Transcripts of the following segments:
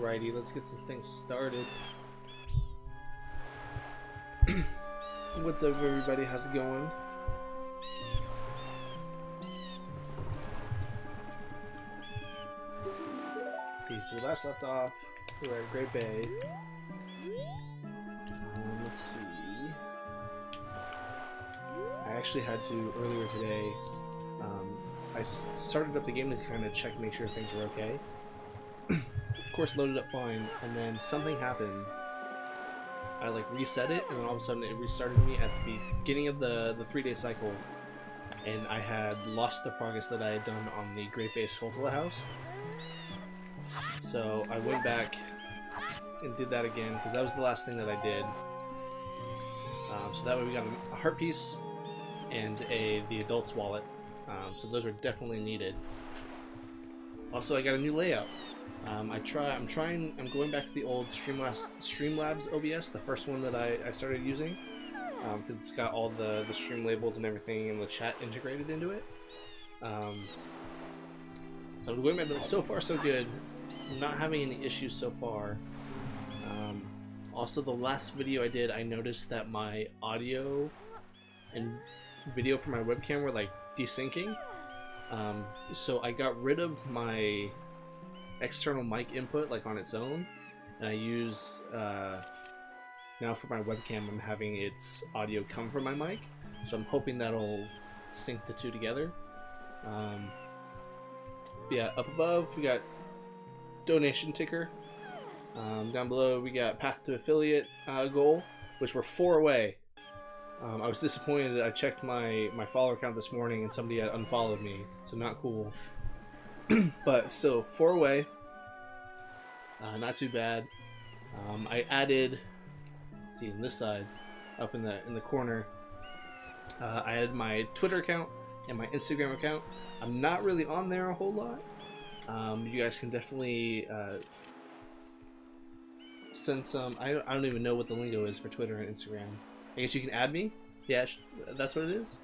Alrighty, let's get some things started. What's up, everybody? How's it going? Let's see, so we last left off, we were at Great Bay. Let's see. I actually had to, earlier today, I started up the game to kind of check, make sure things were okay. Of course, loaded up fine, and then something happened. I like reset it, and then all of a sudden it restarted me at the beginning of the 3-day cycle, and I had lost the progress that I had done on the Great Bay Skulltula house. So I went back and did that again, because that was the last thing that I did. So that way we got a heart piece and the adult's wallet. So those are definitely needed. Also, I got a new layout. I'm going back to the old Streamlabs OBS, the first one that I started using. Because it's got all the stream labels and everything and the chat integrated into it. So I'm going back to, so far so good. I'm not having any issues so far. Also, the last video I did, I noticed that my audio and video from my webcam were like desyncing. So I got rid of my external mic input like on its own, and I use now for my webcam I'm having its audio come from my mic, so I'm hoping that'll sync the two together. Yeah, up above we got donation ticker. Down below we got path to affiliate goal, which we're 4 away. I was disappointed that I checked my follower count this morning and somebody had unfollowed me, so not cool. But still 4 away. Not too bad. I added, let's see, on this side, up in the corner, I added my Twitter account and my Instagram account. I'm not really on there a whole lot. You guys can definitely send some. I don't even know what the lingo is for Twitter and Instagram. I guess you can add me. Yeah, that's what it is.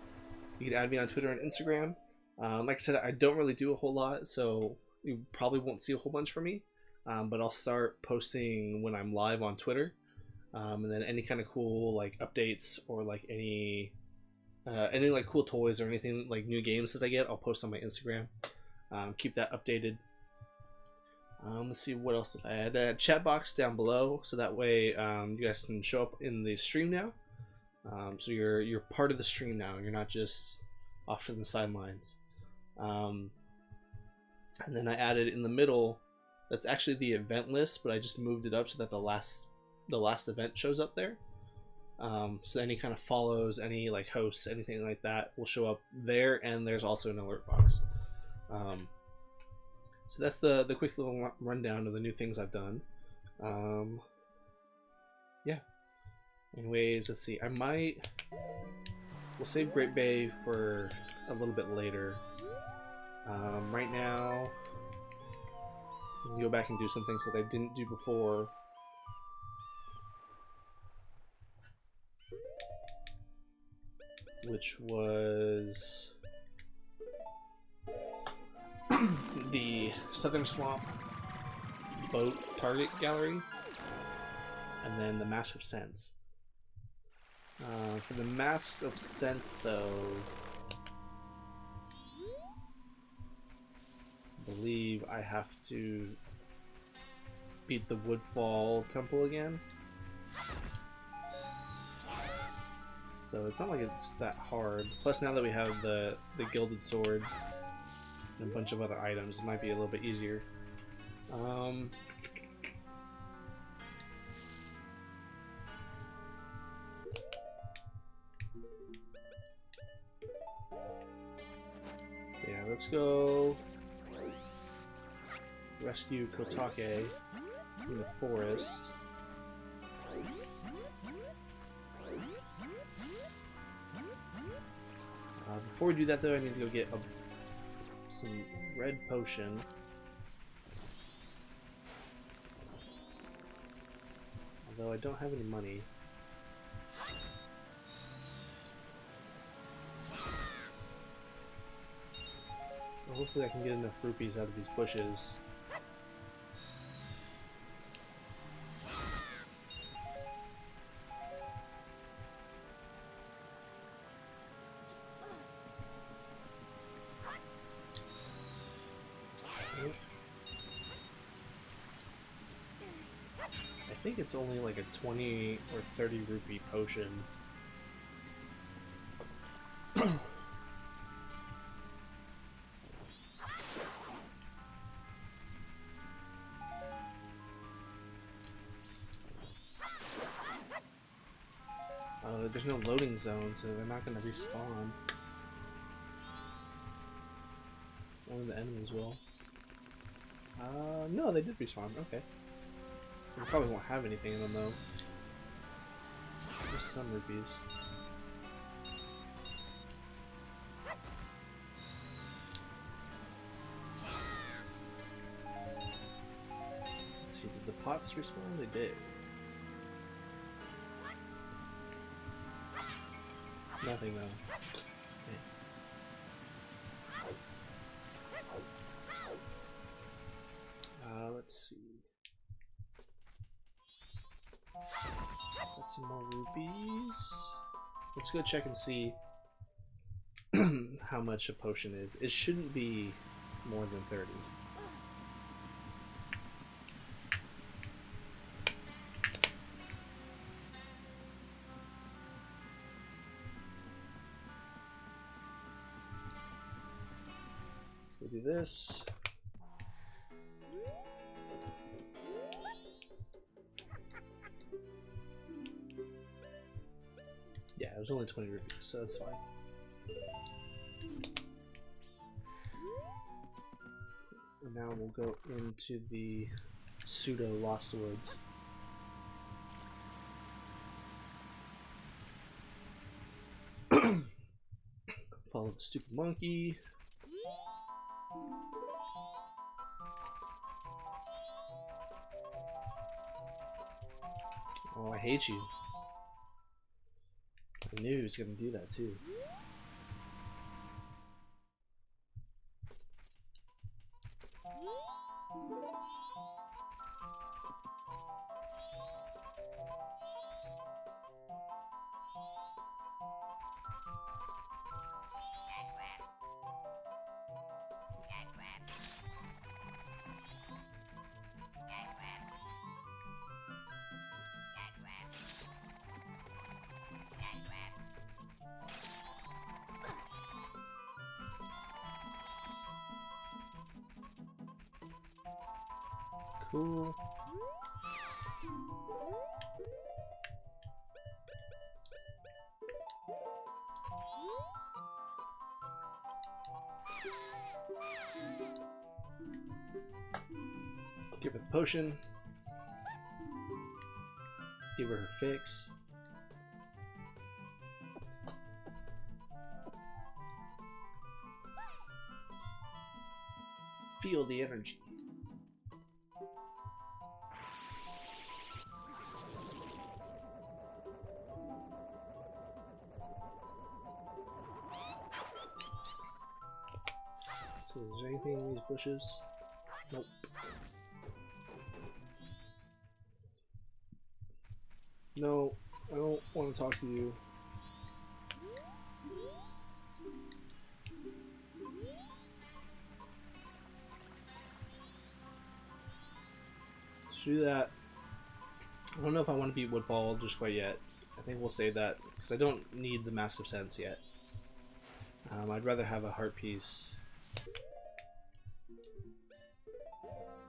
You can add me on Twitter and Instagram. Like I said, I don't really do a whole lot, so you probably won't see a whole bunch from me. But I'll start posting when I'm live on Twitter, and then any kind of cool like updates or like any like cool toys or anything like new games that I get, I'll post on my Instagram. Keep that updated. Let's see, what else did I add? A chat box down below, so that way you guys can show up in the stream now. So you're part of the stream now. You're not just off to the sidelines. And then I added in the middle. That's actually the event list, but I just moved it up so that the last event shows up there. So any kind of follows, any like hosts, anything like that will show up there, and there's also an alert box. So that's the quick little rundown of the new things I've done. Yeah. Anyways, let's see. We'll save Great Bay for a little bit later. Right now, I can go back and do some things that I didn't do before. Which was the Southern Swamp boat target gallery, and then the Mask of Sense. For the Mask of Sense, though, I believe I have to beat the Woodfall Temple again. So it's not like it's that hard. Plus, now that we have the Gilded Sword and a bunch of other items, it might be a little bit easier. Yeah, let's go rescue Kotake in the forest. Before we do that, though, I need to go get some red potion. Although I don't have any money. So hopefully I can get enough rupees out of these bushes. think it's only like a 20 or 30 rupee potion. There's no loading zone, so they're not going to respawn. One of the enemies will. No, they did respawn. Okay. They probably won't have anything in them though. Just some rupees. Let's see, did the pots respawn? They did. Nothing though. Okay. Let's see. Got some more rupees. Let's go check and see how much a potion is. It shouldn't be more than 30. So do this. Yeah, it was only 20 rupees, so that's fine. And now we'll go into the pseudo Lost Woods. Follow the stupid monkey. Oh, I hate you. I knew he was going to do that too. Cool. Give her the potion. Give her her fix. Feel the energy. So is there anything in these bushes? Nope. No, I don't want to talk to you. Let's do that. I don't know if I want to beat Woodfall just quite yet. I think we'll save that because I don't need the Massive Sense yet. I'd rather have a heart piece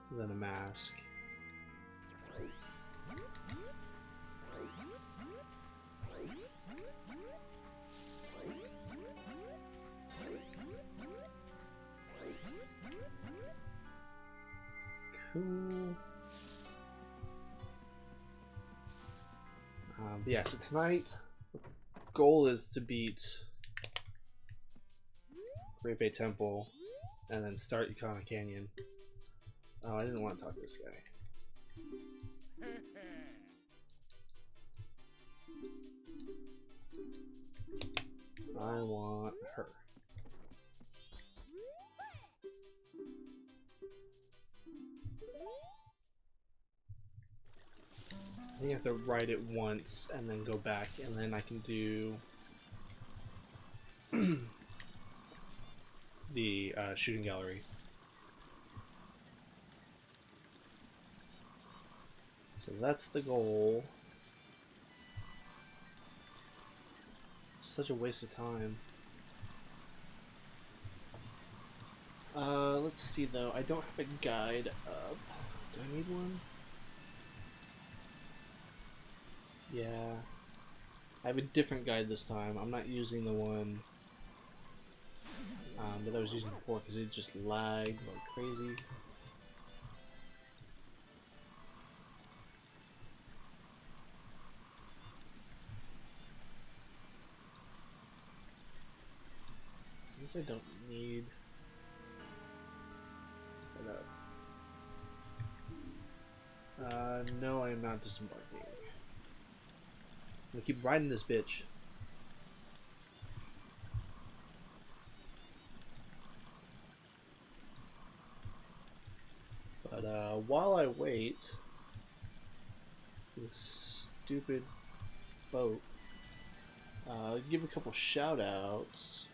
than a mask. Cool. Yeah, so tonight, the goal is to beat Great Bay Temple and then start Yukana Canyon. Oh, I didn't want to talk to this guy. I want her. I think I have to write it once and then go back, and then I can do the shooting gallery. So that's the goal. Such a waste of time. Let's see though. I don't have a guide up. Do I need one? Yeah. I have a different guide this time. I'm not using the one that I was using before because it just lagged like crazy. I guess I don't need. No, I am not disembarking. I'm gonna keep riding this bitch. But while I wait for this stupid boat, give a couple shout outs.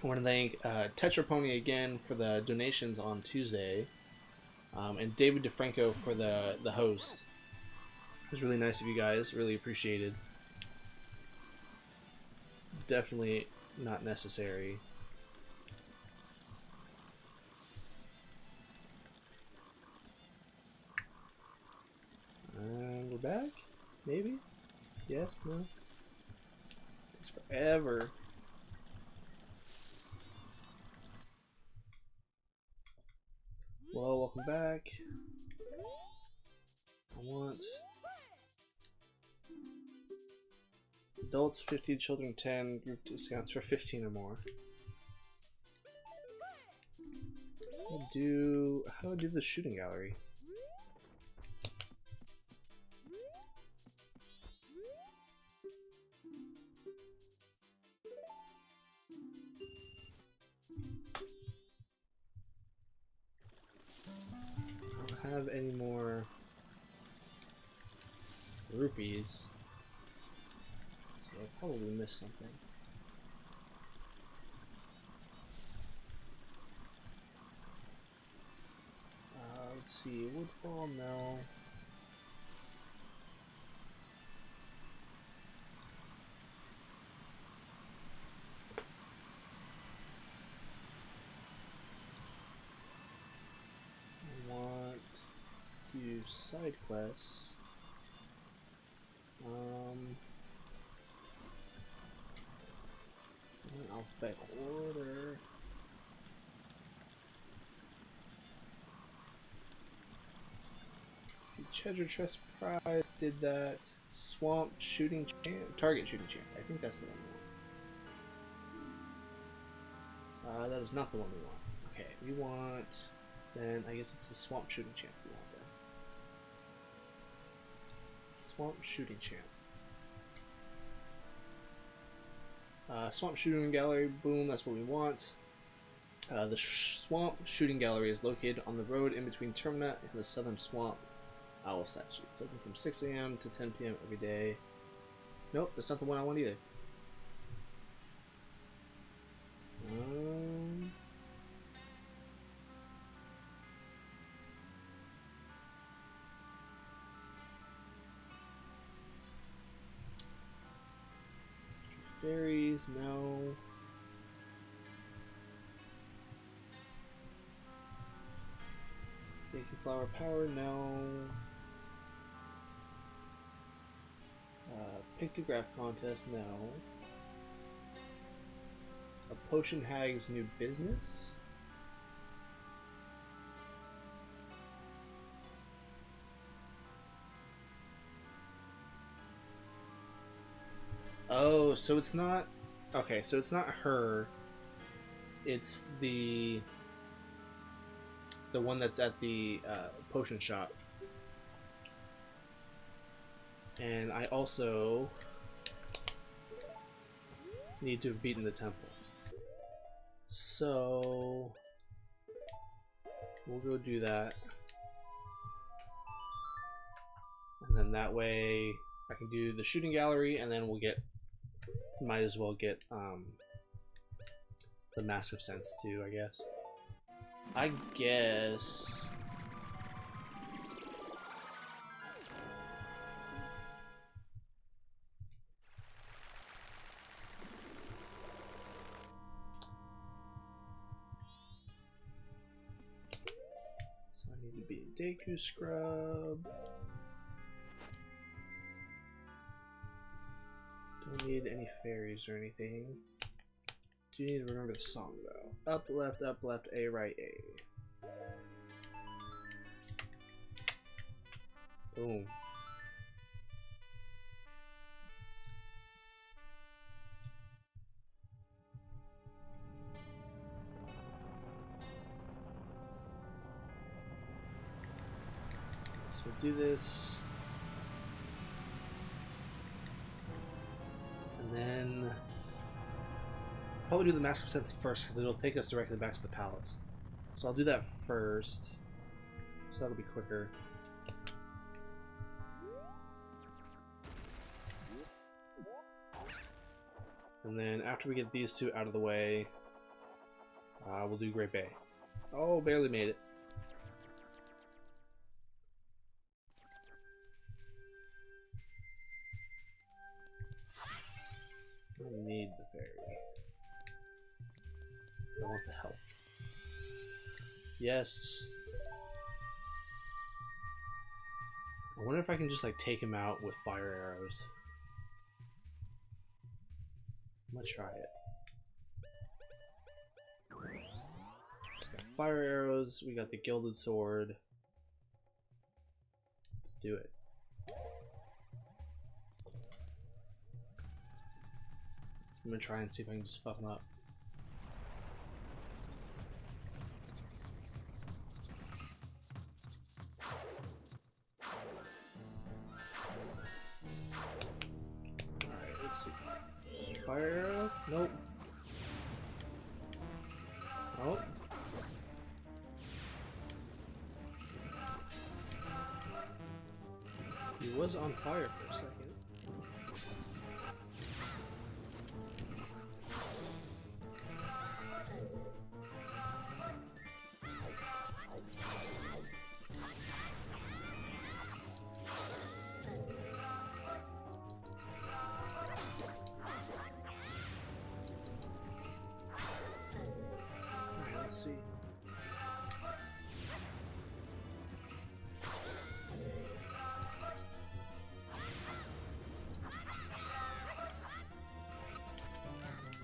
I want to thank Tetrapony again for the donations on Tuesday, and David DeFranco for the host. It was really nice of you guys. Really appreciated. Definitely not necessary. And we're back? Maybe? Yes? No? Takes forever. Well, welcome back. I want adults 15, children 10, group discounts for 15 or more. How do I do the shooting gallery? I don't have any more rupees, so I probably missed something. Let's see, Woodfall, no. I want to do side quests. In alphabet order. See, Treasure Chest Prize did that. Swamp Shooting Champ, Target Shooting Champ. I think that's the one we want. That is not the one we want. Okay, we want. Then I guess it's the Swamp Shooting Champ we want then. Swamp Shooting Champ. Swamp Shooting Gallery, boom, that's what we want. The Swamp Shooting Gallery is located on the road in between Termina and the Southern Swamp Owl Statue. It's open from 6 a.m. to 10 p.m. every day. Nope, that's not the one I want either. Fairies, no. Making flower power, no. Pictograph contest, no. A potion hag's new business. Oh, so it's not. Okay, so it's not her. It's the one that's at the potion shop. And I also need to have beaten the temple. So we'll go do that. And then that way I can do the shooting gallery, and then we'll get, might as well get the Mask of Sense too, I guess. I guess Deku Scrub. Don't need any fairies or anything. Do need to remember the song though. Up, left, A, right, A. Boom. So we'll do this. And then probably do the Mask of Sense first because it'll take us directly back to the palace. So I'll do that first. So that'll be quicker. And then after we get these two out of the way, we'll do Great Bay. Oh, barely made it. I need the fairy. I want the help. Yes. I wonder if I can just like take him out with fire arrows. I'm gonna try it. Got fire arrows, we got the gilded sword. Let's do it. I'm gonna try and see if I can just fuck him up. Alright, let's see. Fire arrow? Nope. Oh. He was on fire for a second. Let's see.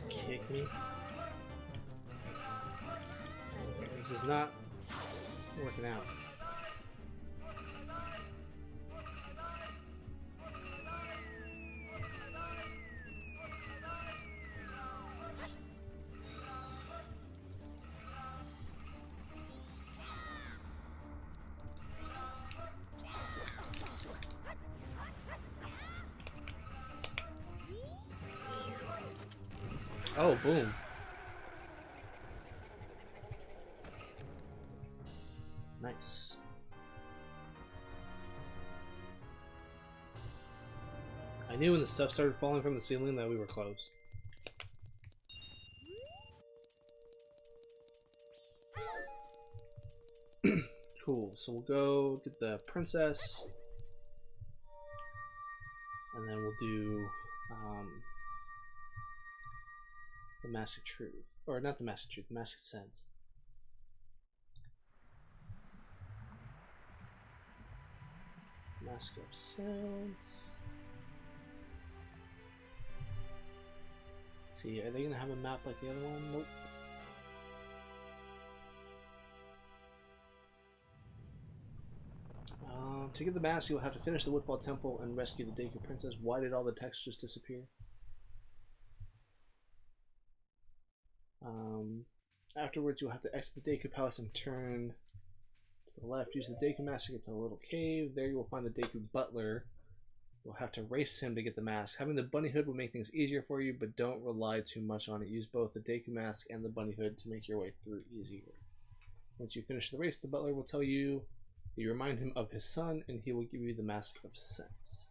Kick me. This is not working out. Oh, boom. Nice. I knew when the stuff started falling from the ceiling that we were close. Cool, so we'll go get the princess. And then we'll do the Mask of Truth. Or not the Mask of Truth, the Mask of Sense. Mask of Sense. See, are they gonna have a map like the other one? Nope. To get the mask, you'll have to finish the Woodfall Temple and rescue the Deku Princess. Why did all the text just disappear? Afterwards, you'll have to exit the Deku Palace and turn to the left. Use the Deku mask to get to the little cave. There you will find the Deku Butler. You'll have to race him to get the mask. Having the bunny hood will make things easier for you, but don't rely too much on it. Use both the Deku mask and the bunny hood to make your way through easier. Once you finish the race, the butler will tell you that you remind him of his son, and he will give you the Mask of Sense.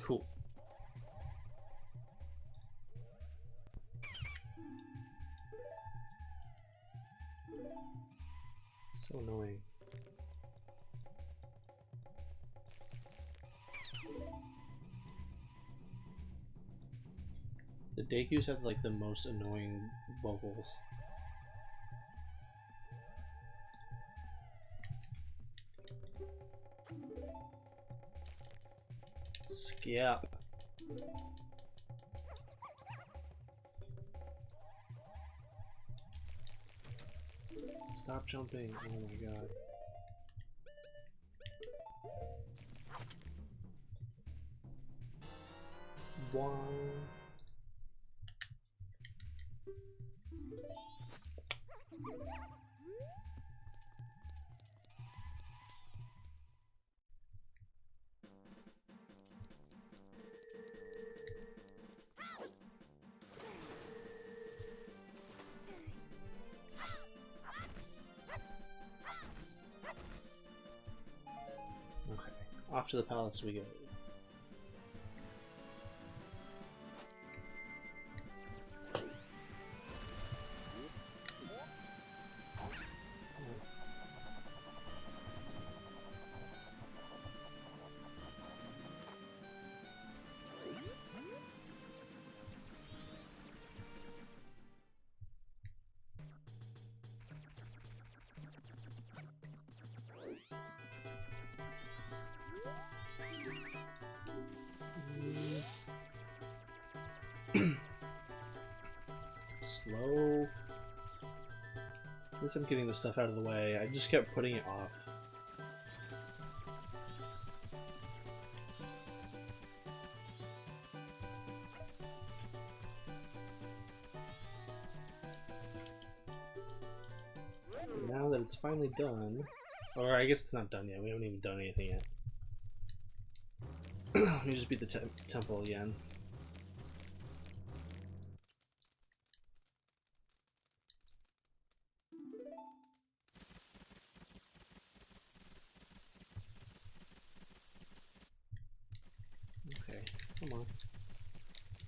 Cool. So annoying. The The Dekus have like the most annoying vocals. Skip. Stop jumping. Oh my god. Wow. Okay, off to the palace we go. Slow. At least I'm getting the stuff out of the way. I just kept putting it off. Now that it's finally done, or I guess it's not done yet. We haven't even done anything yet. Let me just beat the temple again. Okay, come on.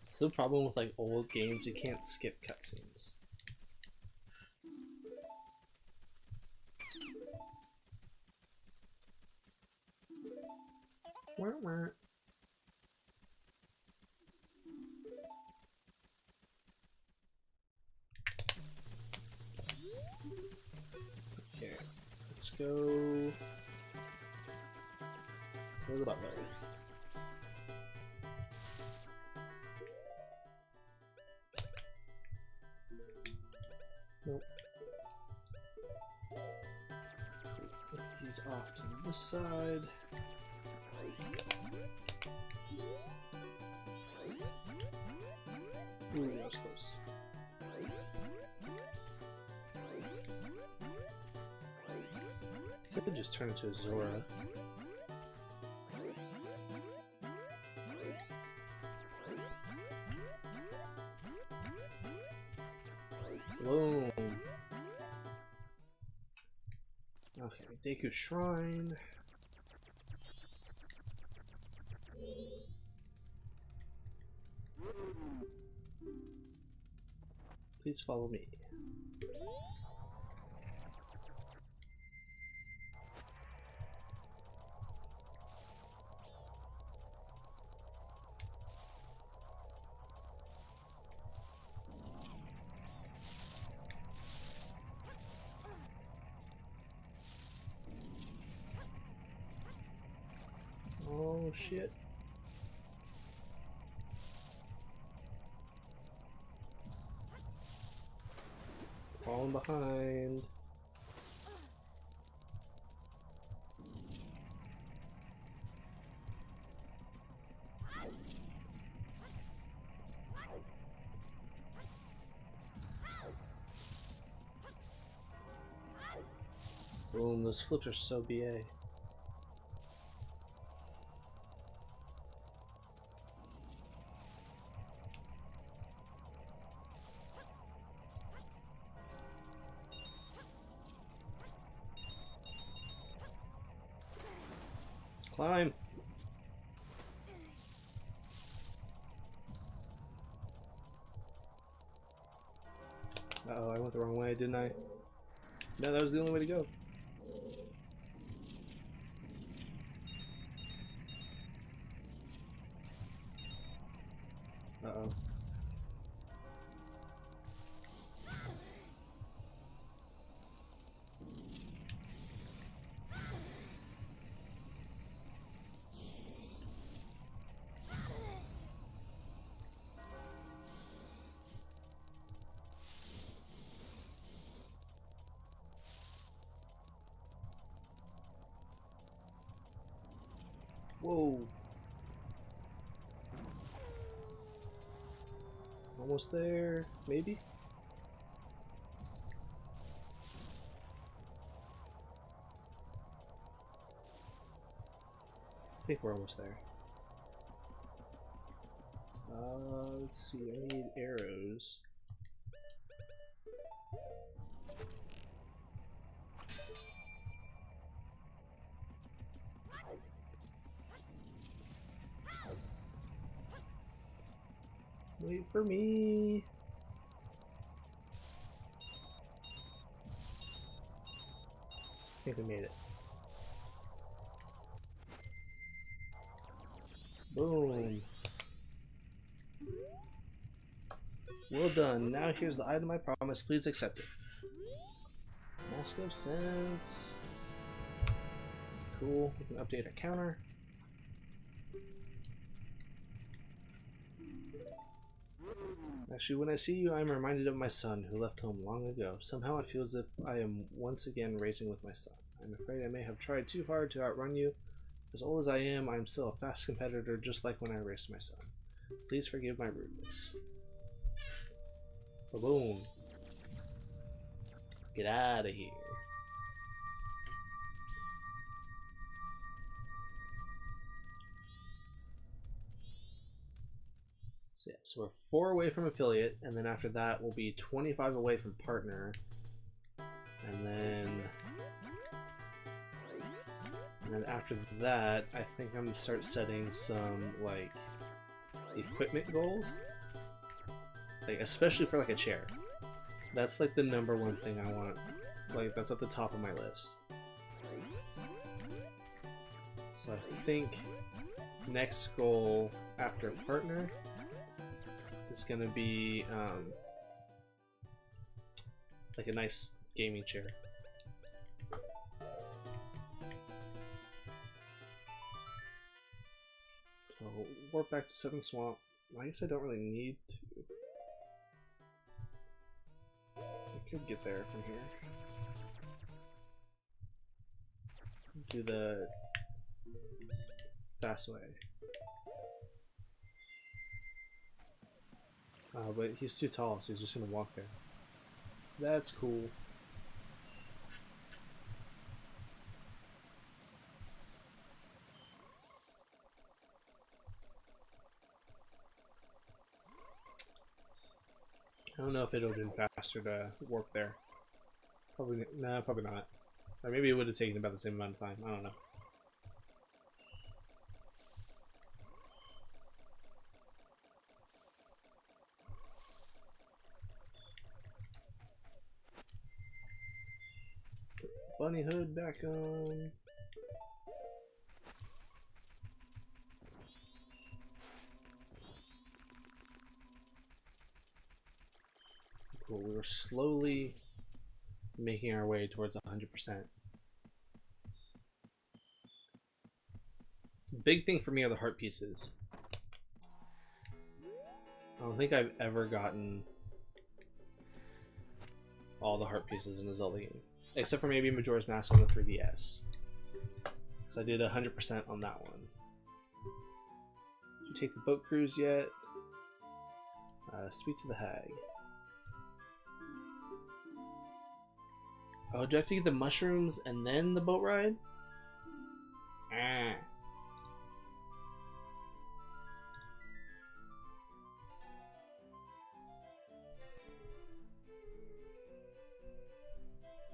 It's the problem with like old games, you can't skip cutscenes. Wah. Okay, let's go. Go to the butler. Nope. He's off to this side. Ooh, that was close. I could just turn into a Zora. Boom. Okay, Deku Shrine. Please follow me. Oh shit. Falling behind. Boom, those flips are so BA. Climb! Uh-oh, I went the wrong way, didn't I? No, that was the only way to go. Uh-oh. Whoa. Almost there, maybe? I think we're almost there. Let's see, I need arrows. Wait for me. I think we made it. Boom. Well done. Now here's the item I promised. Please accept it. Mask of Sense. Cool. We can update our counter. Actually, when I see you, I am reminded of my son, who left home long ago. Somehow I feel as if I am once again racing with my son. I'm afraid I may have tried too hard to outrun you. As old as I am still a fast competitor, just like when I raced my son. Please forgive my rudeness. Boom. Get out of here. So yeah, so we're 4 away from affiliate, and then after that we'll be 25 away from partner, and then after that I think I'm gonna start setting some like equipment goals, like especially for like a chair. That's like the #1 thing I want. Like that's at the top of my list. So I think next goal after partner is gonna be like a nice gaming chair. So warp back to 7 Swamp. I guess I don't really need to. I could get there from here. Do the fast way. But he's too tall, so he's just gonna walk there. That's cool. I don't know if it would have been faster to warp there. Probably, nah, probably not. Or maybe it would have taken about the same amount of time. I don't know. Put the bunny hood back on. Cool. We were slowly making our way towards 100%. Big thing for me are the heart pieces. I don't think I've ever gotten all the heart pieces in a Zelda game, except for maybe Majora's Mask on the 3DS, because I did 100% on that one. Did you take the boat cruise yet? Speak to the hag. Oh, do I have to get the mushrooms and then the boat ride? Ah.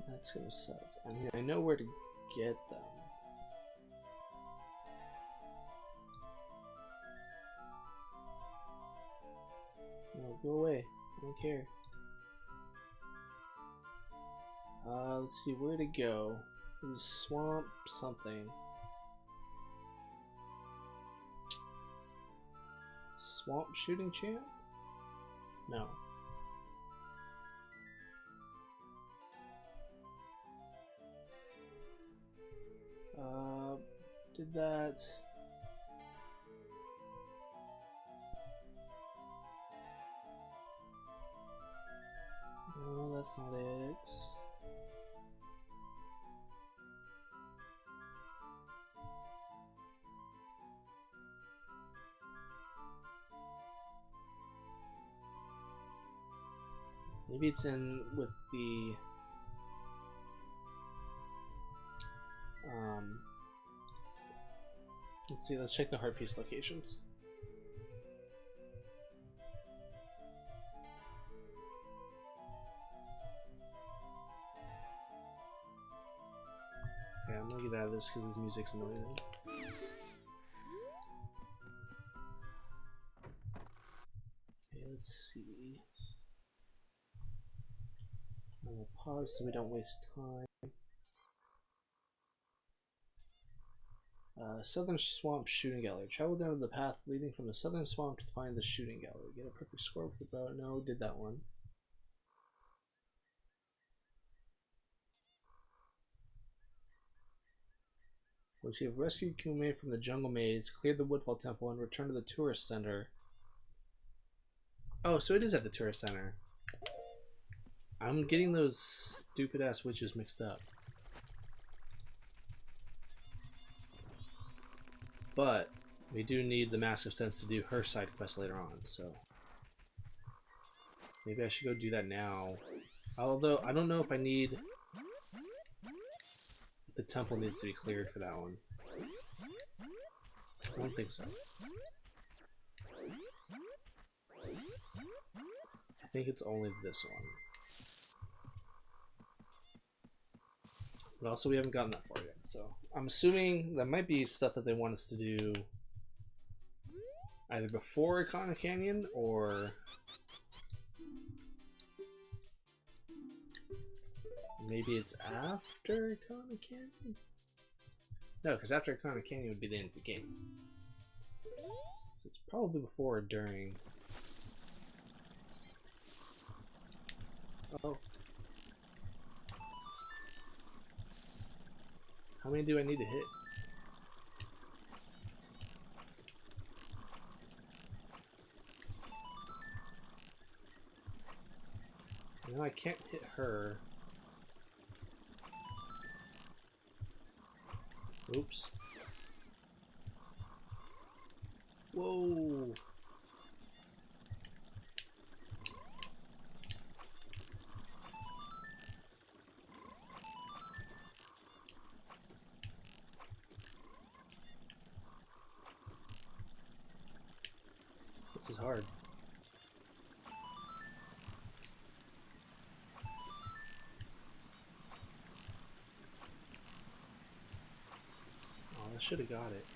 That's gonna suck. I mean, I know where to get them. No, go away. I don't care. Let's see where to go. Swamp something. Swamp shooting champ? No. Did that. No, that's not it. Maybe it's in with the let's see, let's check the heart piece locations. Okay, I'm gonna get out of this because this music's annoying. Okay, let's see. I'm gonna pause so we don't waste time. Southern Swamp Shooting Gallery. Travel down the path leading from the Southern Swamp to find the shooting gallery. Get a perfect score with the bow. No, did that one. Once you have rescued Kume from the jungle maze, cleared the Woodfall Temple, and returned to the tourist center. Oh, so it is at the tourist center. I'm getting those stupid ass witches mixed up. But we do need the Mask of Sense to do her side quest later on, so maybe I should go do that now. Although I don't know if I need the temple needs to be cleared for that one. I don't think so. I think it's only this one. But also we haven't gotten that far yet, so I'm assuming that might be stuff that they want us to do either before Icona Canyon or maybe it's after Icona Canyon? No, because after Icona Canyon would be the end of the game. So it's probably before or during. Oh. How many do I need to hit? No, I can't hit her. Oops. Whoa. This is hard. Oh, I should have got it.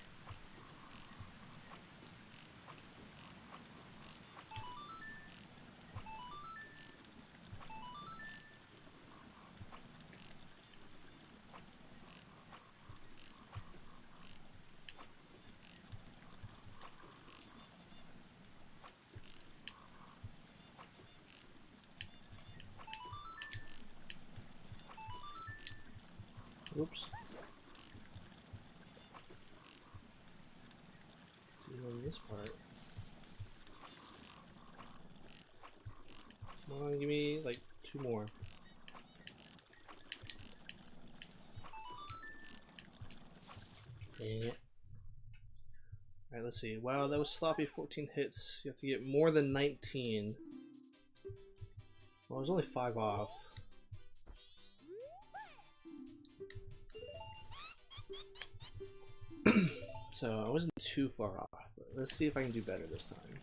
Oops. Let's see on this part. Come on, give me like 2 more. Dang it. Alright, let's see. Wow, that was sloppy. 14 hits. You have to get more than 19. Well, I was only 5 off. So I wasn't too far off, but let's see if I can do better this time.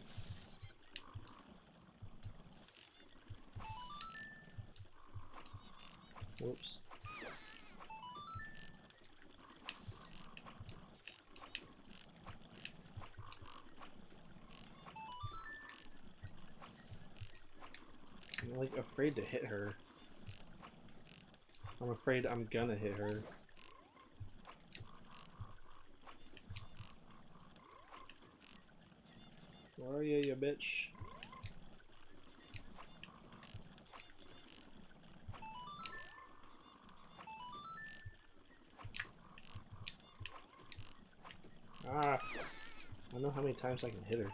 Whoops. I'm like afraid to hit her. I'm afraid I'm gonna hit her. Where are you bitch? Ah! I don't know how many times I can hit her.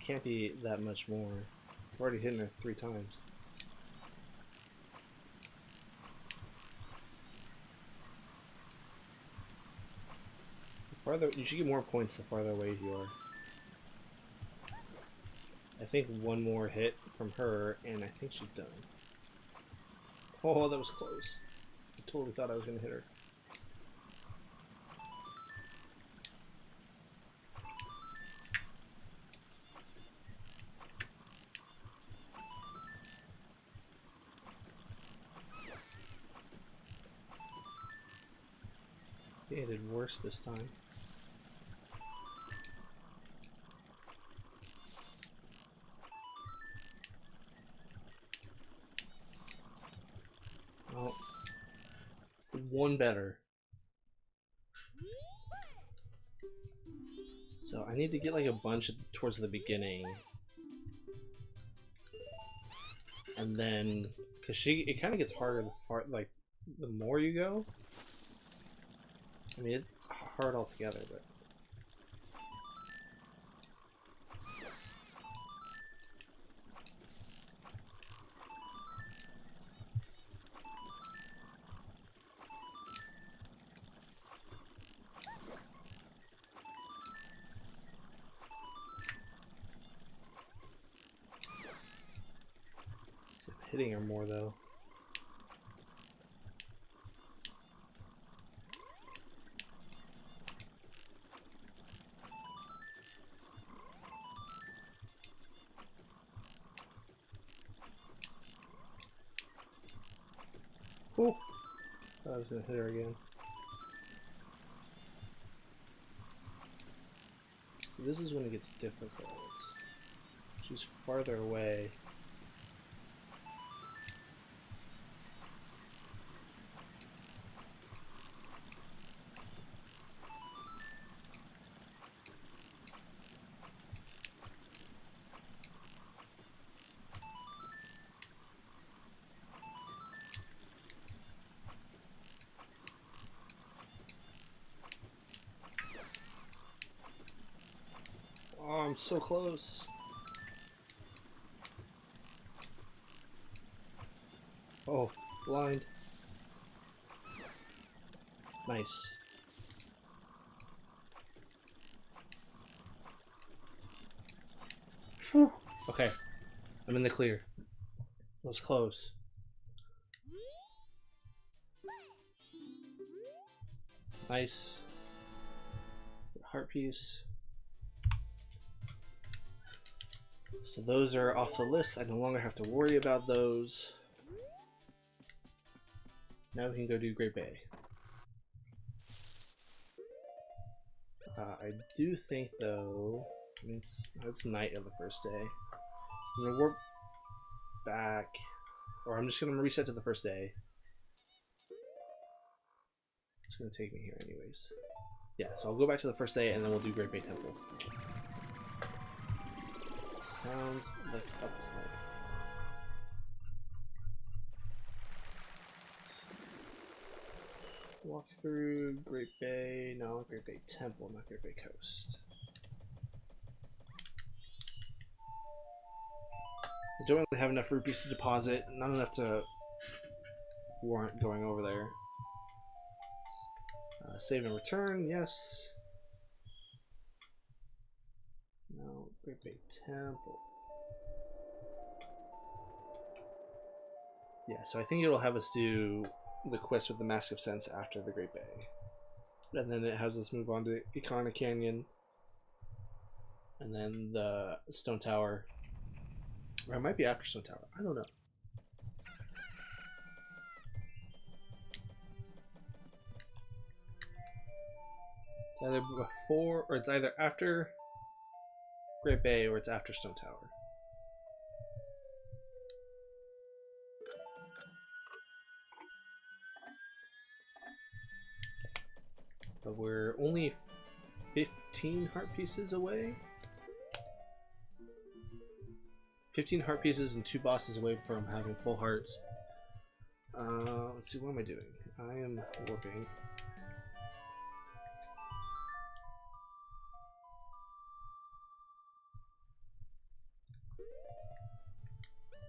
Can't be that much more. I've already hit her 3 times. The farther, you should get more points the farther away you are. I think one more hit from her, and I think she's done. Oh, that was close. I totally thought I was going to hit her. I think I did worse this time. Oh, one better. So I need to get like a bunch towards the beginning, and then because it kind of gets harder like the more you go. I mean, it's hard altogether, but. Hitting her more though. Oh, thought I was gonna hit her again. So this is when it gets difficult. She's farther away. Oh, I'm so close. Oh, blind. Nice. Whew. Okay, I'm in the clear. That was close. Nice. Heart piece. So those are off the list. I no longer have to worry about those. Now we can go do Great Bay. I do think though, I mean, it's night of the first day. I'm gonna warp back, or I'm just gonna reset to the first day. It's gonna take me here anyways. Yeah, so I'll go back to the first day and then we'll do Great Bay Temple. Sounds like a plan. Walk through Great Bay, no, Great Bay Temple, not Great Bay Coast. I don't really have enough rupees to deposit, not enough to warrant going over there. Save and return, yes. No, Great Bay Temple. Yeah, so I think it'll have us do the quest with the Mask of Sense after the Great Bay. And then it has us move on to Icona Canyon. And then the Stone Tower. Or it might be after Stone Tower. I don't know. It's either before, or it's either after Great Bay, or it's after Stone Tower. But we're only 15 heart pieces away. 15 heart pieces and 2 bosses away from having full hearts. Let's see, what am I doing? I am warping.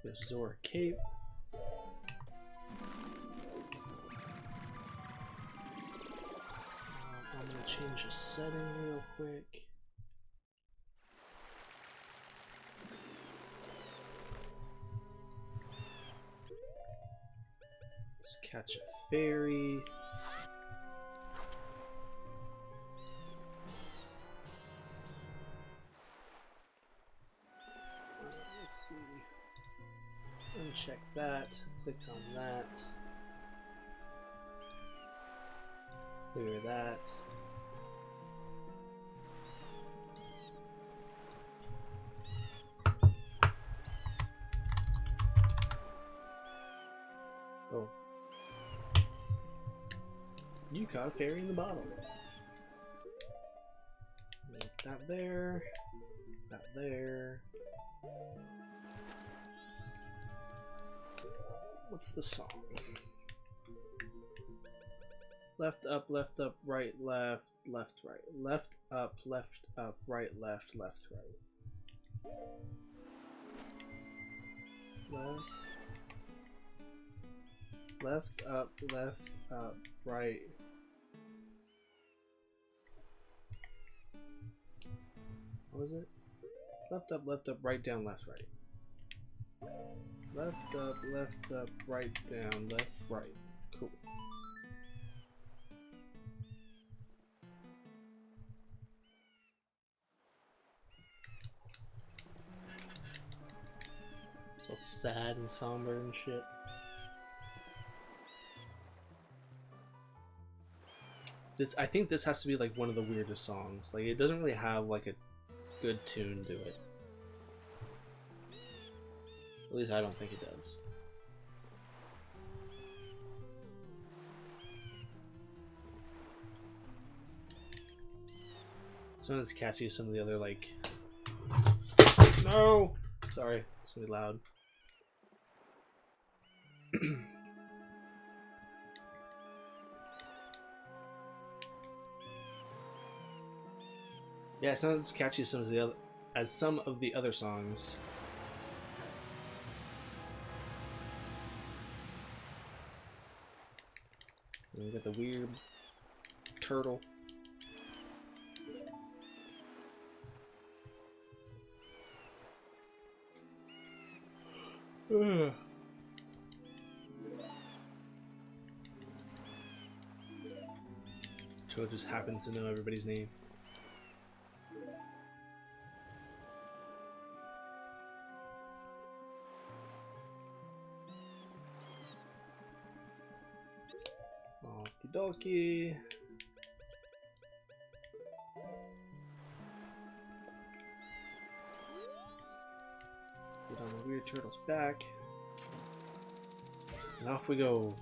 There's Zora Cape. I'm gonna change the setting real quick. catch a fairy. Let's see. Uncheck that. Click on that. Clear that. Oh. You caught a fairy in the bottle. That there. That there. What's the song? Left up, right, left, left, right. Left up, right, left, left, right. Left up, right. What was it? Left up, right, down, left, right. Left up, right, down, left, right. Cool. So sad and somber and shit. I think this has to be like one of the weirdest songs. Like, it doesn't really have like a good tune to it. At least I don't think it does. It's not as catchy as some of the other, like... No! Sorry, it's really loud. Yeah, it's not as catchy as some of the other songs. And we got the weird turtle. Ugh. Joe just happens to know everybody's name. Okie dokie. Get on the weird turtle's back. And off we go.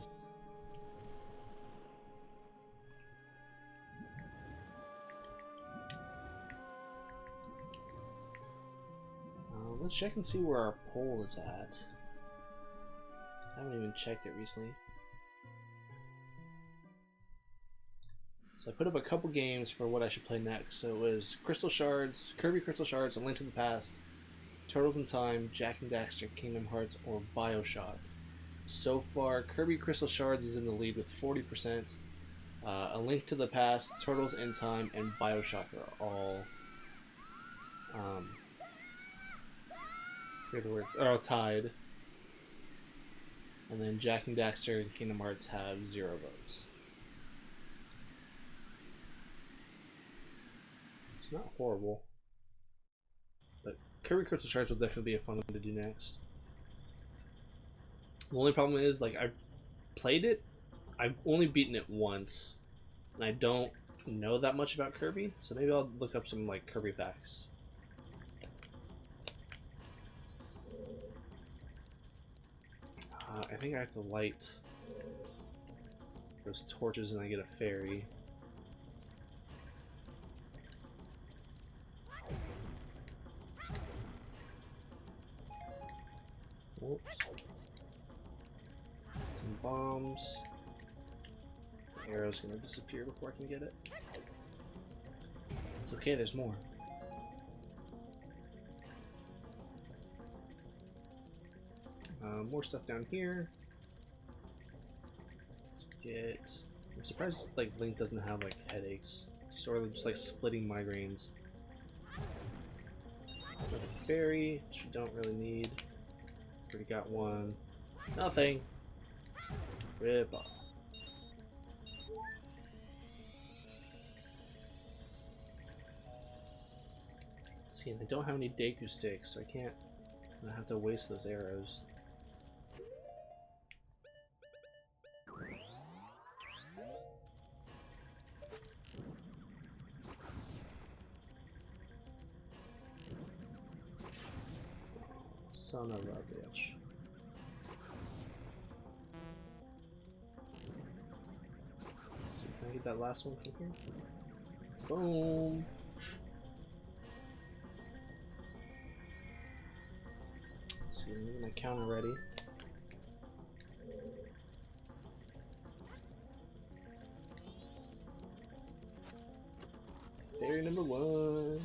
Let's check and see where our poll is at. I haven't even checked it recently. So I put up a couple games for what I should play next. So it was Crystal Shards, Kirby Crystal Shards, A Link to the Past, Turtles in Time, Jak and Daxter, Kingdom Hearts, or Bioshock. So far, Kirby Crystal Shards is in the lead with 40%. A Link to the Past, Turtles in Time, and Bioshock are all are all tied. And then Jak and Daxter and Kingdom Hearts have 0 votes. It's not horrible. But Kirby Crystal Shards will definitely be a fun one to do next. The only problem is, like, I've played it, I've only beaten it once, and I don't know that much about Kirby, so maybe I'll look up some, like, Kirby facts. I think I have to light those torches and I get a fairy. Whoops. Some bombs. The arrow's gonna disappear before I can get it. It's okay, there's more. More stuff down here. Let's get... I'm surprised like Link doesn't have like headaches. Sort of just like splitting migraines. Another fairy, which we don't really need. Already got one. Nothing. Rip off. Let's see, and I don't have any Deku sticks, so I can't. I have to waste those arrows. Son of a bitch. So can I get that last one from here? Boom! Let's see, I'm getting my counter ready. Fairy number 1.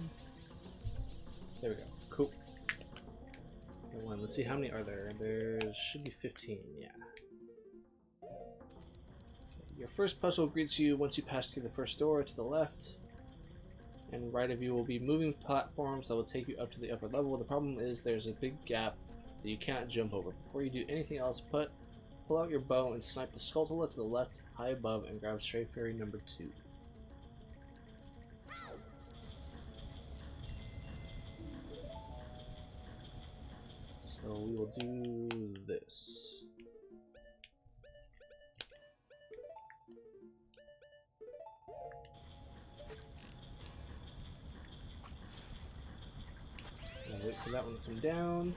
There we go. Cool. Let's see, how many are there? There should be 15, yeah. Okay. Your first puzzle greets you once you pass through the first door. To the left and right of you will be moving platforms that will take you up to the upper level. The problem is there's a big gap that you cannot jump over. Before you do anything else, pull out your bow and snipe the Skulltula to the left, high above, and grab Stray Fairy number 2. So we will do this. I'll wait for that one to come down.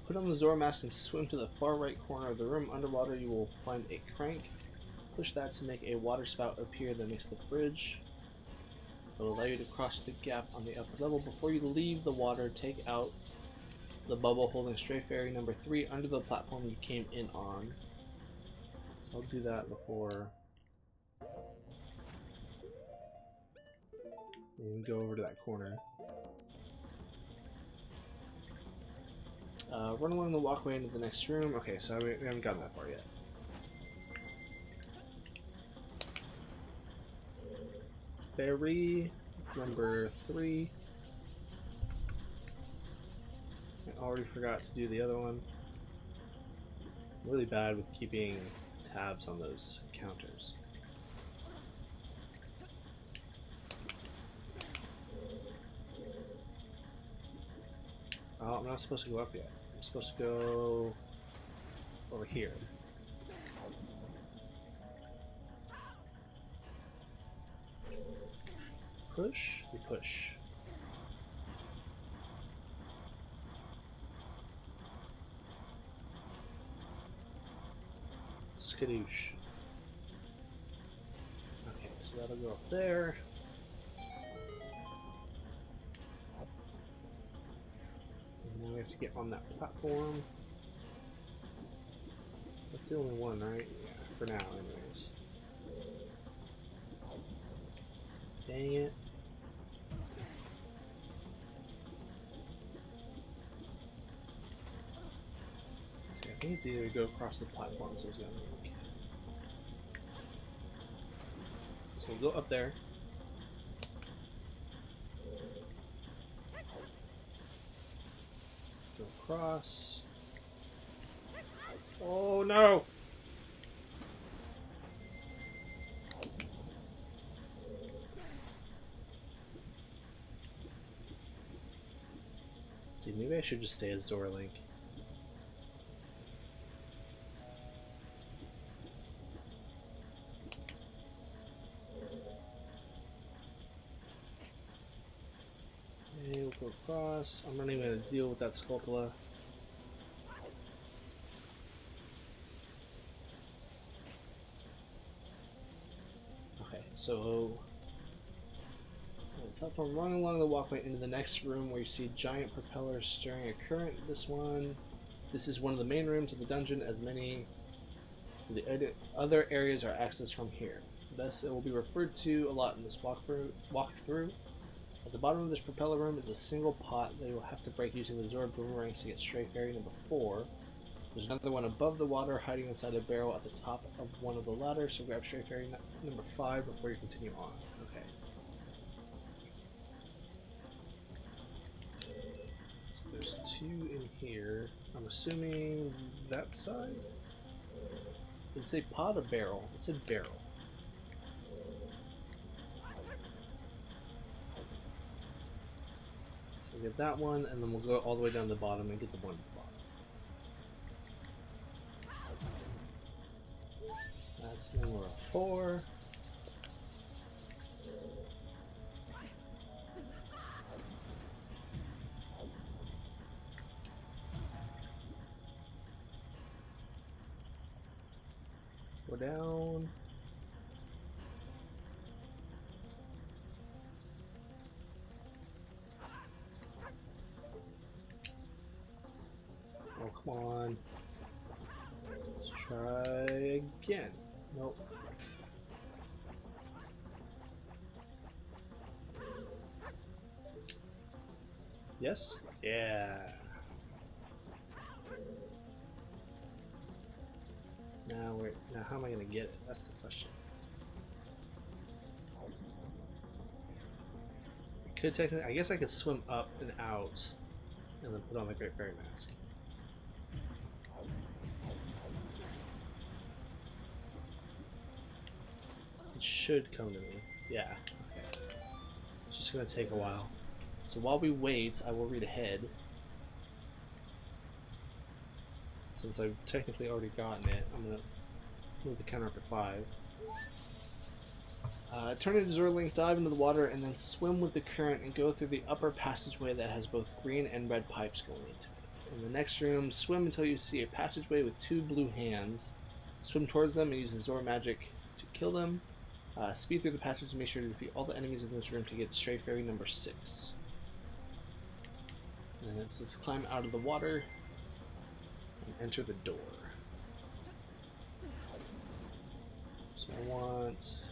Put on the Zora mask and swim to the far right corner of the room. Underwater you will find a crank. Push that to make a water spout appear that makes the bridge. It will allow you to cross the gap on the upper level. Before you leave the water, take out the bubble holding Stray Fairy number 3 under the platform you came in on. So I'll do that before we go over to that corner. Run along the walkway into the next room. Okay, so we haven't gotten that far yet. Fairy number 3. I already forgot to do the other one. I'm really bad with keeping tabs on those counters. Oh, I'm not supposed to go up yet. I'm supposed to go over here. Push? We push. Skadoosh. Okay, so that'll go up there. And now we have to get on that platform. That's the only one, right? Yeah, for now, anyways. Dang it. So I think it's either to go across the platforms as young. So we'll go up there. Go across. Oh no! See, maybe I should just stay as Zora Link. Okay, we'll go across. I'm not even going to deal with that Skulltula. Okay, so platform running along the walkway into the next room where you see giant propellers stirring a current. This is one of the main rooms of the dungeon, as many of the other areas are accessed from here. Thus, it will be referred to a lot in this walkthrough. At the bottom of this propeller room is a single pot that you will have to break using the Zora boomerangs to get Stray Fairy number 4. There's another one above the water hiding inside a barrel at the top of one of the ladders, so grab Stray Fairy number 5 before you continue on. Okay. So there's 2 in here. I'm assuming that side? Did it say pot or barrel? It said barrel. So we'll get that one, and then we'll go all the way down to the bottom and get the one at the bottom. That's number 4. Go down. Oh, come on. Let's try again. Nope. Yes? Yeah. Now how am I gonna get it? That's the question. I could technically, I guess I could swim up and out and then put on the Great Fairy Mask. It should come to me. Yeah. Okay. It's just gonna take a while. So while we wait, I will read ahead. Since I've technically already gotten it, I'm gonna move the counter up to 5. Turn into Zorlink, dive into the water, and then swim with the current and go through the upper passageway that has both green and red pipes going into it. In the next room, swim until you see a passageway with 2 blue hands. Swim towards them and use the Zor magic to kill them. Speed through the passage and make sure to defeat all the enemies in this room to get Stray Fairy number 6. And then let's climb out of the water and enter the door. So I want...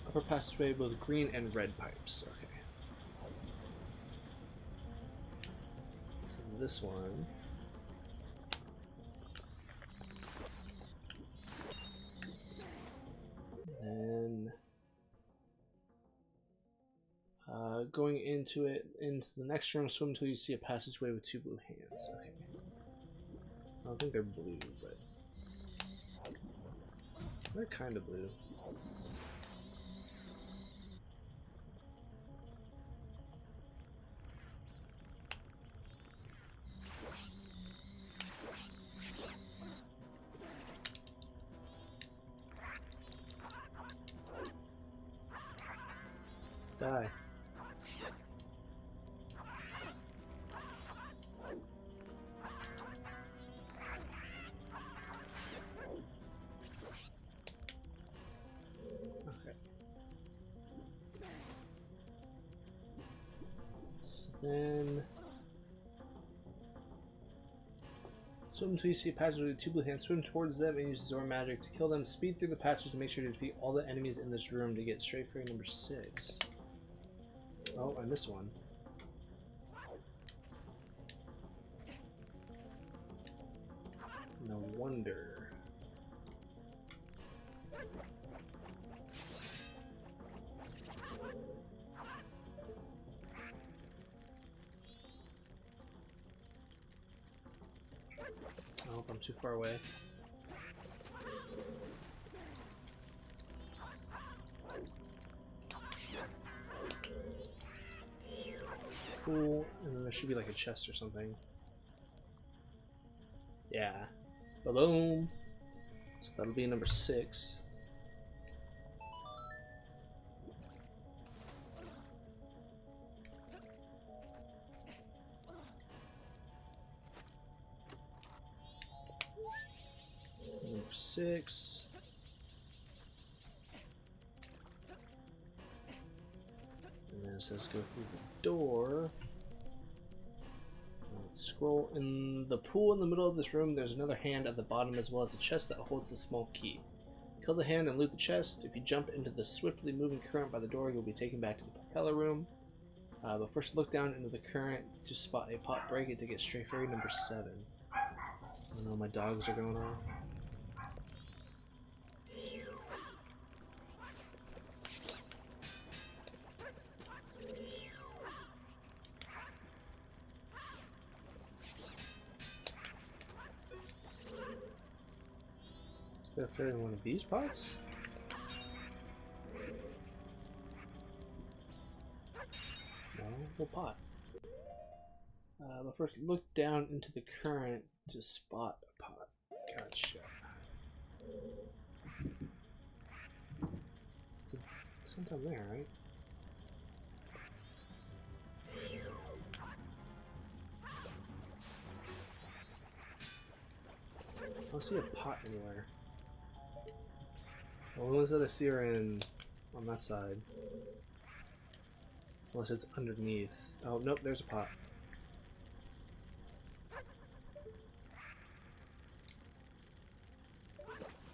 upper passageway, both green and red pipes. Okay. So this one. And going into the next room, swim until you see a passageway with 2 blue hands. Okay. I don't think they're blue, but they're kind of blue. Die. Okay. So then swim until you see a passage with 2 blue hands. Swim towards them and use Zor magic to kill them. Speed through the patches and make sure to defeat all the enemies in this room to get Stray Fairy number 6. Oh, I missed one. No wonder. I hope I'm too far away. Cool, and then there should be like a chest or something. Yeah. Ba-boom! So that'll be number 6. Number 6. And then it says go through the door. Let's scroll. In the pool in the middle of this room, there's another hand at the bottom as well as a chest that holds the small key. Kill the hand and loot the chest. If you jump into the swiftly moving current by the door, you'll be taken back to the propeller room. But first look down into the current to spot a pot, break it to get Stray Fairy number 7. I don't know, my dogs are going off. They're filling one of these pots? No, what pot? But first, look down into the current to spot a pot. Gotcha. Sometime there, right? I don't see a pot anywhere. The only ones that I see are on that side. Unless it's underneath. Oh, nope, there's a pot.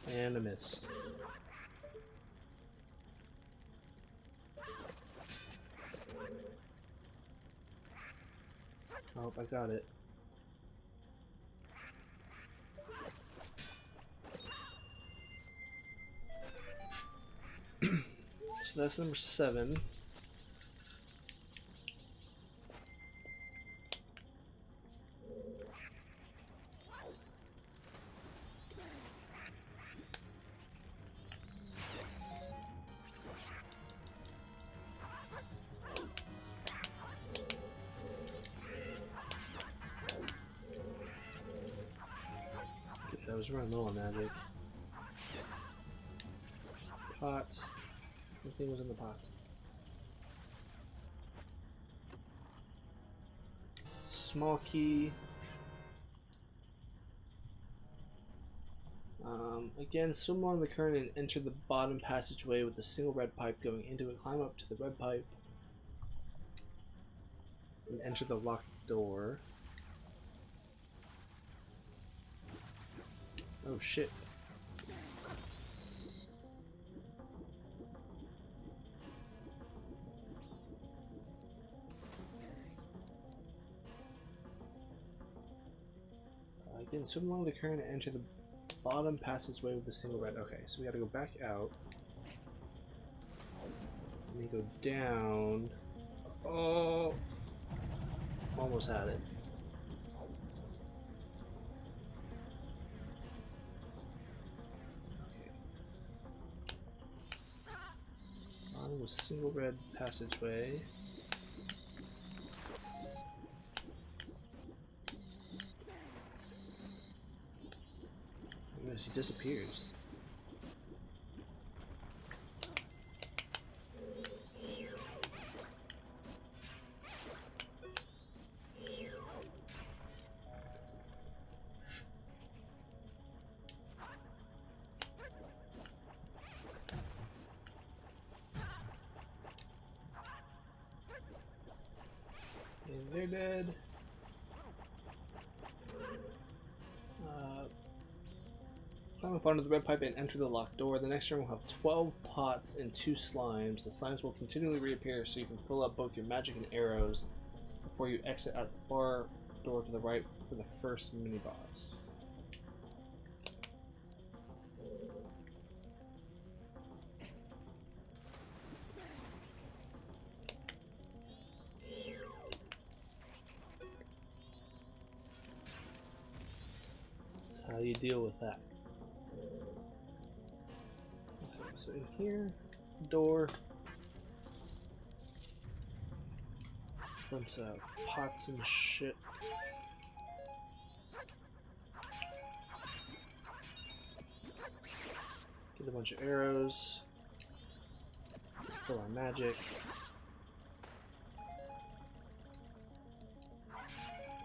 And I missed. Oh, I got it. So that's number 7. I was running low on magic. Pot. Everything was in the pot. Small key. Again, swim along the current and enter the bottom passageway with a single red pipe going into it. Climb up to the red pipe and enter the locked door. Oh shit. Again, swim along the current and enter the bottom passageway with a single red. Okay, so we gotta go back out. And we go down. Oh! Almost had it. Okay. Bottom with single red passageway. He disappears. And they're dead. Climb up onto the red pipe and enter the locked door. The next room will have 12 pots and 2 slimes. The slimes will continually reappear so you can fill up both your magic and arrows before you exit out the far door to the right for the first mini-boss. That's how you deal with that. So in here, door, bunch of pots and shit. Get a bunch of arrows, fill our magic.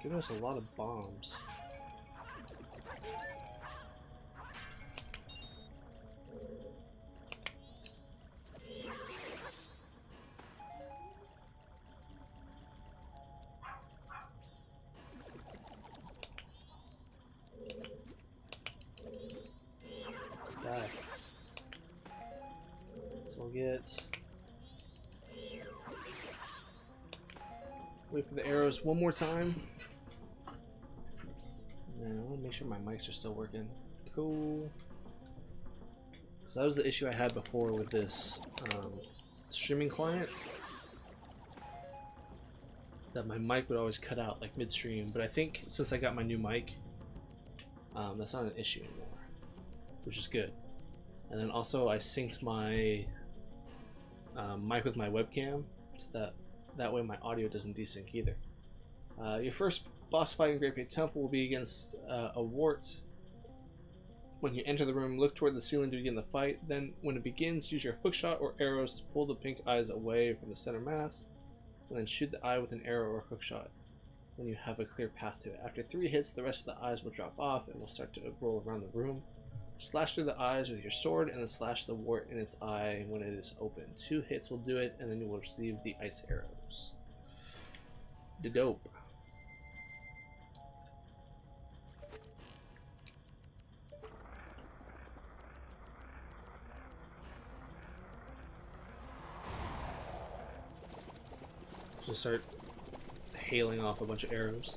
Giving us a lot of bombs. So we'll get... Wait for the arrows one more time. And I want to make sure my mics are still working. Cool. So that was the issue I had before with this streaming client. That my mic would always cut out like midstream, but I think since I got my new mic, that's not an issue anymore. which is good. And then also I synced my mic with my webcam, so that way my audio doesn't desync either. Your first boss fight in Great Bay Temple will be against a wart. When you enter the room, look toward the ceiling to begin the fight. Then, when it begins, use your hookshot or arrows to pull the pink eyes away from the center mass, and then shoot the eye with an arrow or hookshot when you have a clear path to it. After 3 hits, the rest of the eyes will drop off and will start to roll around the room. Slash through the eyes with your sword, and then slash the wart in its eye when it is open. 2 hits will do it, and then you will receive the ice arrows. Dope. Just start hailing off a bunch of arrows.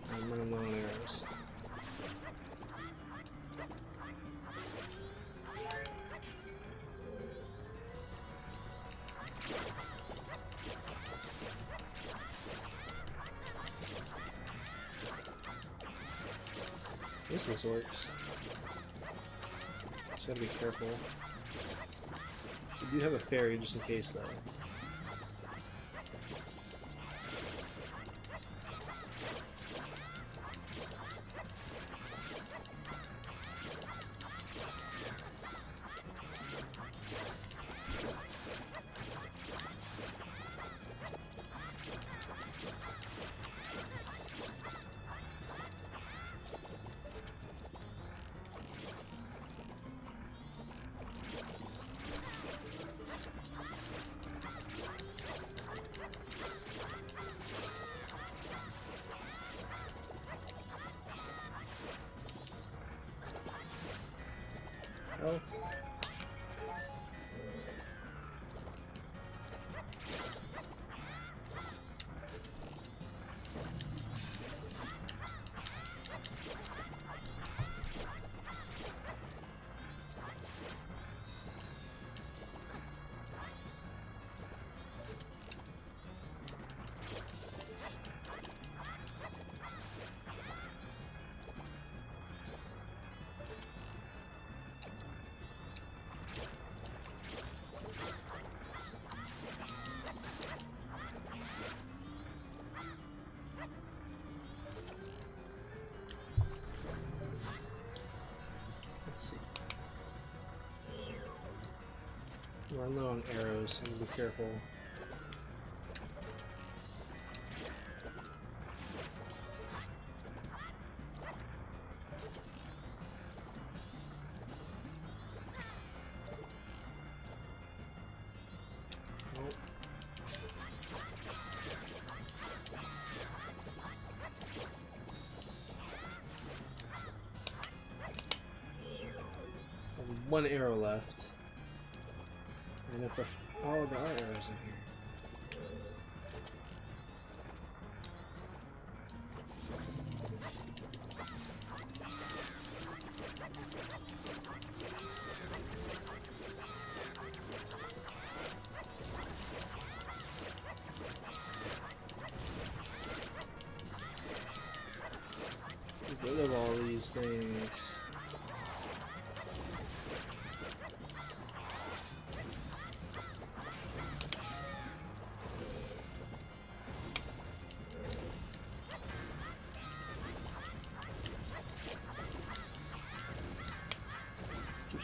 I'm running low on arrows. This works. Just gotta be careful. We do have a fairy just in case though. Oh. Let's see. We're low on arrows, so I'm gonna be careful. One arrow left. And if oh, there are arrows in here. Get rid of all these things.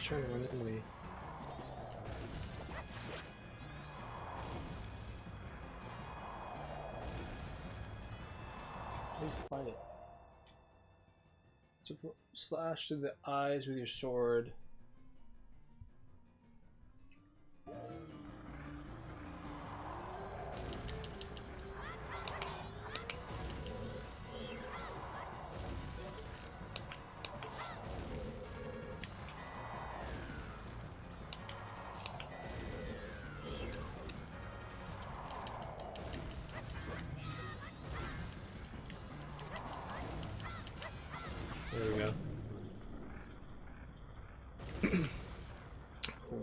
Trying to run into me. Fight it. So slash through the eyes with your sword.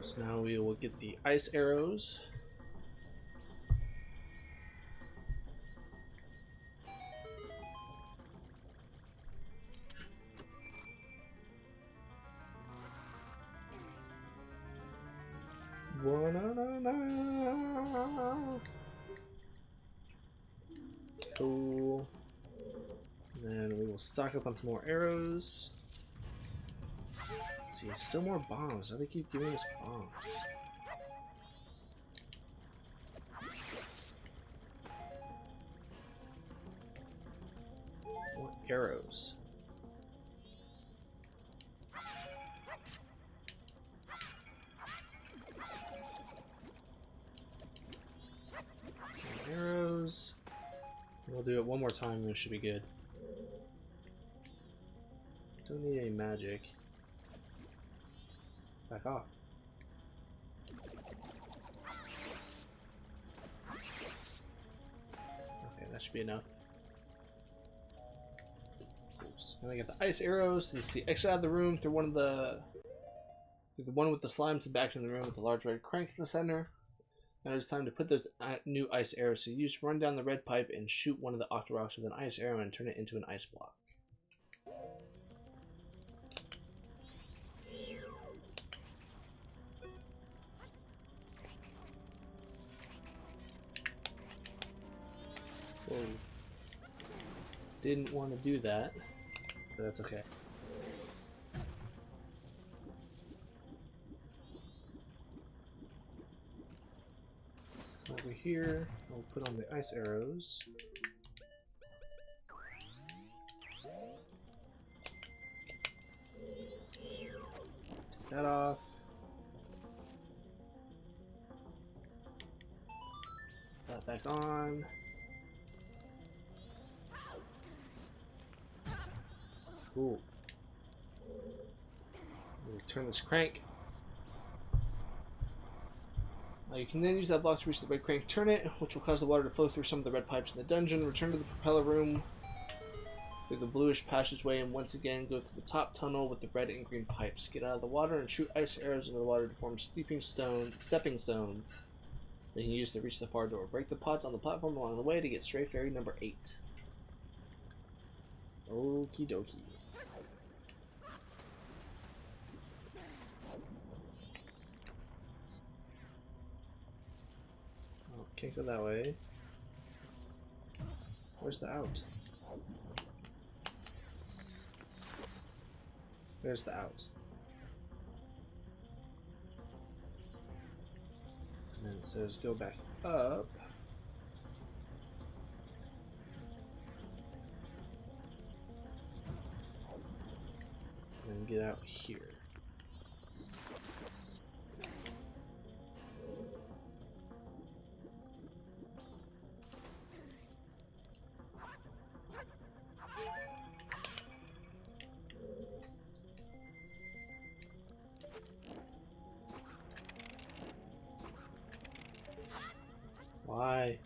So now we will get the ice arrows. Cool. And then we will stock up on some more arrows. Let's see, still more bombs. How do they keep giving us bombs? More arrows. More arrows. We'll do it one more time and it should be good. Don't need any magic. Back off. Okay, that should be enough. Oops. Now I get the ice arrows. So you see, exit out of the room through one with the slimes and back in the room with the large red crank in the center. Now it's time to put those new ice arrows to use. Run down the red pipe and shoot one of the octorocks with an ice arrow and turn it into an ice block. Whoa. Didn't want to do that, but that's okay. Over here, I'll put on the ice arrows. Take that off. Put that back on. Cool. We'll turn this crank. You can then use that block to reach the red crank, turn it, which will cause the water to flow through some of the red pipes in the dungeon. Return to the propeller room through the bluish passageway and once again go through the top tunnel with the red and green pipes. Get out of the water and shoot ice arrows into the water to form stepping stones that you can use to reach the far door. Break the pots on the platform along the way to get Stray Fairy number 8. Okie dokie. Oh, can't go that way. Where's the out? There's the out. And then it says go back up. And get out here. Why?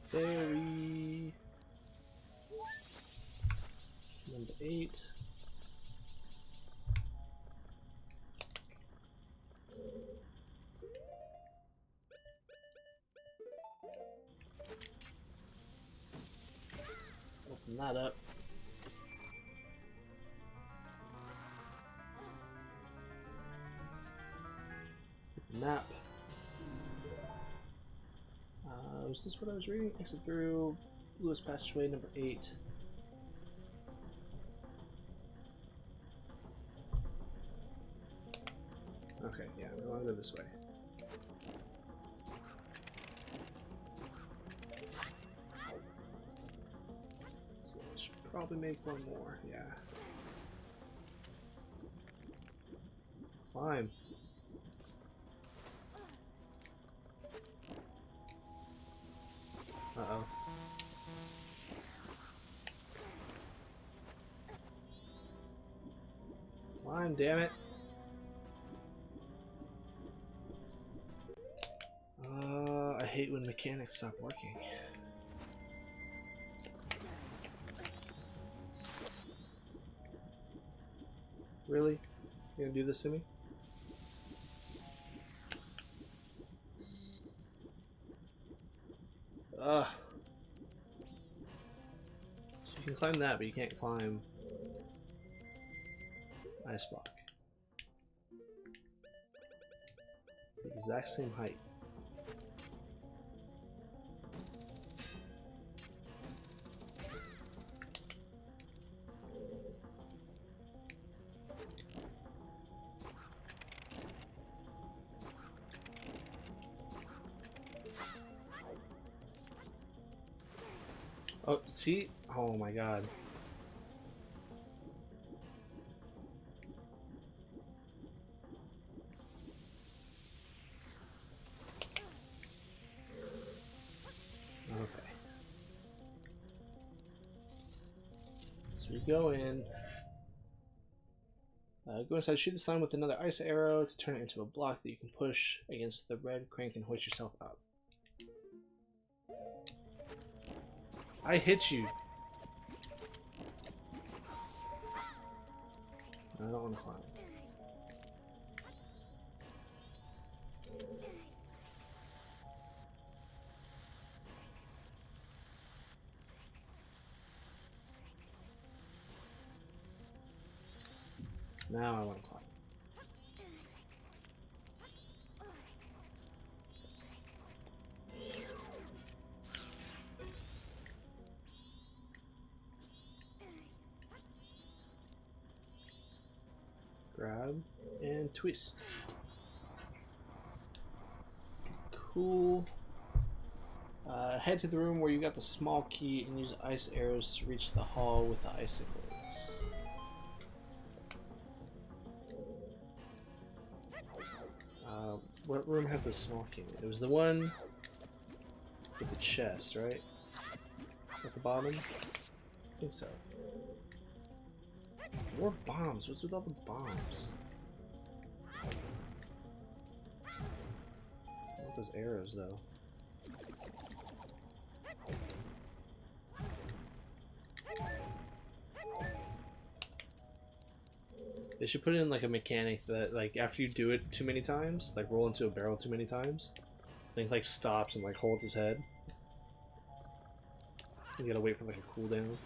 Fairy. Number 8. Open that up. Map. Was this what I was reading? Exit through Lewis Passageway number 8. Okay, yeah, we want to go this way. So I should probably make one more, yeah. Climb. Uh-oh. Climb, damn it. I hate when mechanics stop working. Really? You gonna do this to me? Ugh. So you can climb that, but you can't climb ice block. It's the exact same height. Oh, see? Oh my god. Okay. So we go in. Go inside, shoot the sign with another ice arrow to turn it into a block that you can push against the red crank and hoist yourself up. I hit you. I don't want to climb. Now I want to climb. Grab and twist. Cool. Head to the room where you got the small key and use ice arrows to reach the hall with the icicles. What room had the small key? It was the one with the chest, right? At the bottom? I think so. More bombs. What's with all the bombs? I want those arrows, though. They should put in like a mechanic that, like, after you do it too many times, like roll into a barrel too many times, then like stops and like holds his head. You gotta wait for like a cooldown.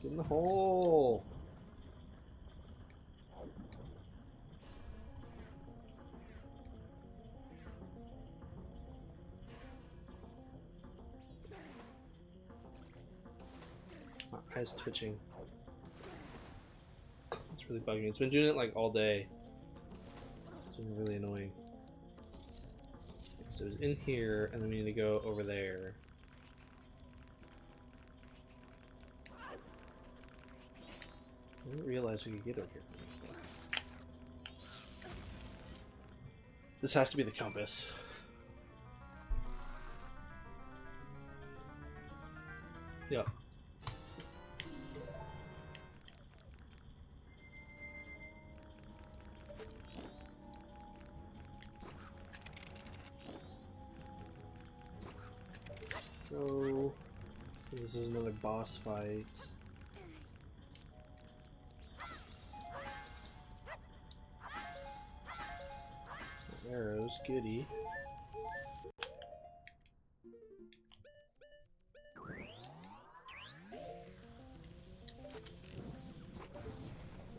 Get in the hole! My eye's twitching. It's really bugging me. It's been doing it like all day. It's been really annoying. So it's in here, and then we need to go over there. I didn't realize we could get over here. This has to be the compass. Yep. So this is another boss fight. Arrows, goody.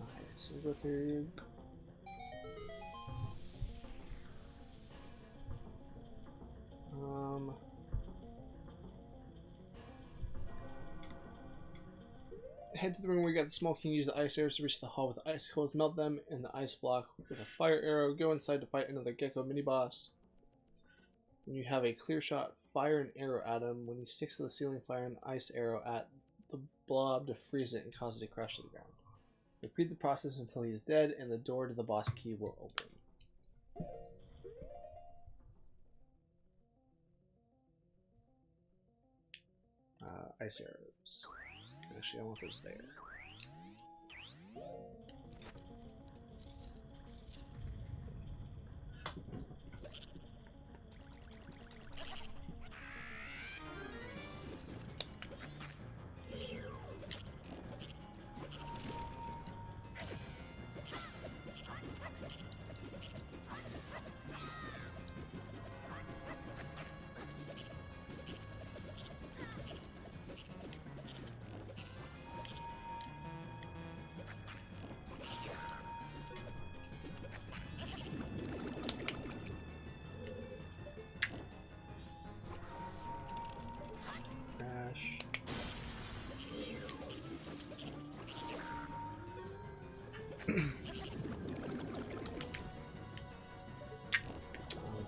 Okay, so we go through. Head to the room where you got the small key and use the ice arrows to reach the hall with the icicles. Melt them in the ice block with a fire arrow. Go inside to fight another gecko mini boss. When you have a clear shot, fire an arrow at him. When he sticks to the ceiling, fire an ice arrow at the blob to freeze it and cause it to crash to the ground. Repeat the process until he is dead, and the door to the boss key will open. Ice arrows. Actually, I want those there. Oh,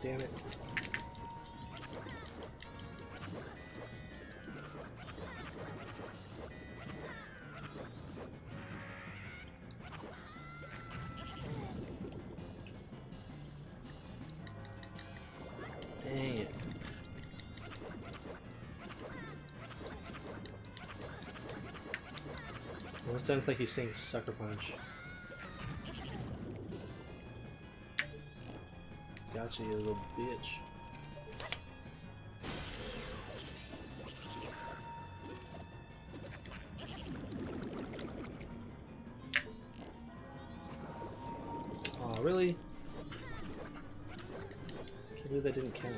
damn it. Dang it. Well, it sounds like he's saying sucker punch. Gotcha, you little bitch. Oh, really? Can't believe that didn't count.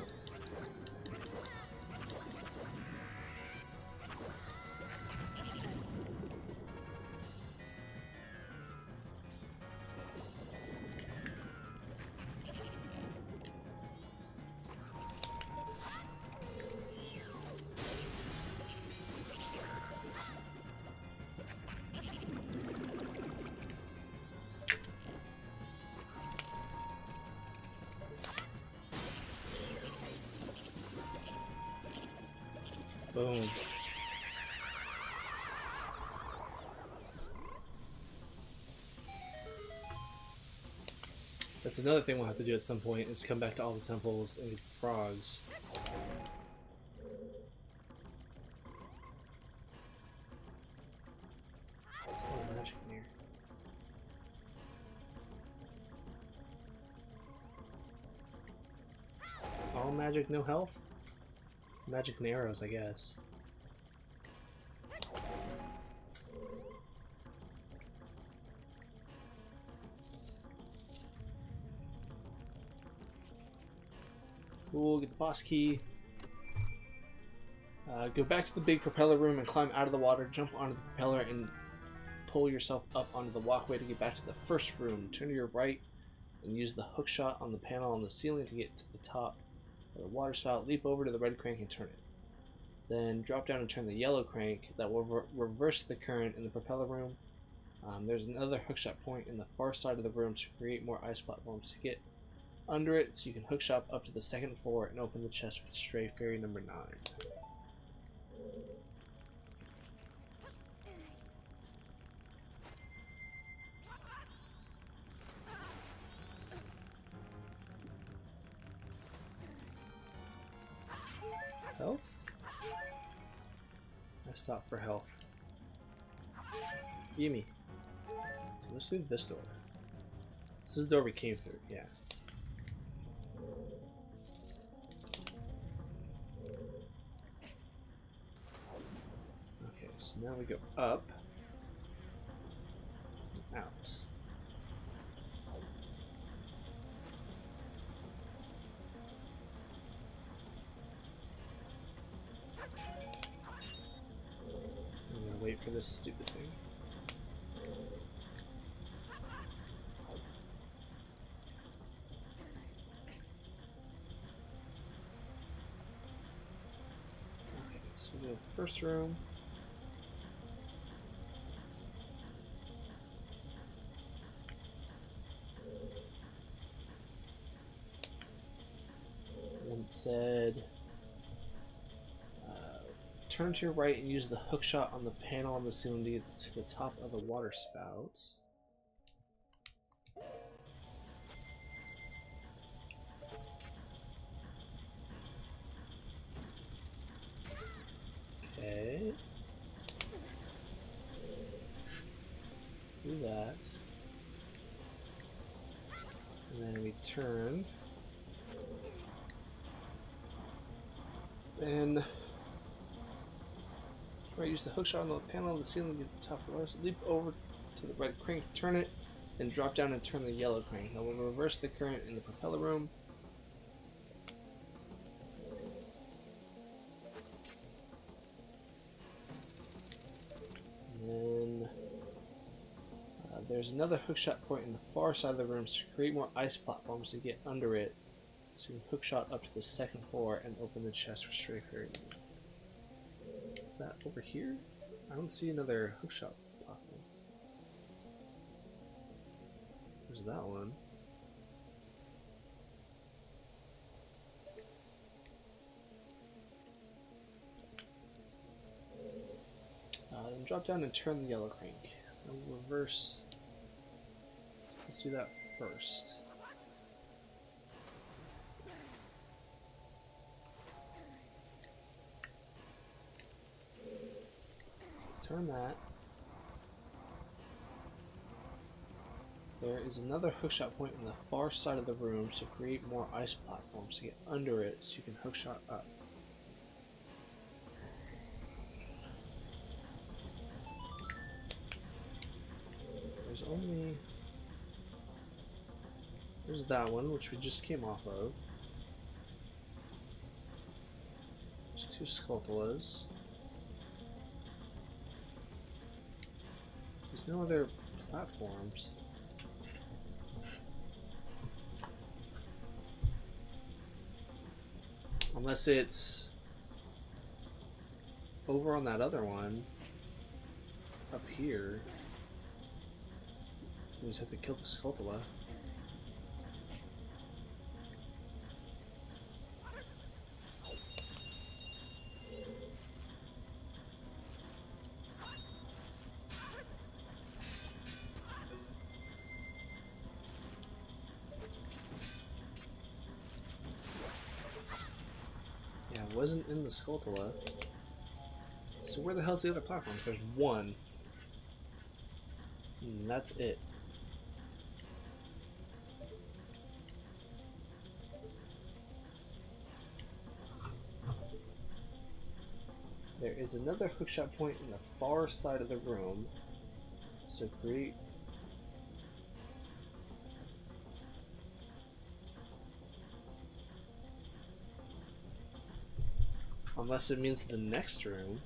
Boom. That's another thing we'll have to do at some point, is come back to all the temples and get the frogs. Oh, magic in here. All magic, no health? Magic and arrows, I guess. Cool, get the boss key. Go back to the big propeller room and climb out of the water, jump onto the propeller, and pull yourself up onto the walkway to get back to the first room. Turn to your right and use the hook shot on the panel on the ceiling to get to the top of the water spout. Leap over to the red crank and turn it. Then drop down and turn the yellow crank. That will reverse the current in the propeller room. There's another hookshot point in the far side of the room to create more ice platforms to get under it, so you can hookshot up to the second floor and open the chest with Stray Fairy number 9. Health? I stopped for health. Gimme. So let's leave this door. This is the door we came through, yeah. Okay, so now we go up and out. I'm gonna wait for this stupid thing. Okay, so we go to the first room. And it said turn to your right and use the hook shot on the panel on the ceiling to get to the top of the water spout. Okay. Do that. And then we turn. Then right, use the hook shot on the panel on the ceiling to get to the top of the water. Leap over to the red crank, turn it, then drop down and turn the yellow crank. Now we'll reverse the current in the propeller room. And then there's another hookshot point in the far side of the room to create more ice platforms to get under it. So you can hookshot up to the second floor and open the chest for Stray Fairy. Is that over here? I don't see another hookshot platform. There's that one. Then drop down and turn the yellow crank. And reverse. Let's do that first. Turn that. There is another hookshot point on the far side of the room, so create more ice platforms to get under it so you can hookshot up. There's that one, which we just came off of. There's 2 Skulltulas. There's no other platforms. Unless it's over on that other one. Up here. We just have to kill the Skulltula. Yeah, it wasn't in the Skulltula. So where the hell's the other platform? There's one. And that's it. There is another hookshot point in the far side of the room. So create. Unless it means the next room.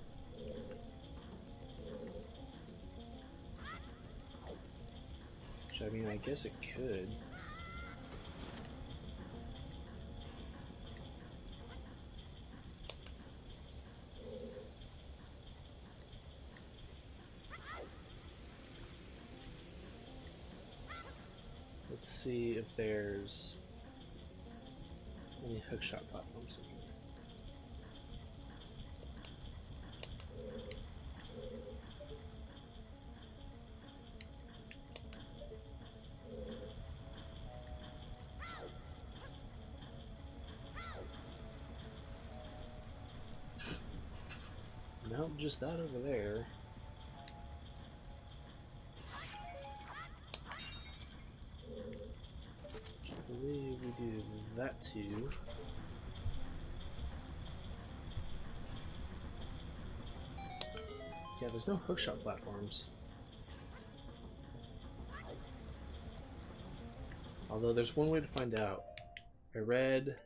Which, I mean, I guess it could. Let's see if there's any hookshot platforms in here. Nope, just that over there. I believe we do that too. Yeah, there's no hookshot platforms. Although there's one way to find out. I read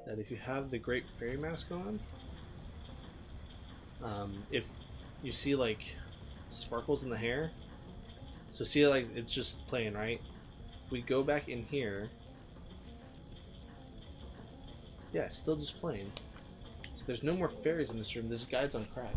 that if you have the Great Fairy Mask on, if you see like sparkles in the hair, so see like it's just playing, right? If we go back in here, yeah, it's still just playing. So there's no more fairies in this room. This guide's on crack.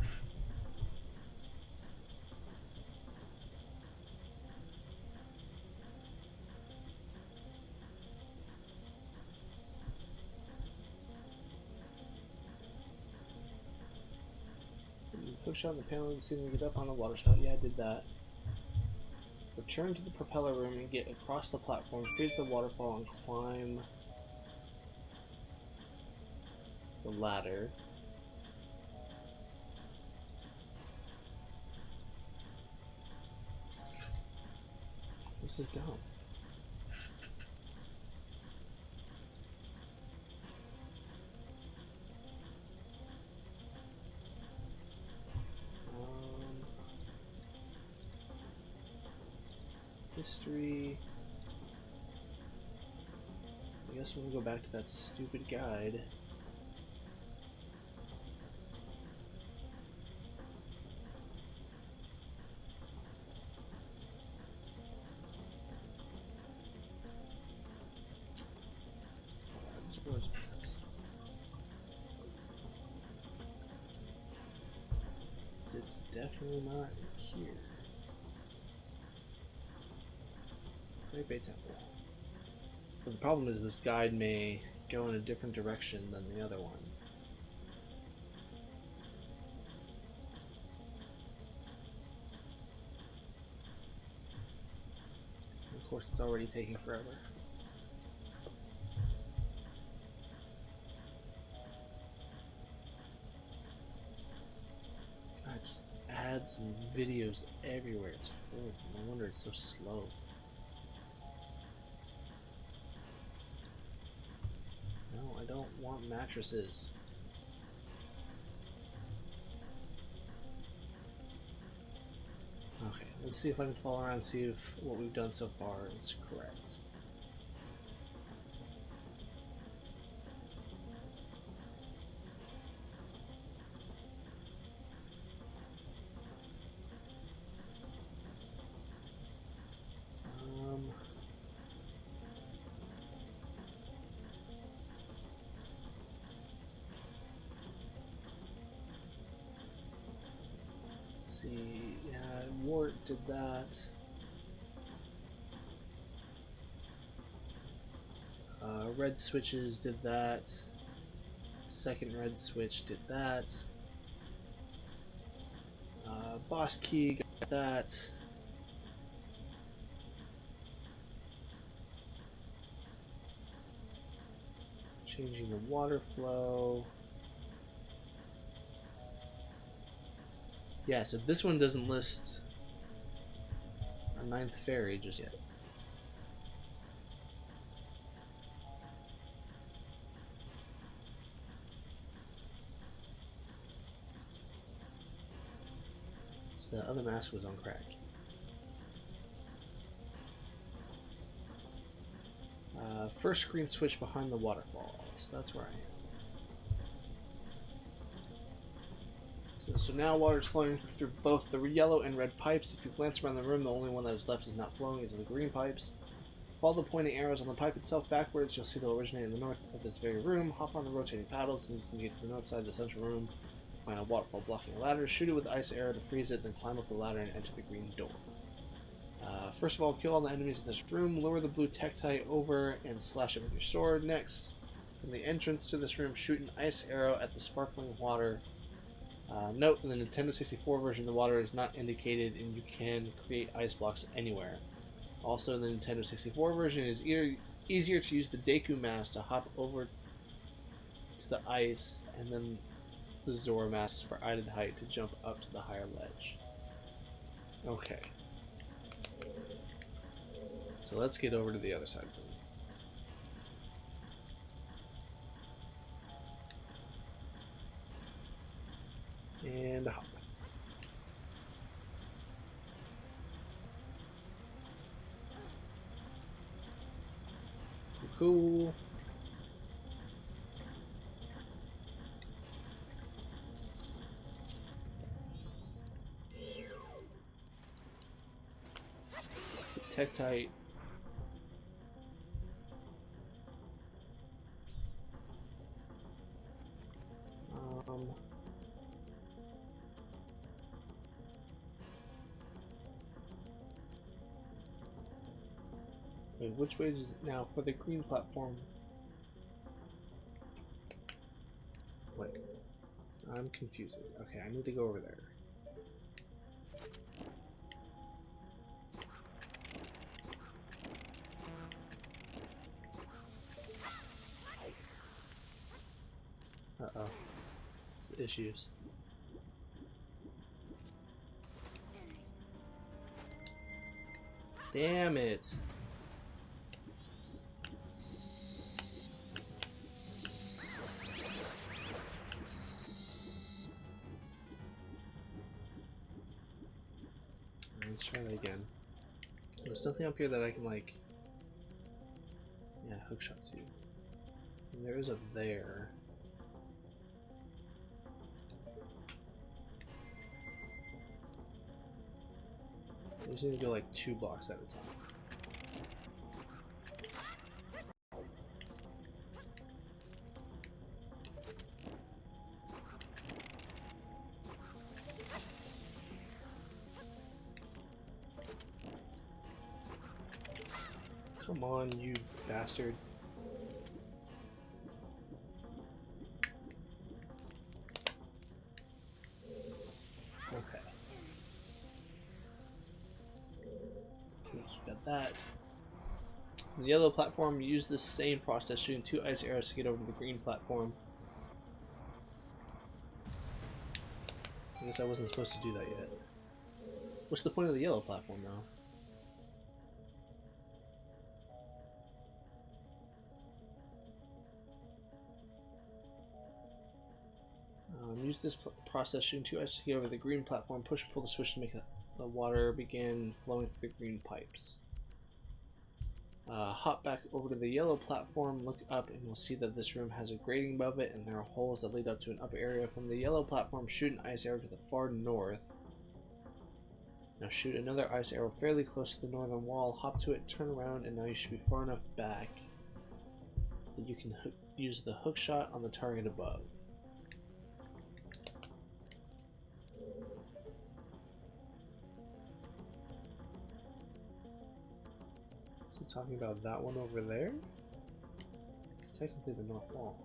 Hookshot on the panel and see them get up on the water spout. Yeah, I did that. Return to the propeller room and get across the platform, create the waterfall, and climb the ladder. This is dumb. History. I guess we'll go back to that stupid guide. It's definitely not here. Type A temple. But the problem is this guide may go in a different direction than the other one. And of course, it's already taking forever. God, just ads and videos everywhere. It's horrible. No wonder it's so slow. No, I don't want mattresses. Okay, let's see if I can follow around and see if what we've done so far is correct. See, yeah, Wart did that. Red switches did that. Second red switch did that. Boss key got that. Changing the water flow. Yeah, so this one doesn't list a 9th fairy just yet. So the other mask was on crack. First screen switch behind the waterfall. So that's where I am. So now water is flowing through both the yellow and red pipes. If you glance around the room, the only one that is left is not flowing is the green pipes. Follow the pointing arrows on the pipe itself backwards. You'll see they'll originate in the north of this very room. Hop on the rotating paddles and use them to get to the north side of the central room. Find a waterfall blocking a ladder. Shoot it with the ice arrow to freeze it, then climb up the ladder and enter the green door. First of all, kill all the enemies in this room. Lower the blue Tektite over and slash it with your sword. Next, from the entrance to this room, shoot an ice arrow at the sparkling water. Note, in the Nintendo 64 version, the water is not indicated and you can create ice blocks anywhere. Also, in the Nintendo 64 version, it is easier to use the Deku mask to hop over to the ice, and then the Zora mask for added height to jump up to the higher ledge. Okay. So let's get over to the other side of the room. And a hop. Cool. Tektite. Wait, which way is it now for the green platform? Wait, I'm confusing. Okay, I need to go over there. Uh-oh. Issues. Damn it. Let's try that again. There's nothing up here that I can, like, yeah, hookshot to. And there is up there. I just need to go like 2 blocks at a time. Come on, you bastard. Okay. Oops, we got that. On the yellow platform, use the same process, shooting 2 ice arrows to get over to the green platform. I guess I wasn't supposed to do that yet. What's the point of the yellow platform now? Use this process, shooting 2 ice to get over the green platform. Push and pull the switch to make the water begin flowing through the green pipes. Hop back over to the yellow platform, look up, and you'll see that this room has a grating above it, and there are holes that lead up to an upper area. From the yellow platform, shoot an ice arrow to the far north. Now shoot another ice arrow fairly close to the northern wall, hop to it, turn around, and now you should be far enough back that you can use the hook shot on the target above. So talking about that one over there? It's technically the north wall.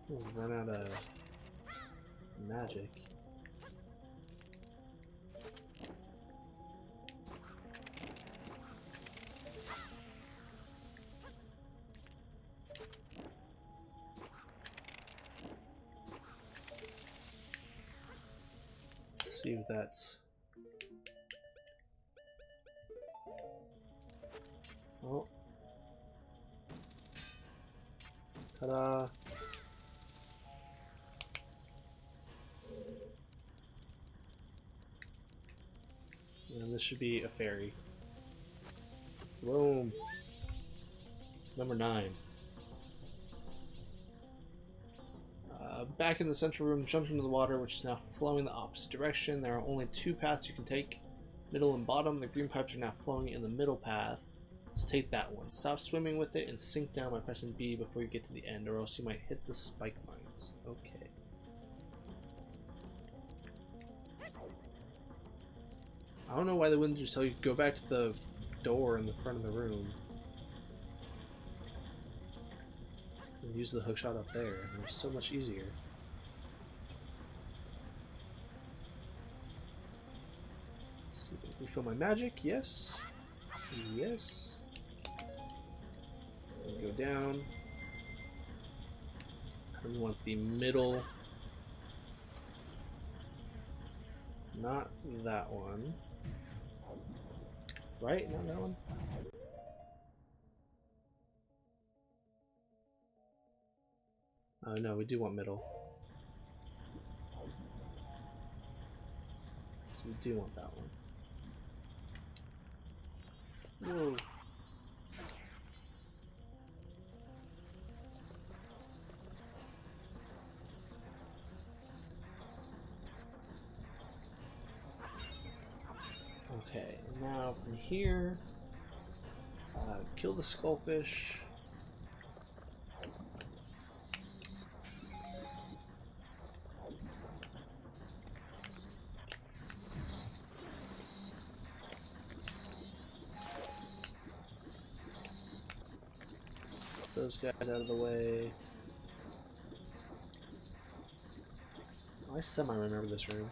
We'll run out of magic. Let's see if that's... Oh. Ta-da! And this should be a fairy. Boom! Number 9. Back in the central room, jump into the water, which is now flowing the opposite direction. There are only 2 paths you can take, middle and bottom. The green pipes are now flowing in the middle path, so take that one. Stop swimming with it and sink down by pressing B before you get to the end, or else you might hit the spike mines. Okay. I don't know why they wouldn't just tell you to go back to the door in the front of the room and use the hookshot up there. It was so much easier. Let's see, refill my magic. Yes. Yes. And go down. We want the middle. Not that one. Right? Not that one? No, we do want middle. So we do want that one. Whoa. Okay, now from here, kill the skullfish. Those guys out of the way. I semi-remember this room.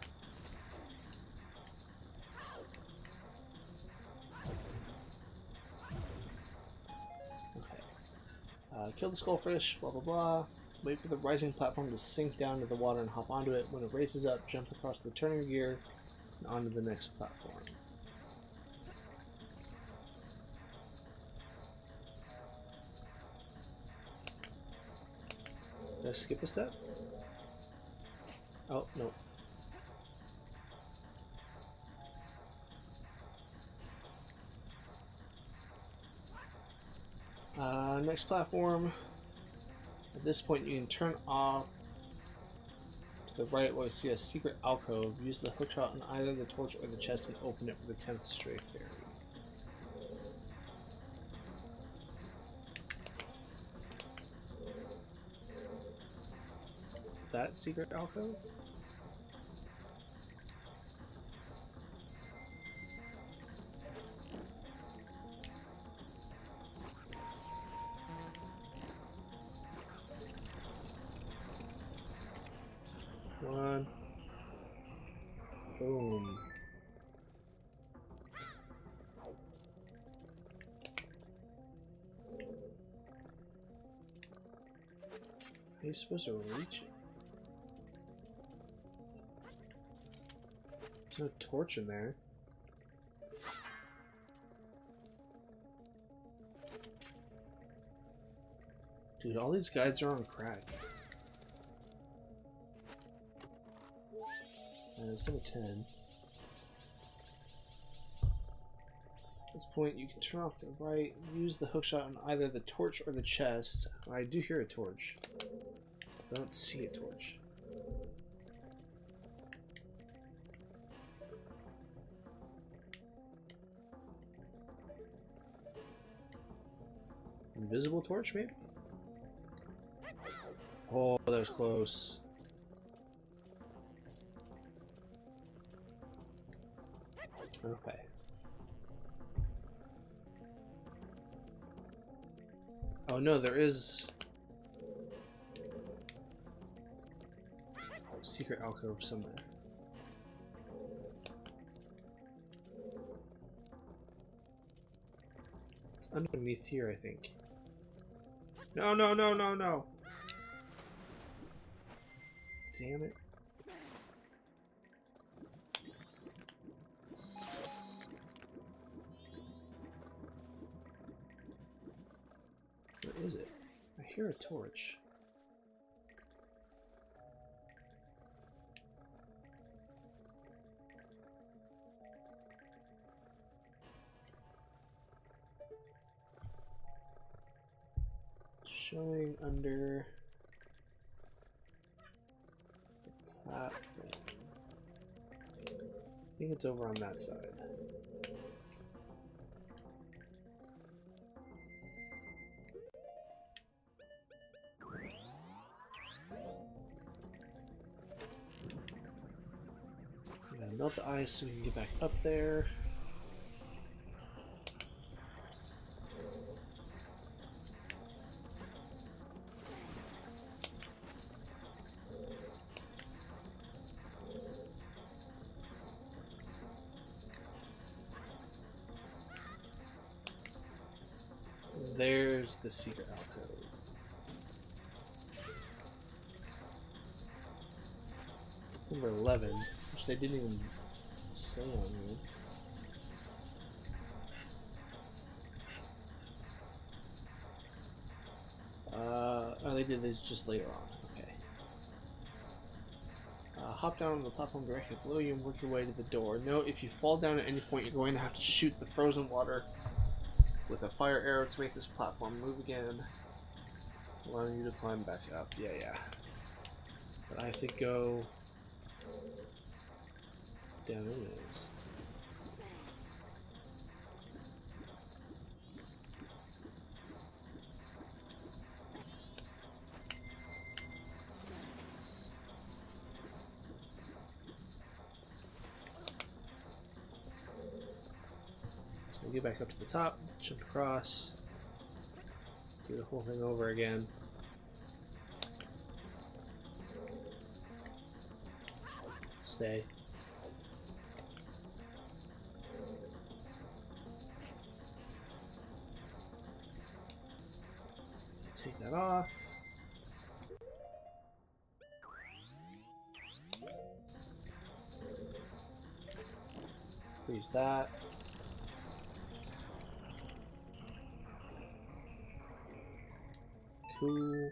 Okay. Kill the skullfish, blah blah blah. Wait for the rising platform to sink down to the water and hop onto it. When it raises up, jump across the turning gear and onto the next platform. Did I skip a step? Oh, no. Next platform. At this point, you can turn off to the right where you see a secret alcove. Use the hookshot on either the torch or the chest and open it for the 10th stray fairy. That secret alcove? Come on. Boom. Are you supposed to reach it? There's no torch in there. Dude, all these guides are on crack. It's number 10. At this point, you can turn off to the right, use the hookshot on either the torch or the chest. I do hear a torch. I don't see a torch. Invisible torch, maybe? Oh, that was close. Okay. Oh no, there is a secret alcove somewhere. It's underneath here, I think. No, no, no, no, no! Damn it. Where is it? I hear a torch. Showing under the platform. I think it's over on that side. Melt the ice so we can get back up there. There's the secret alcove. It's number 11, which they didn't even say on here. Oh, they did this just later on. Okay. Hop down on the platform directly below you and work your way to the door. Note, if you fall down at any point, you're going to have to shoot the frozen water with a fire arrow to make this platform move again, allowing you to climb back up. Yeah. But I have to go down anyways. So we get back up to the top, jump across, do the whole thing over again. Stay. Take that off. Freeze that. Cool.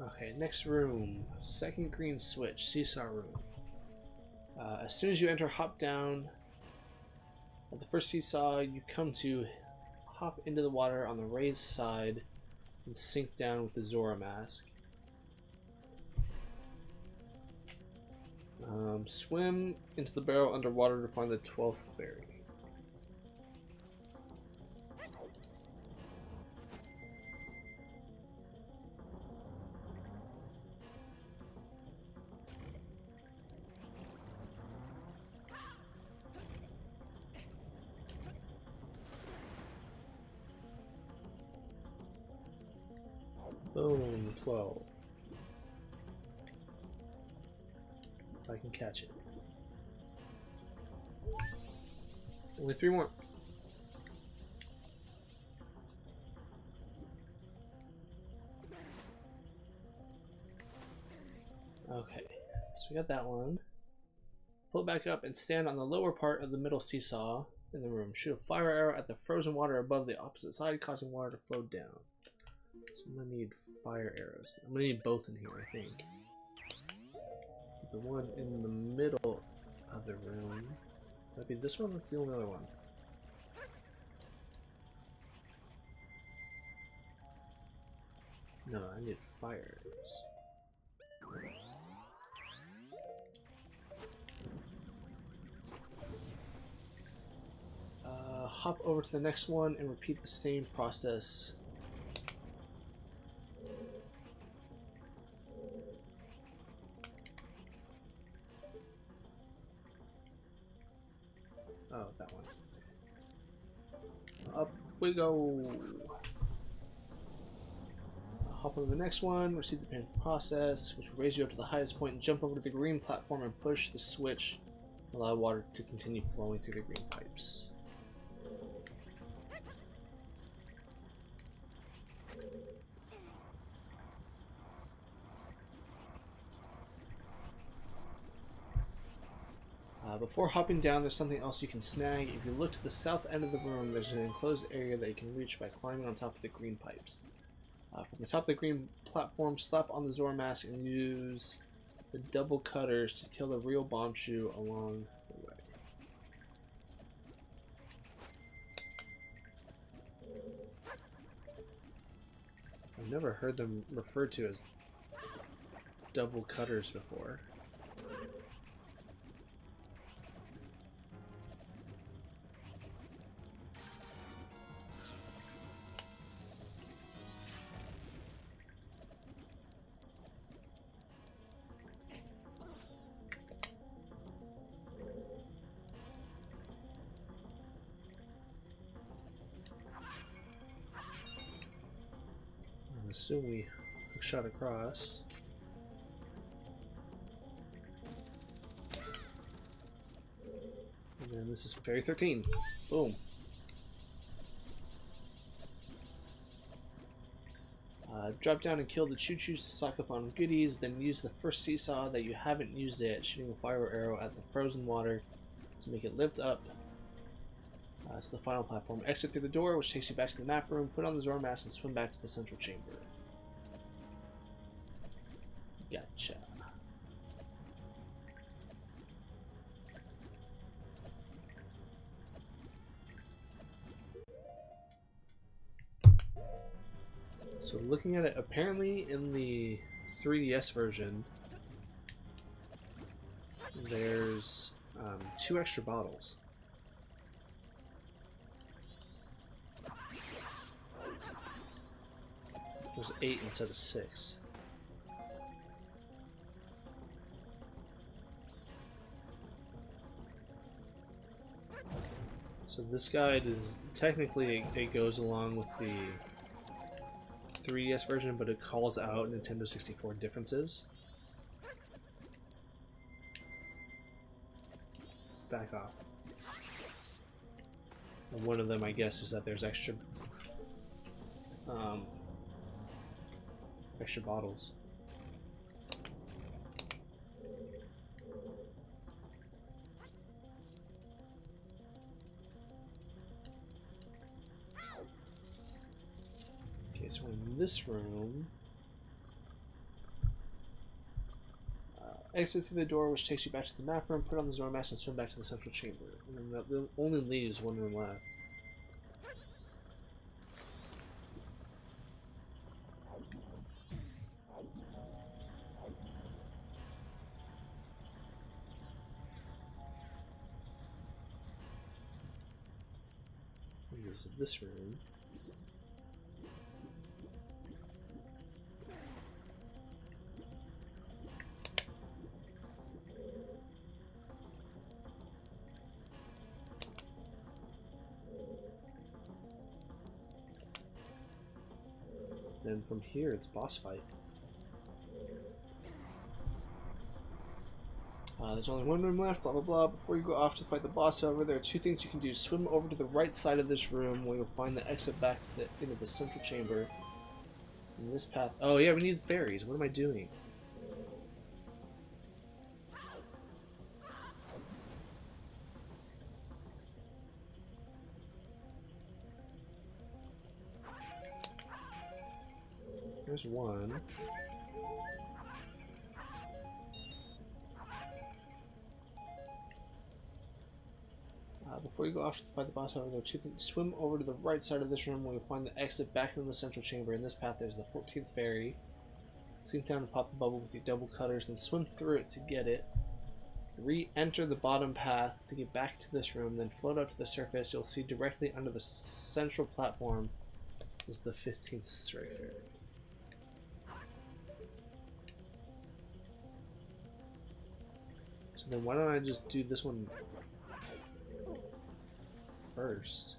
Okay, next room. Second green switch, seesaw room. As soon as you enter, hop down. At the first seesaw, you come to hop into the water on the raised side and sink down with the Zora mask. Swim into the barrel underwater to find the 12th berry. Boom, 12. If I can catch it. Only 3 more. Okay, so we got that one. Float back up and stand on the lower part of the middle seesaw in the room. Shoot a fire arrow at the frozen water above the opposite side, causing water to flow down. So I'm gonna need fire arrows. I'm gonna need both in here, I think. The one in the middle of the room. That'd be this one? That's the only other one. No, I need fire arrows. Hop over to the next one and repeat the same process. Oh, that one. Up we go. Hop over to the next one, receive the pin process, which will raise you up to the highest point, and jump over to the green platform and push the switch. Allow water to continue flowing through the green pipes. Before hopping down, there's something else you can snag. If you look to the south end of the room, there's an enclosed area that you can reach by climbing on top of the green pipes. From the top of the green platform, slap on the Zora mask and use the double cutters to kill the real bombshoe along the way. I've never heard them referred to as double cutters before. Assume we shot across. And then this is Fairy 13. Boom. Drop down and kill the choo-choos to stock up on goodies, then use the first seesaw that you haven't used yet, shooting a fire arrow at the frozen water to make it lift up to the final platform. Exit through the door, which takes you back to the map room, put on the Zora mask, and swim back to the central chamber. Gotcha. So looking at it, apparently in the 3DS version, there's 2 extra bottles. There's 8 instead of 6. So this guide is technically, it goes along with the 3DS version, but it calls out Nintendo 64 differences. Back off. And one of them, I guess, is that there's extra bottles. Okay, so we're in this room. Exit through the door, which takes you back to the map room, put on the Zora mask, and swim back to the central chamber. And then that only leaves one room left. This room. Then from here, it's boss fight. There's only one room left, blah blah blah. Before you go off to fight the boss, however, there are two things you can do. Swim over to the right side of this room where you'll find the exit back to into the central chamber. In this path... Oh yeah, we need fairies. What am I doing? There's one. Before you go off to fight the boss, however, there are two things. Swim over to the right side of this room where you'll find the exit back into the central chamber. In this path, there's the 14th fairy. Sink down and pop the bubble with your double cutters, then swim through it to get it. Re-enter the bottom path to get back to this room, then float up to the surface. You'll see directly under the central platform is the 15th stray fairy. So then why don't I just do this one first?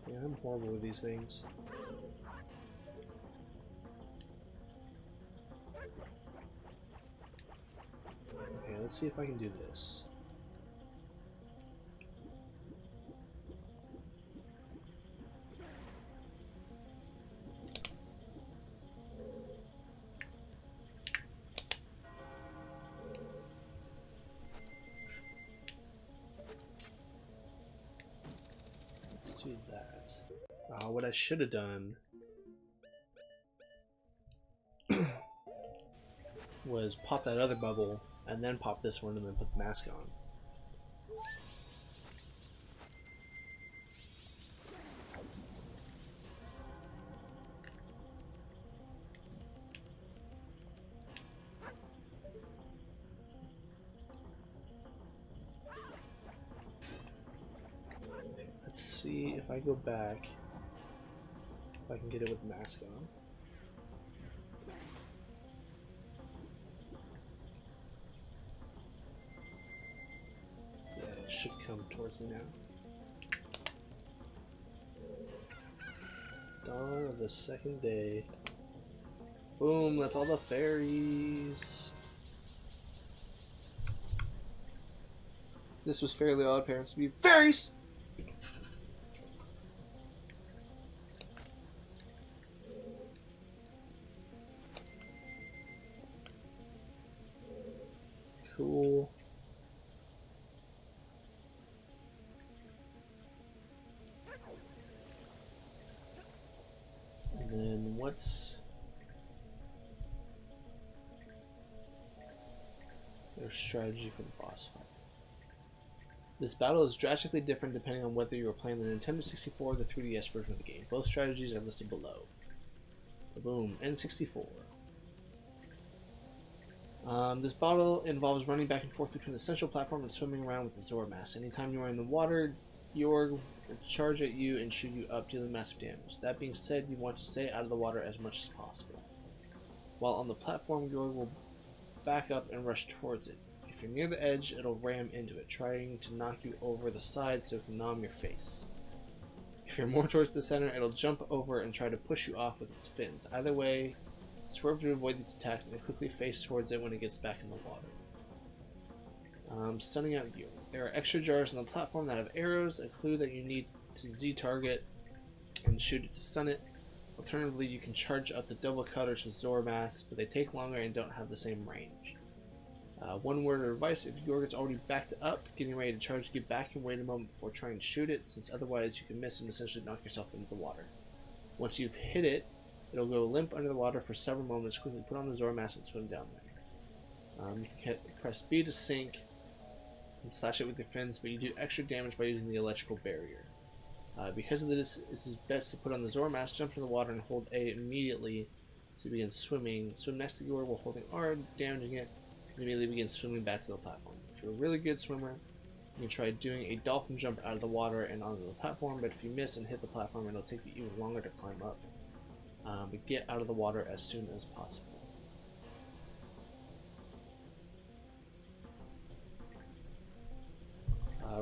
Yeah, I'm horrible with these things. Okay, let's see if I can do this. Let's do that. What I should have done was pop that other bubble and then pop this one and then put the mask on. Okay, let's see if I go back, if I can get it with the mask on. It should come towards me now. Dawn of the second day. Boom, that's all the fairies. This was Fairly Odd Parents to be fairies! Cool. And then what's their strategy for the boss fight? This battle is drastically different depending on whether you are playing the Nintendo 64 or the 3DS version of the game. Both strategies are listed below. Boom, N64. This battle involves running back and forth between the central platform and swimming around with the Zora mask. Anytime you are in the water, Yorg will charge at you and shoot you up, dealing massive damage. That being said, you want to stay out of the water as much as possible. While on the platform, Yorg will back up and rush towards it. If you're near the edge, it'll ram into it, trying to knock you over the side so it can nom your face. If you're more towards the center, it'll jump over and try to push you off with its fins. Either way, swerve to avoid these attacks and quickly face towards it when it gets back in the water. Stunning out Yorg. There are extra jars on the platform that have arrows, a clue that you need to Z-target and shoot it to stun it. Alternatively, you can charge up the double cutters with Zora masks, but they take longer and don't have the same range. One word of advice: if Yorg gets already backed up, getting ready to charge, get back and wait a moment before trying to shoot it, since otherwise you can miss and essentially knock yourself into the water. Once you've hit it, it'll go limp under the water for several moments. Quickly put on the Zora mask and swim down there. You can press B to sink and slash it with your fins, but you do extra damage by using the electrical barrier. Because of this, it is best to put on the Zora mask, jump into the water, and hold A immediately to begin swimming. Swim next to Yorg while holding R, damaging it, and immediately begin swimming back to the platform. If you're a really good swimmer, You can try doing a dolphin jump out of the water and onto the platform, but if you miss and hit the platform, it'll take you even longer to climb up. But get out of the water as soon as possible.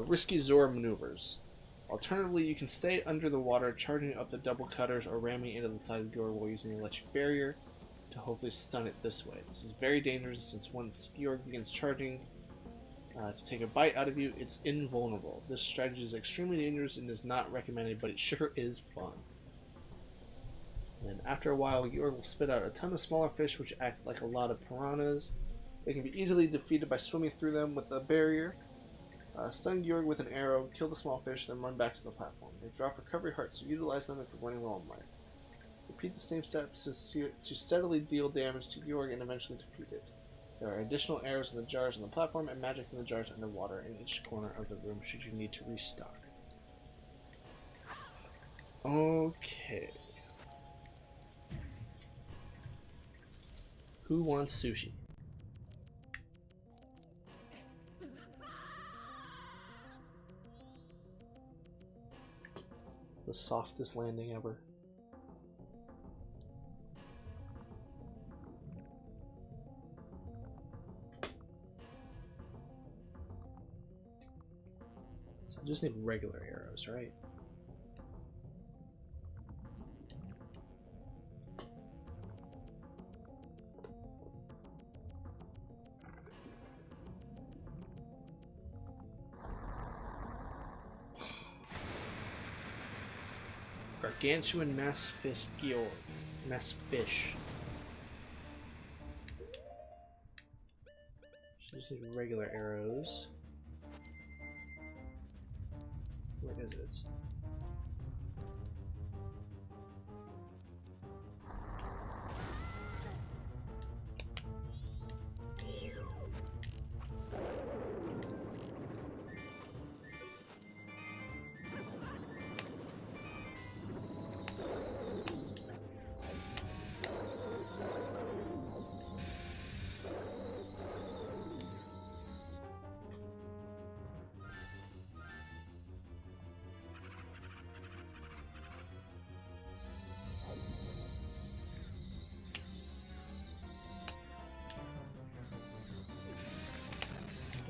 Risky Zora maneuvers. Alternatively, you can stay under the water, charging up the double cutters or ramming into the side of the door while using the electric barrier to hopefully stun it this way. This is very dangerous since once Georg begins charging to take a bite out of you, it's invulnerable. This strategy is extremely dangerous and is not recommended, but it sure is fun. And after a while, Georg will spit out a ton of smaller fish which act like a lot of piranhas. They can be easily defeated by swimming through them with a barrier. Stun Georg with an arrow, kill the small fish, then run back to the platform. They drop recovery hearts, so utilize them if you're running low on life. Repeat the same steps to steadily deal damage to Georg and eventually defeat it. There are additional arrows in the jars on the platform and magic in the jars underwater in each corner of the room should you need to restock. Okay. Who wants sushi? It's the softest landing ever. So I just need regular arrows, right? Gargantuan mass fist Georg. Mass fish. Just need regular arrows. Where is it?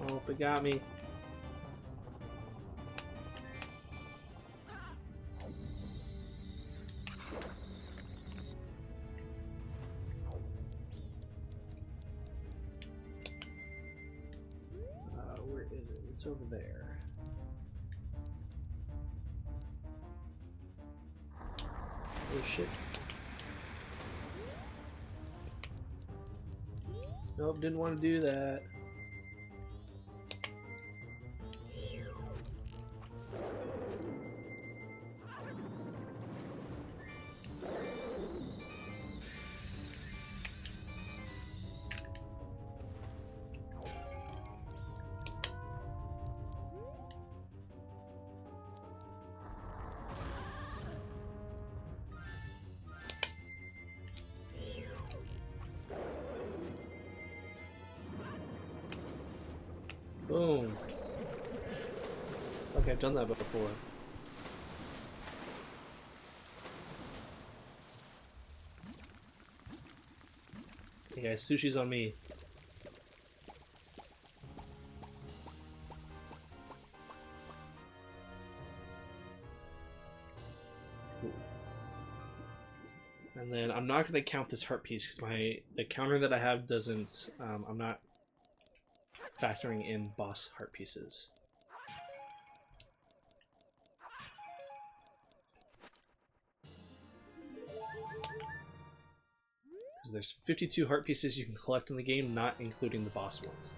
Oh, it got me. Where is it? It's over there. Oh shit. Nope, didn't want to do that. Boom. It's like I've done that before. Hey guys, sushi's on me. Cool. And then I'm not going to count this heart piece because the counter that I have doesn't. I'm not factoring in boss heart pieces. Because there's 52 heart pieces you can collect in the game, not including the boss ones.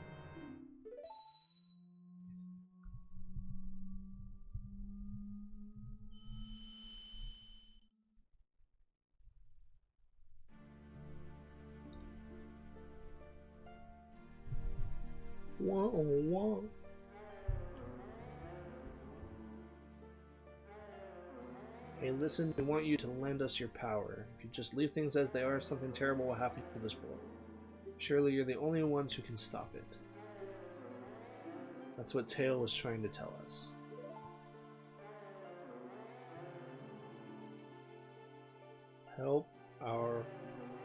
Whoa, whoa. Hey, listen, we want you to lend us your power. If you just leave things as they are, something terrible will happen to this world. Surely you're the only ones who can stop it. That's what Tail was trying to tell us. Help our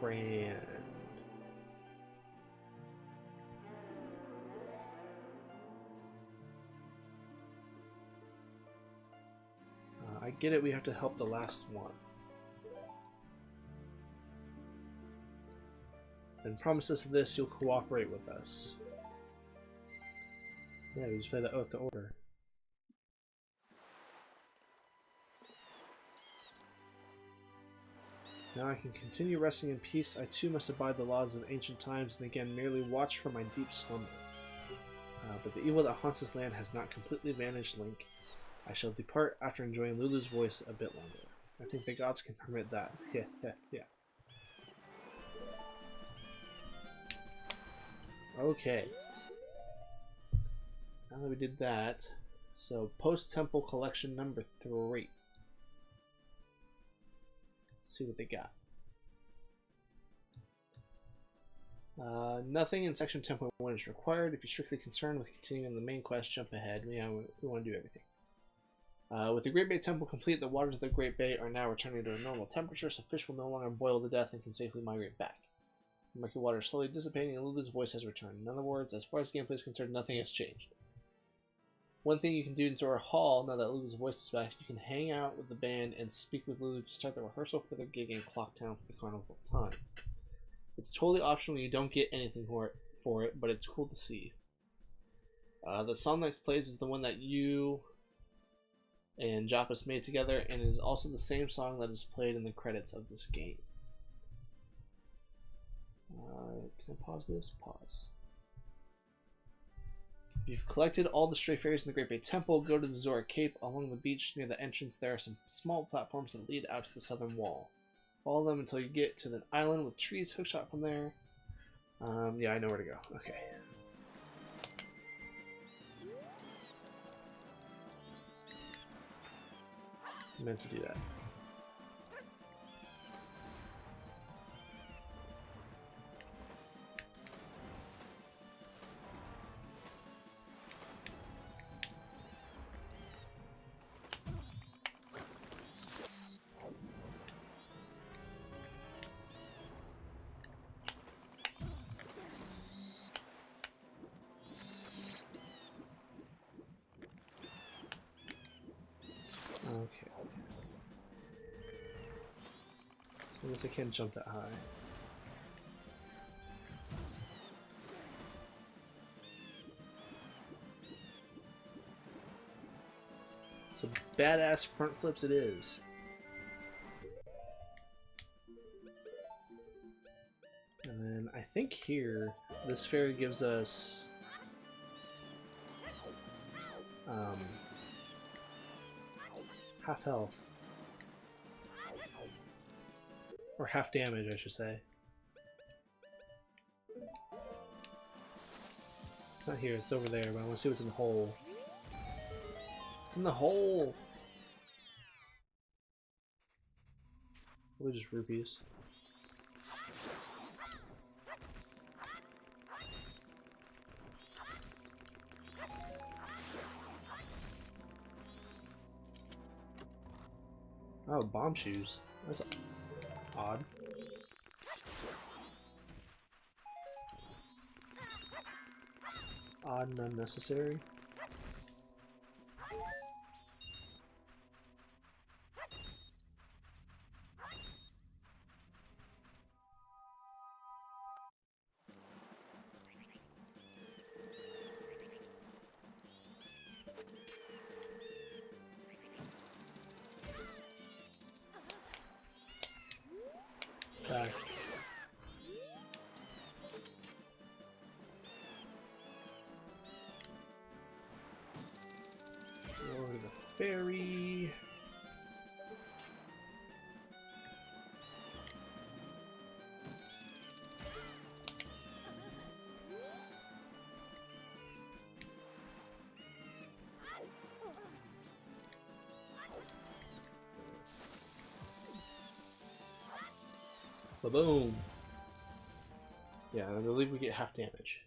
friend. I get it, we have to help the last one. Then promise us this, you'll cooperate with us. Yeah, we just play the oath to order. Now I can continue resting in peace. I too must abide the laws of ancient times and again merely watch for my deep slumber. But the evil that haunts this land has not completely vanished, Link. I shall depart after enjoying Lulu's voice a bit longer. I think the gods can permit that. Yeah. Okay. Now that we did that, so post-temple collection number 3. Let's see what they got. Nothing in section 10.1 is required. If you're strictly concerned with continuing the main quest, jump ahead. We want to do everything. With the Great Bay Temple complete, the waters of the Great Bay are now returning to a normal temperature, so fish will no longer boil to death and can safely migrate back. The murky water is slowly dissipating and Lulu's voice has returned. In other words, as far as gameplay is concerned, nothing has changed. One thing you can do in Zora Hall, now that Lulu's voice is back, you can hang out with the band and speak with Lulu to start the rehearsal for their gig in Clocktown for the carnival time. It's totally optional, you don't get anything for it, but it's cool to see. The song that plays is the one that you and Japas made together, and it is also the same song that is played in the credits of this game. Can I pause this? Pause. If you've collected all the stray fairies in the Great Bay Temple, go to the Zora Cape. Along the beach near the entrance, there are some small platforms that lead out to the southern wall. Follow them until you get to the island with trees hookshot from there. Yeah, I know where to go. Okay. I meant to do that. Okay. I guess I can't jump that high. So badass front flips it is. And then I think here, this fairy gives us half health. Or half damage, I should say. It's not here, it's over there, but I want to see what's in the hole. It's in the hole! Probably just rupees. Oh, bomb shoes. That's odd. Odd and unnecessary. Back. Over to the ferry. Ba-boom! Yeah, I believe we get half damage.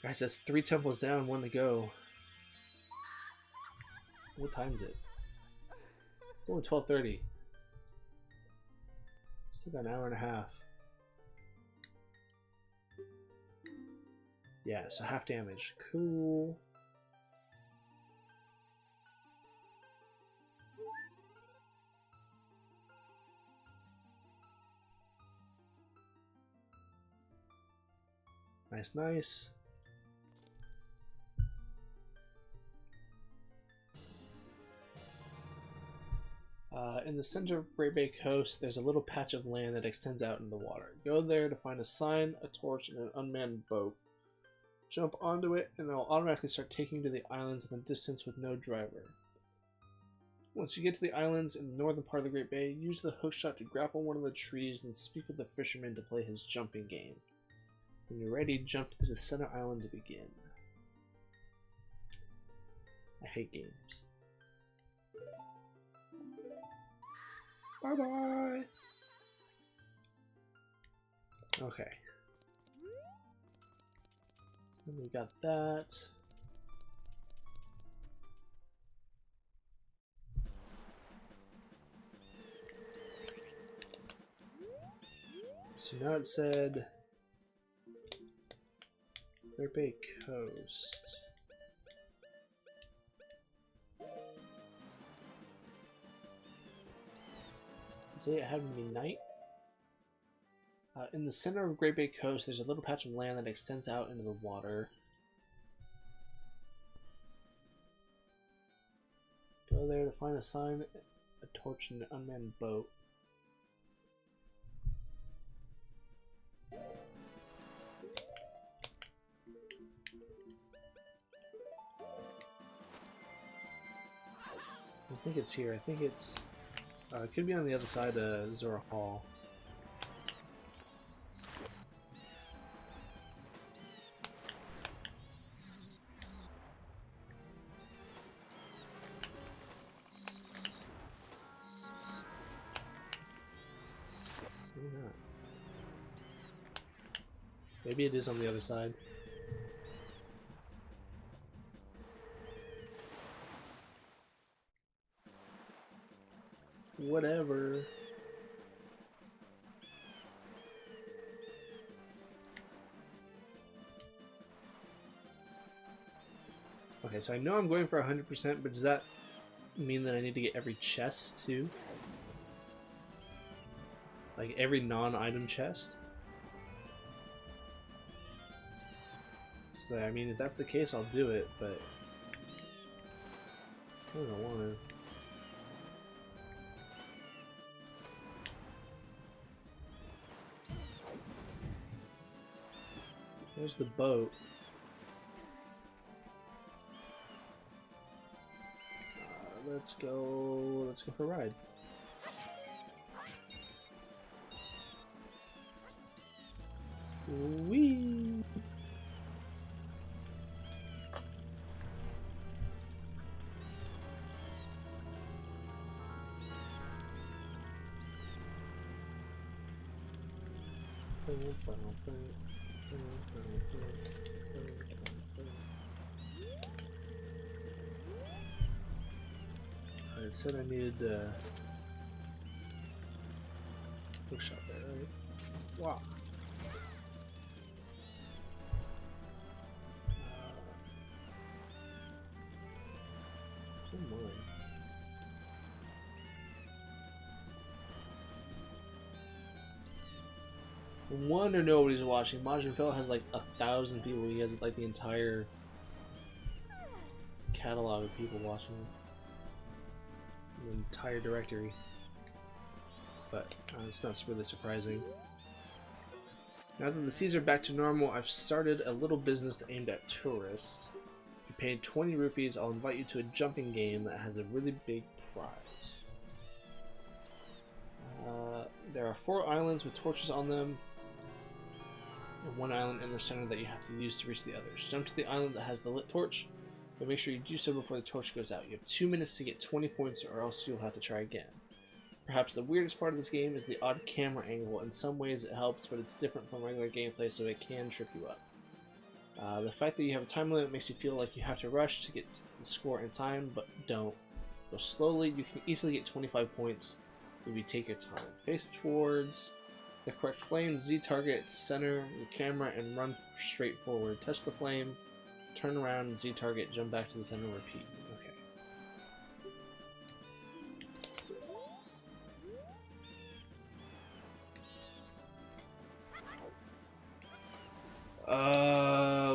Guys, that's 3 temples down, 1 to go. What time is it? It's only 12:30. Still got an hour and a half. Yeah, so half damage. Cool. Nice, nice. In the center of Great Bay Coast, there's a little patch of land that extends out into the water. Go there to find a sign, a torch, and an unmanned boat. Jump onto it, and it'll automatically start taking you to the islands in the distance with no driver. Once you get to the islands in the northern part of the Great Bay, use the hookshot to grapple one of the trees and speak with the fisherman to play his jumping game. When you're ready, jump to the center island to begin. I hate games. Bye-bye! Okay. So we got that. So now it said Great Bay Coast. Say it having to be night. In the center of Great Bay Coast, there's a little patch of land that extends out into the water. Go there to find a sign, a torch, and an unmanned boat. I think it's here. I think it's... it could be on the other side of Zora Hall. Maybe not. Maybe it is on the other side. Whatever. Okay, so I know I'm going for 100%, but does that mean that I need to get every chest too? Like every non-item chest? So I mean, if that's the case, I'll do it, but I don't want to. There's the boat. Let's go for a ride. Whee! It said I needed hook shot there, right? Wow. Come on. Wonder nobody's watching. Majora has like 1,000 people. He has like the entire catalog of people watching. The entire directory. But it's not really surprising. Now that the seas are back to normal, I've started a little business aimed at tourists. If you pay 20 rupees, I'll invite you to a jumping game that has a really big prize. There are 4 islands with torches on them, and 1 island in the center that you have to use to reach the others. Jump to the island that has the lit torch, but make sure you do so before the torch goes out. You have 2 minutes to get 20 points, or else you'll have to try again. Perhaps the weirdest part of this game is the odd camera angle. In some ways it helps, but it's different from regular gameplay, so it can trip you up. The fact that you have a time limit makes you feel like you have to rush to get the score in time, but don't. Go slowly. You can easily get 25 points if you take your time. Face towards the correct flame, Z target to center your camera, and run straight forward. Touch the flame, turn around, Z target, jump back to the center, repeat. Okay.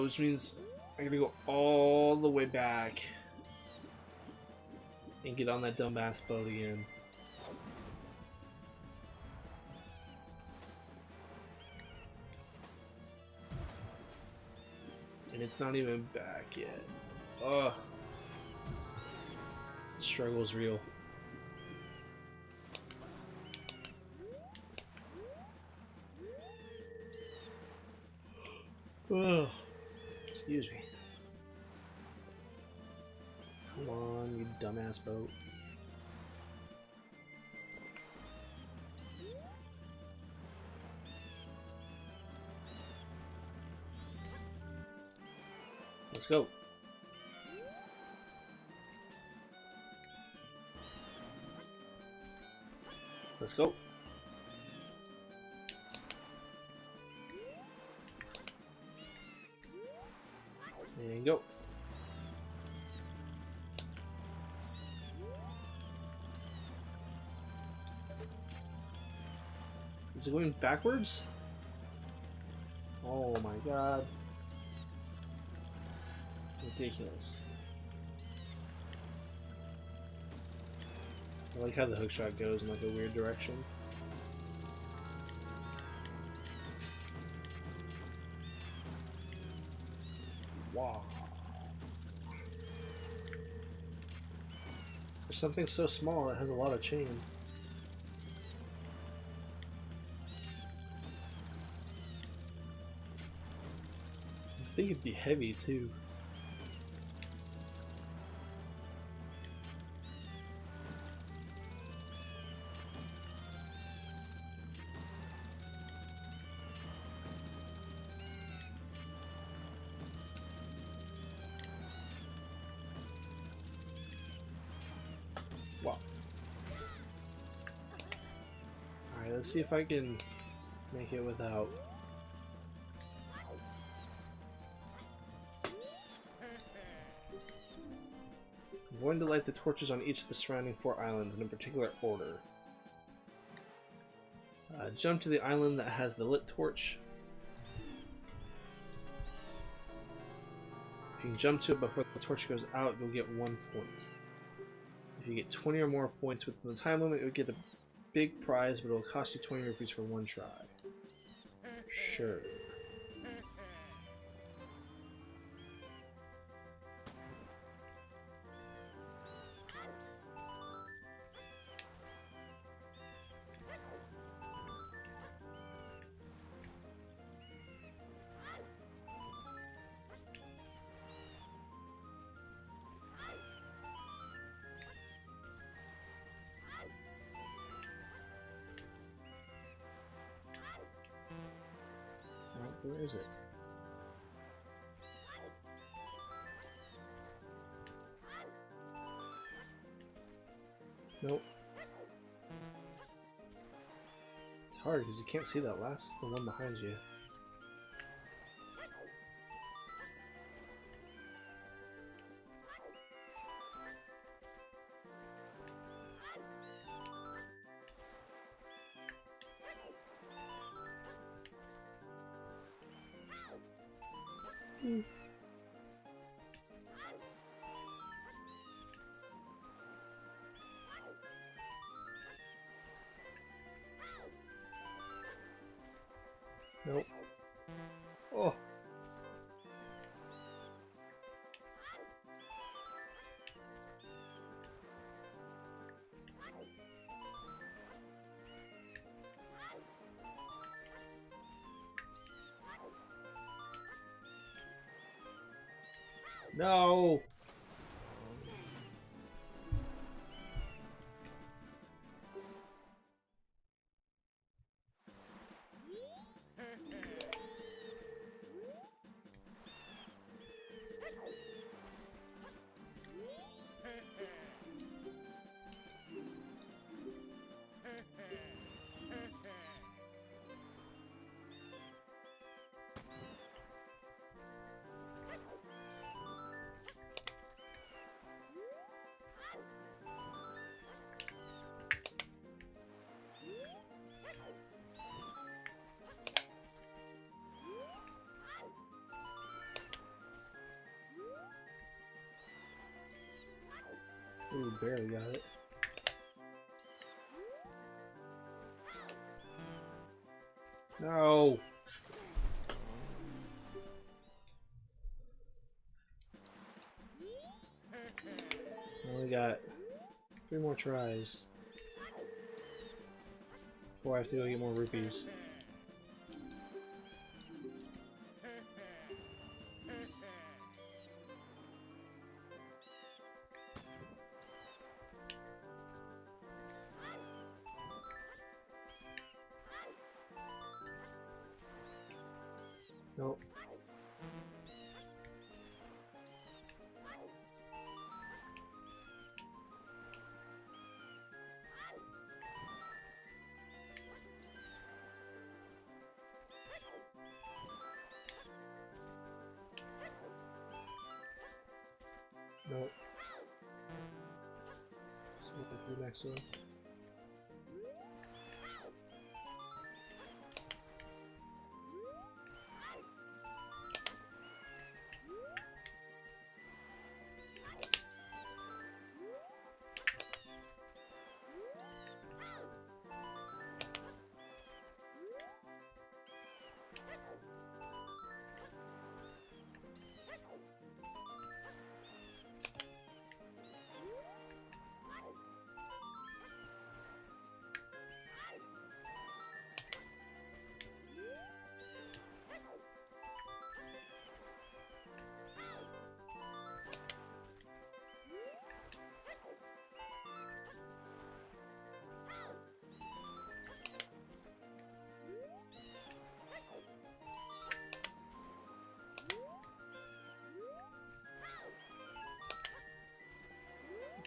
Which means I'm gonna go all the way back and get on that dumbass boat again. And it's not even back yet. Ugh. The struggle's real. Ugh. Excuse me. Come on, you dumbass boat. Let's go. Let's go. And go. Is it going backwards? Oh my god. Ridiculous. I like how the hookshot goes in like a weird direction. Wow. There's something so small that has a lot of chain. I think it'd be heavy too. Wow. Alright, let's see if I can make it without. I'm going to light the torches on each of the surrounding 4 islands in a particular order. Jump to the island that has the lit torch. If you can jump to it before the torch goes out, you'll get 1 point. If you get 20 or more points within the time limit, you'll get a big prize, but it'll cost you 20 rupees for 1 try. Sure. Where is it? Nope. It's hard because you can't see that last, the one behind you. Nope. Oh. No. barely got it. No! I only got 3 more tries before I have to go get more rupees. Nope. Nope. Let's move on to the next one.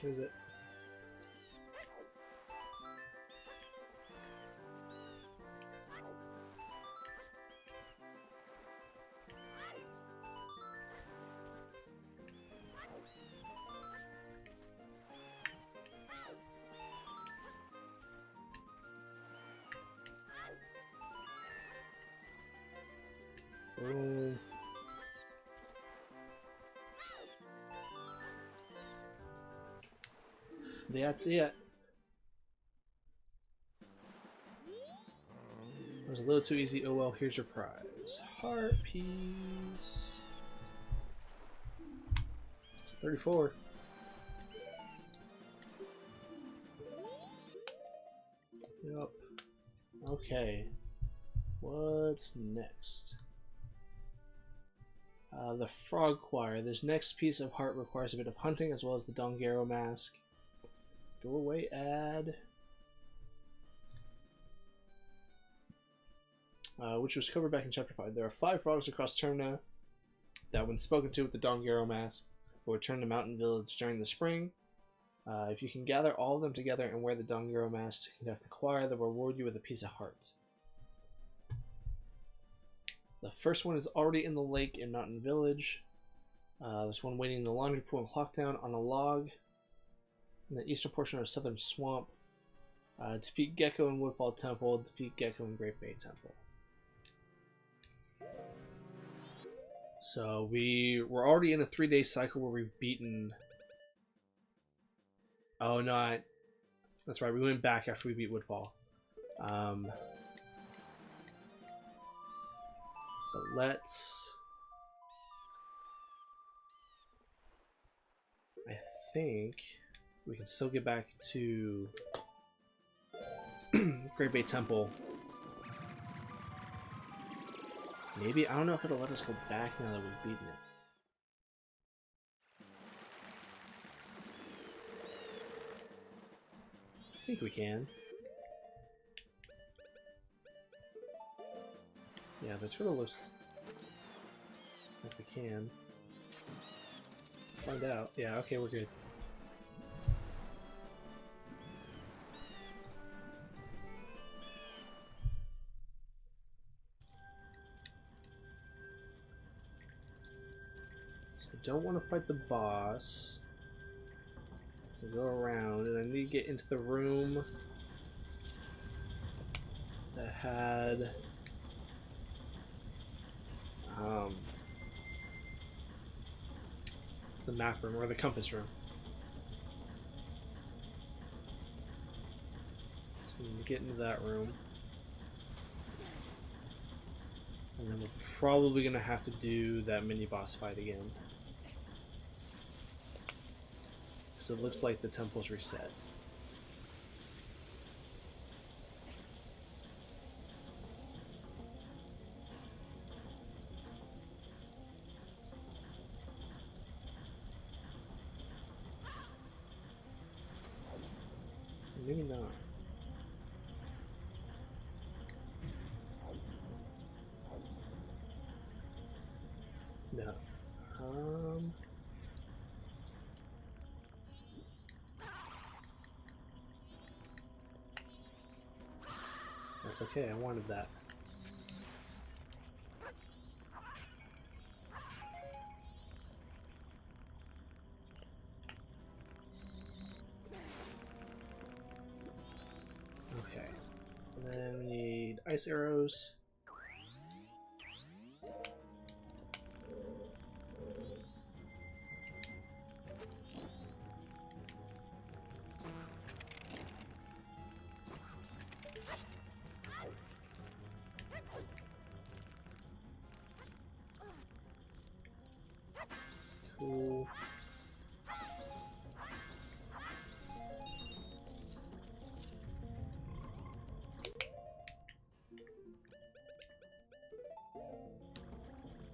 What is it? Boom. That's it. It was a little too easy. Oh well, here's your prize. Heart piece. It's 34. Yep. Okay. What's next? The Frog Choir. This next piece of heart requires a bit of hunting as well as the Dongero mask. Go away, ad. Which was covered back in Chapter 5. There are 5 frogs across Termina that, when spoken to with the Dongero mask, will return to Mountain Village during the spring. If you can gather all of them together and wear the Dongero mask to conduct the choir, they'll reward you with a piece of heart. The first one is already in the lake in Mountain Village. There's one waiting in the laundry pool in Clocktown on a log in the eastern portion of Southern Swamp. Defeat Gecko in Woodfall Temple. Defeat Gecko in Great Bay Temple. So we're already in a 3-day cycle where we've beaten... Oh, no. That's right. We went back after we beat Woodfall. But let's... I think we can still get back to Great Bay Temple. Maybe, I don't know if it'll let us go back now that we've beaten it. I think we can. Yeah, the turtle looks like we can. Find out. Yeah, okay, we're good. Don't want to fight the boss. We'll go around, and I need to get into the room that had the map room, or the compass room. And get into that room. And then we're probably going to have to do that mini-boss fight again. Because it looks like the temple's reset. Maybe not. No. That's okay, I wanted that. Okay. And then we need ice arrows. Cool.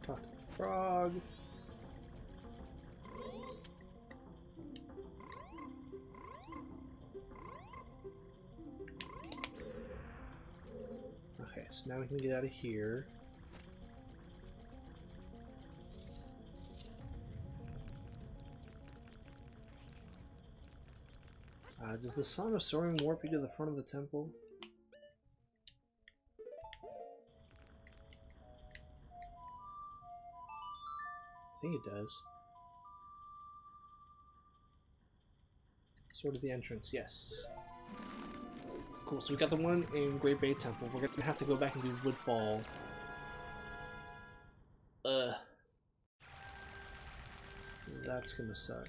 Talk to the frog. Okay, so now we can get out of here. Does the Song of Soaring warp you to the front of the temple? I think it does. Sword of the Entrance, yes. Cool, so we got the one in Great Bay Temple. We're gonna have to go back and do Woodfall. That's gonna suck.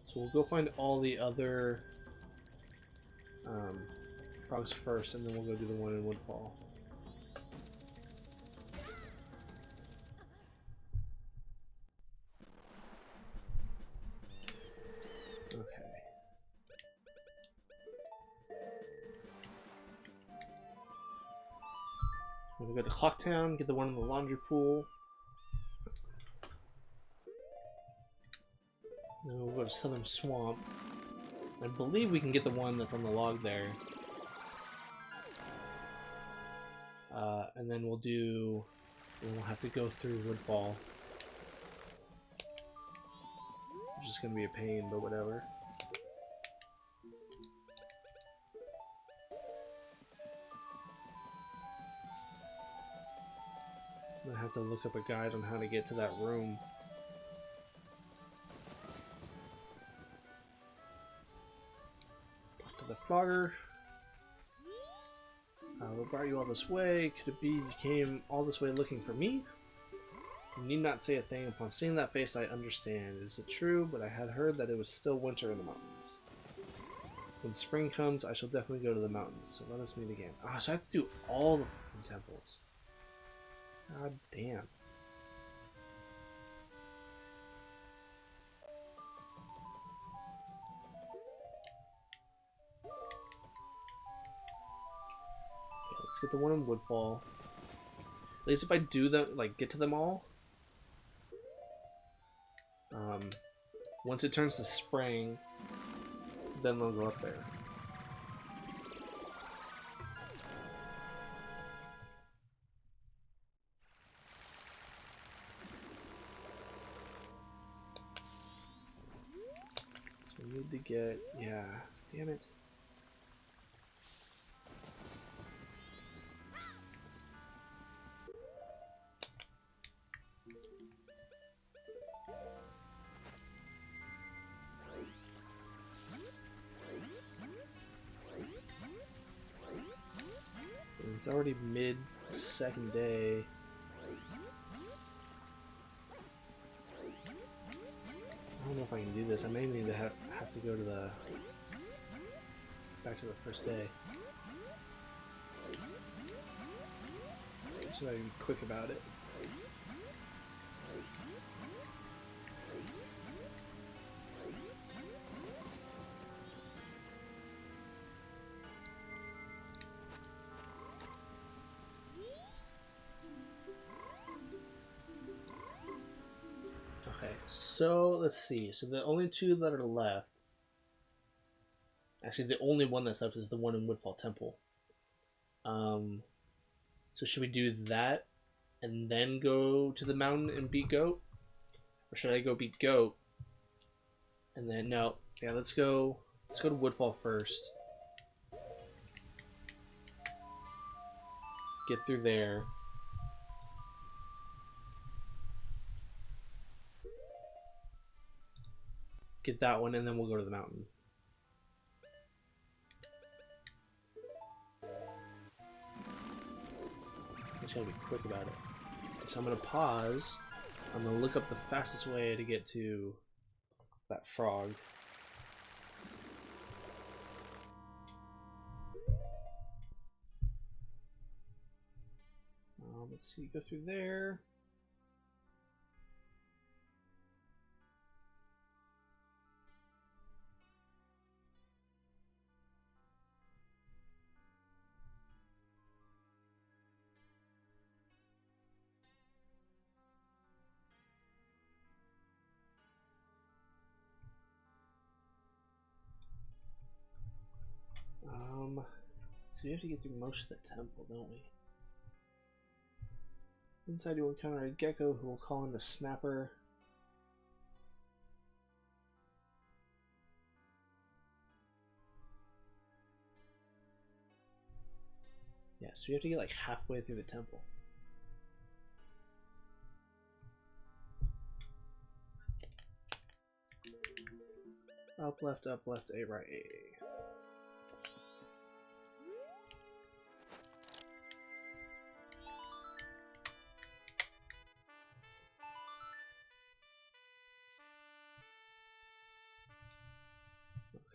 So we'll go find all the other frogs first, and then we'll go do the one in Woodfall. Okay. We'll go to Clocktown, get the one in the laundry pool. Then we'll go to Southern Swamp. I believe we can get the one that's on the log there. And then we'll have to go through Woodfall. Which is gonna be a pain, but whatever. I'm gonna have to look up a guide on how to get to that room. Talk to the Frogger. What brought you all this way? Could it be you came all this way looking for me? You need not say a thing. Upon seeing that face, I understand. Is it true? But I had heard that it was still winter in the mountains. When spring comes, I shall definitely go to the mountains. So let us meet again. Ah, so I have to do all the temples. God damn. Let's get the one in Woodfall. At least if I do that, like, get to them all. Once it turns to spring, then they'll go up there. So we need to get, yeah, damn it. It's already mid second day. I don't know if I can do this. I may need to have to go to the back to the first day. So I gotta be quick about it. Okay, so let's see. So the only two that are left. Actually, the only one that's left is the one in Woodfall Temple. So should we do that and then go to the mountain and beat Goat? Or should I go beat Goat? And then no. Yeah, let's go to Woodfall first. Get through there. Get that one and then we'll go to the mountain. I just gotta be quick about it. So I'm gonna pause. I'm gonna look up the fastest way to get to that frog. Let's see, go through there. So we have to get through most of the temple, don't we? Inside you will encounter a gecko who will call in a snapper. Yeah, so we have to get like halfway through the temple. Up, left, A, right, A.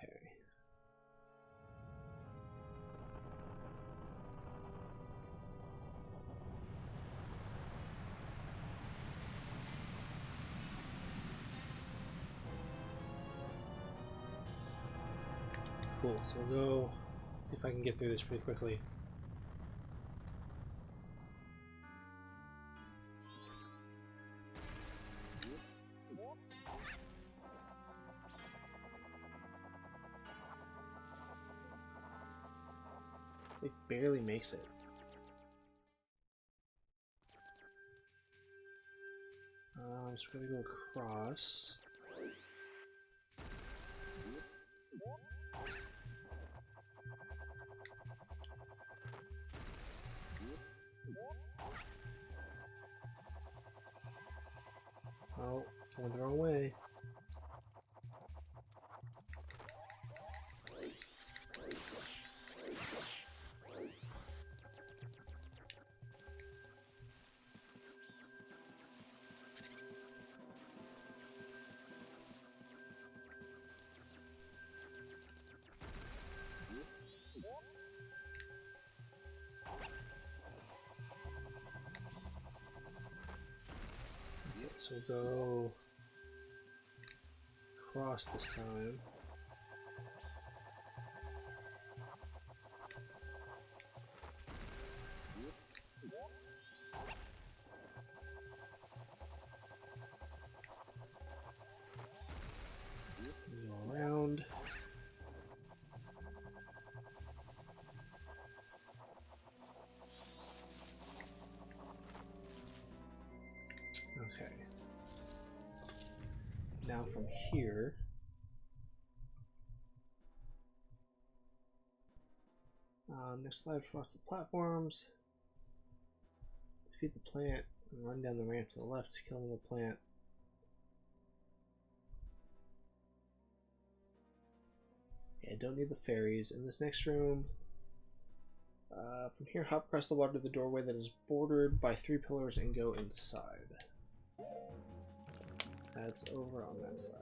Okay. Cool, so we'll go see if I can get through this pretty quickly. It barely makes it. So we're gonna go across. Oh, I went the wrong way. So we'll go across this time. Go around. Okay. Now from here, next slide for lots of platforms. Defeat the plant and run down the ramp to the left to kill the plant. Yeah, don't need the fairies in this next room. From here, hop across the water to the doorway that is bordered by 3 pillars and go inside. That's over on that side.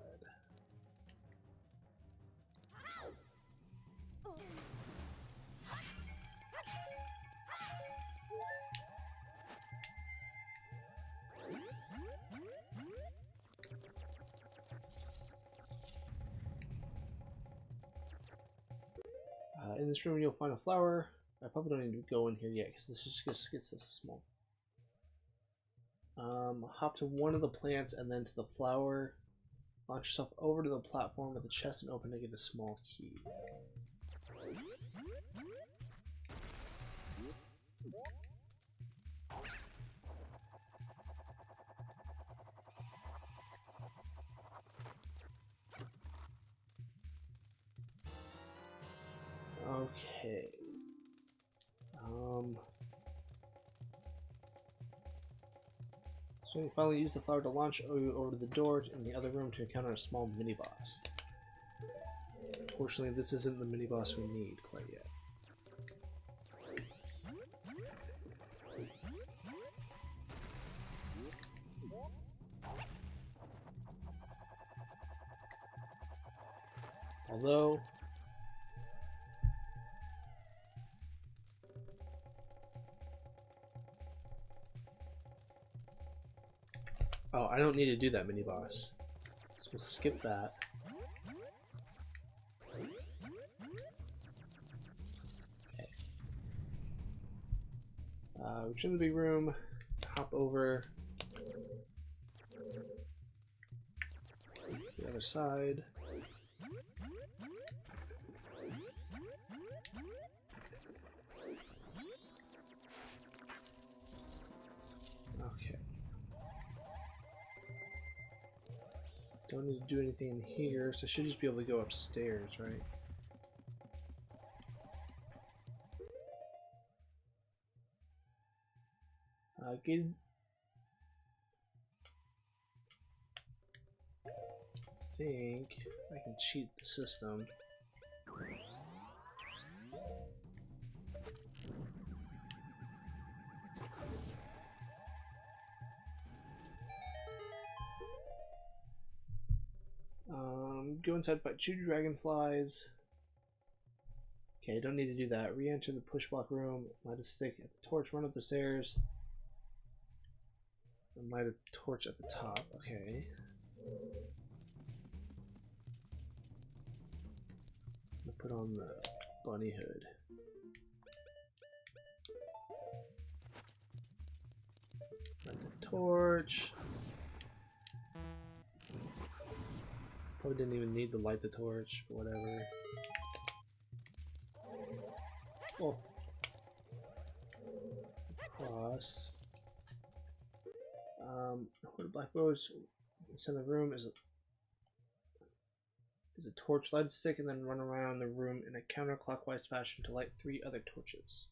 In this room, you'll find a flower. I probably don't need to go in here yet because this just gets this small. Hop to one of the plants and then to the flower. Launch yourself over to the platform with the chest and open to get a small key. Okay. So you finally use the flower to launch over to the door in the other room to encounter a small mini-boss. Unfortunately, this isn't the mini-boss we need quite yet. Although... Oh, I don't need to do that mini-boss. So we'll skip that. Okay. Return to the big room, hop over to the other side. Okay. Don't need to do anything in here, so I should just be able to go upstairs, right? Gated. I think I can cheat the system. Go inside, fight 2 dragonflies. Okay, don't need to do that. Re-enter the push block room, light a stick at the torch, run up the stairs, and light a torch at the top. Okay. I'm gonna put on the bunny hood. Light the torch. Probably didn't even need to light the torch, but whatever. Oh. Cross. What a black rose in the room is a torch, light a stick, and then run around the room in a counterclockwise fashion to light 3 other torches.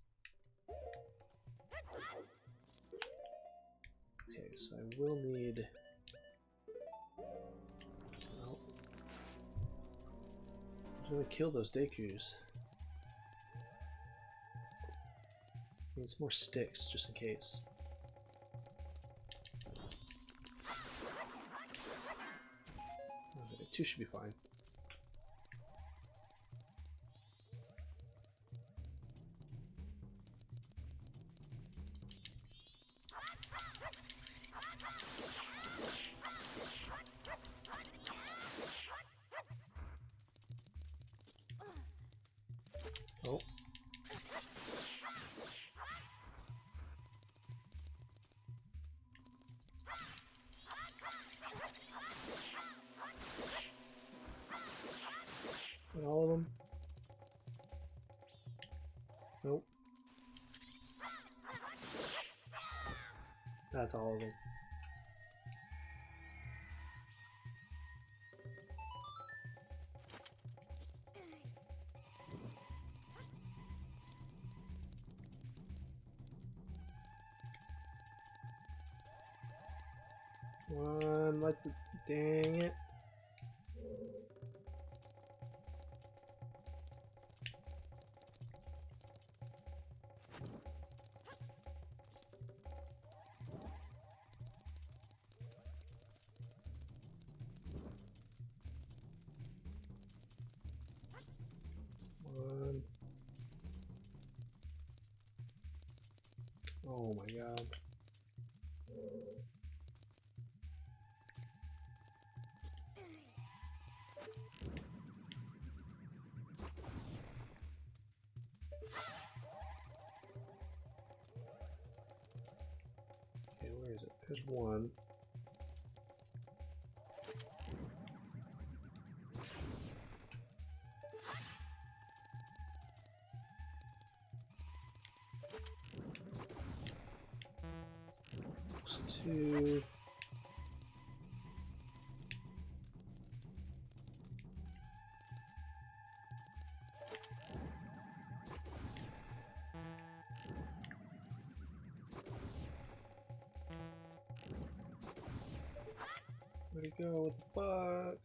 Okay, so I will need. Oh. I'm gonna kill those Dekus. Need some more sticks just in case. Okay, 2 should be fine. Oh. All of them? Nope. That's all of them. One, like the dang it. Oh my god. Okay, where is it? There's one. There's two. Where'd it go? What the fuck?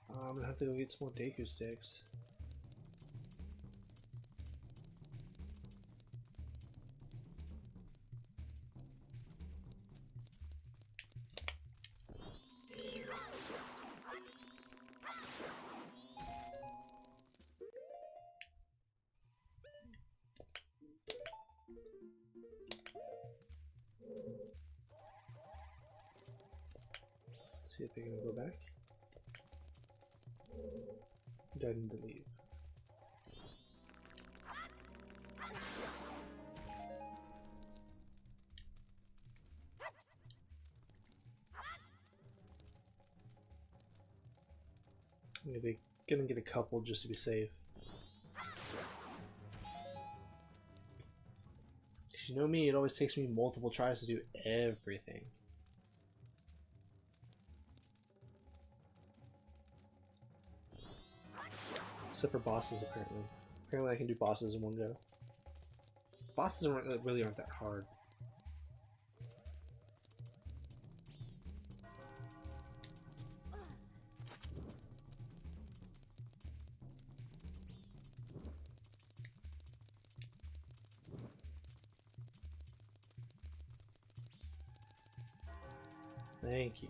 I'm gonna have to go get some more Deku sticks. See if they're gonna go back. Do I need to leave? Maybe gonna get a couple just to be safe. You know me, it always takes me multiple tries to do everything. Except for bosses, apparently. Apparently I can do bosses in one go. Bosses really aren't that hard. Thank you.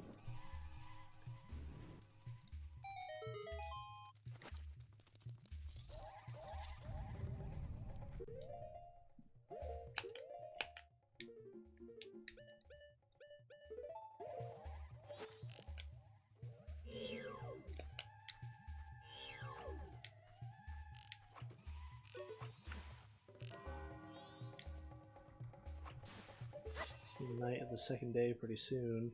It's the night of the second day pretty soon.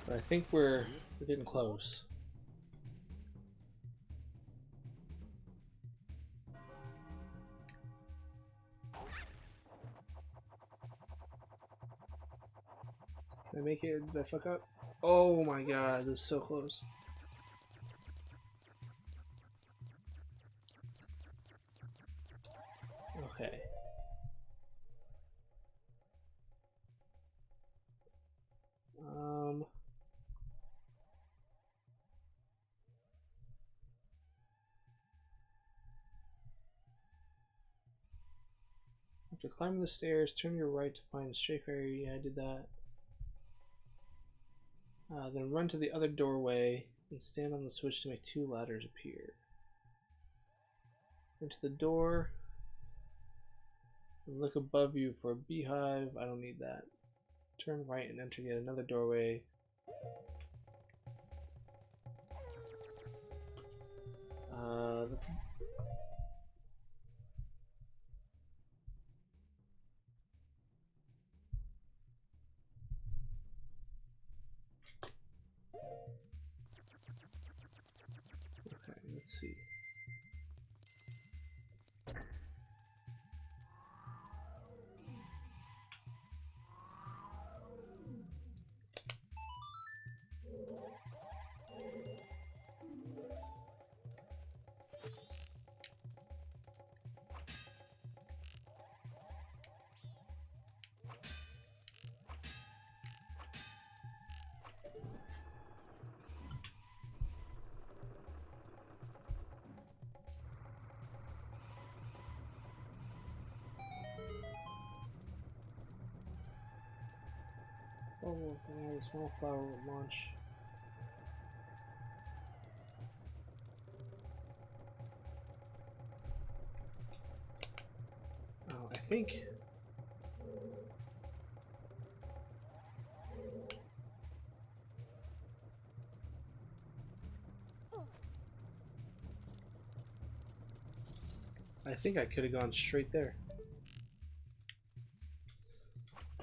But I think we're getting close. Can I make it? Did I fuck up? Oh my god, this is so close. Okay. After climbing the stairs, turn your right to find the strafe area. Yeah, I did that. Then run to the other doorway and stand on the switch to make two ladders appear. Into the door. And look above you for a beehive. I don't need that. Turn right and enter yet another doorway. Okay, let's see. The small flower will launch. Oh, I think. I could have gone straight there.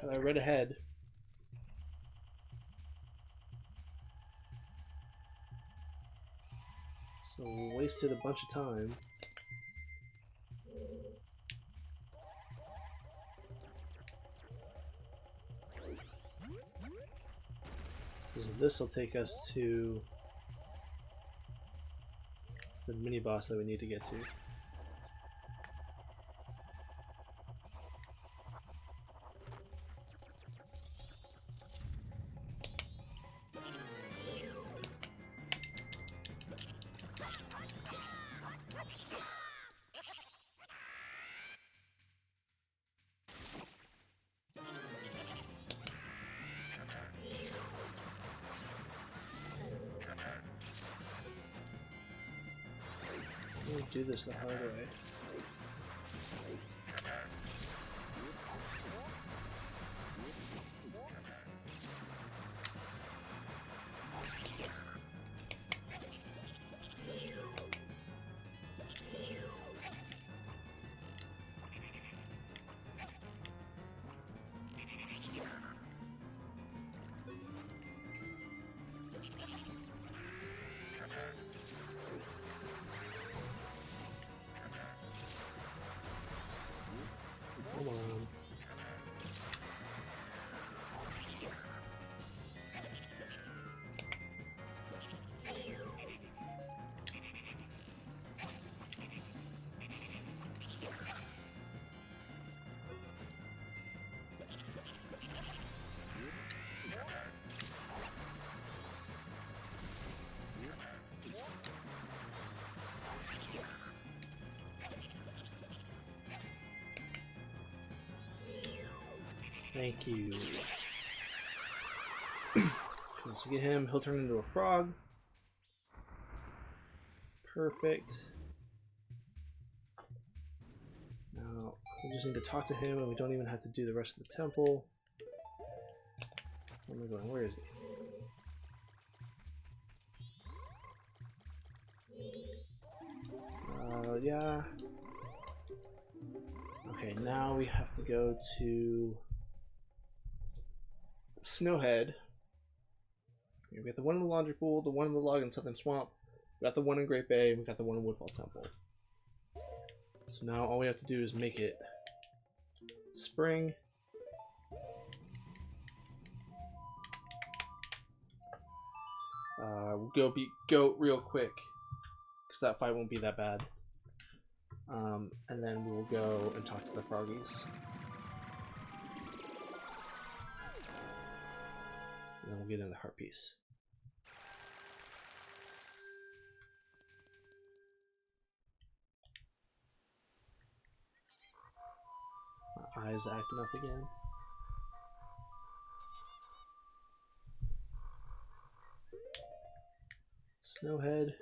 Had I read ahead. So we wasted a bunch of time. Because this will take us to the mini boss that we need to get to. We'll do this the hard way. Come on. Thank you. Once you get him, he'll turn into a frog. Perfect. Now, we just need to talk to him, and we don't even have to do the rest of the temple. Where am I going? Where is he? Yeah. Okay, now we have to go to Snowhead. We got the one in the Laundry Pool, the one in the Log and Southern Swamp, we got the one in Great Bay, and we got the one in Woodfall Temple. So now all we have to do is make it spring. We'll go beat Goat real quick, because that fight won't be that bad. And then we will go and talk to the froggies. And then we'll get in the heart piece. My eyes acting up again. Snowhead.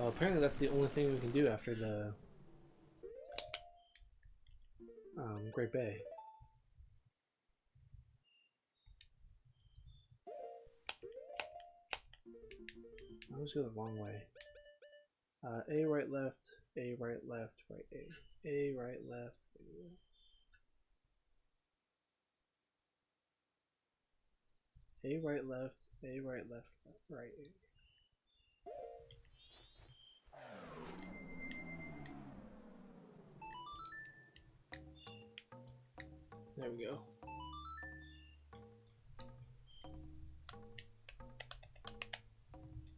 Apparently that's the only thing we can do after the Great Bay. I always go the wrong way. A right left, A right left, right A right left, A right left, A right left, right A. There we go.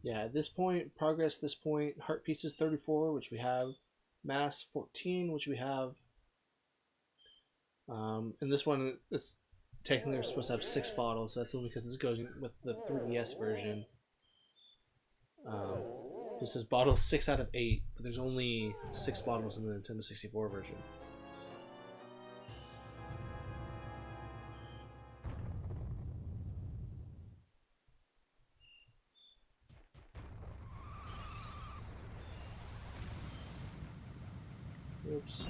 Yeah, at this point, progress this point, heart pieces 34, which we have, mass 14, which we have. And this one, it's technically we're supposed to have 6 bottles, so that's only because it goes with the 3DS version. Um, this says bottle 6 out of 8, but there's only 6 bottles in the Nintendo 64 version. Oops.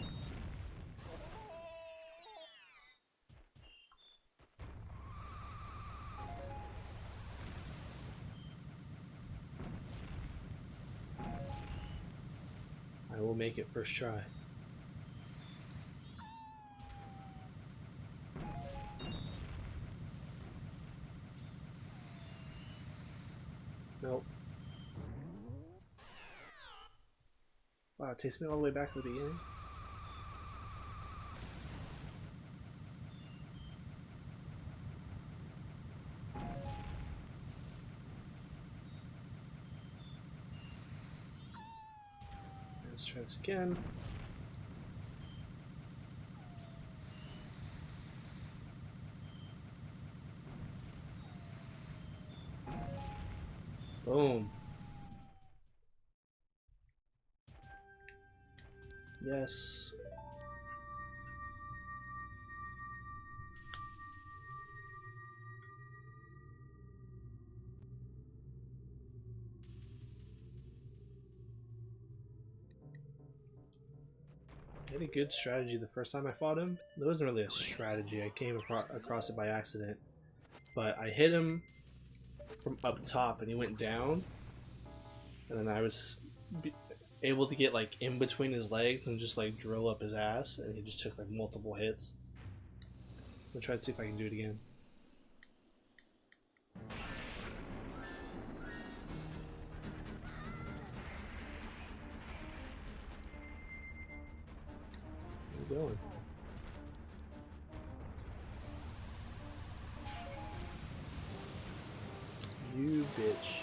I will make it first try. Nope. Wow, it takes me all the way back to the beginning. Let's try this again. Boom. Yes. I had a good strategy the first time I fought him. There wasn't really a strategy. I came across it by accident. But I hit him from up top and he went down. And then I was able to get like in between his legs and just like drill up his ass. And he just took like multiple hits. I'm gonna try to see if I can do it again. Where are you going? You bitch.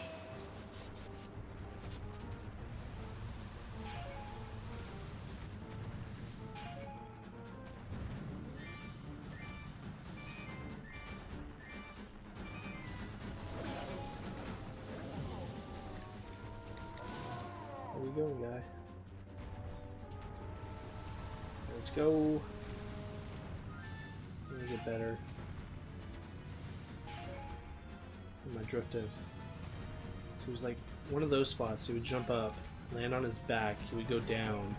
Where you going, guy? Let's go. Let me get better. Am I drifting? So it was like one of those spots. He would jump up, land on his back, he would go down.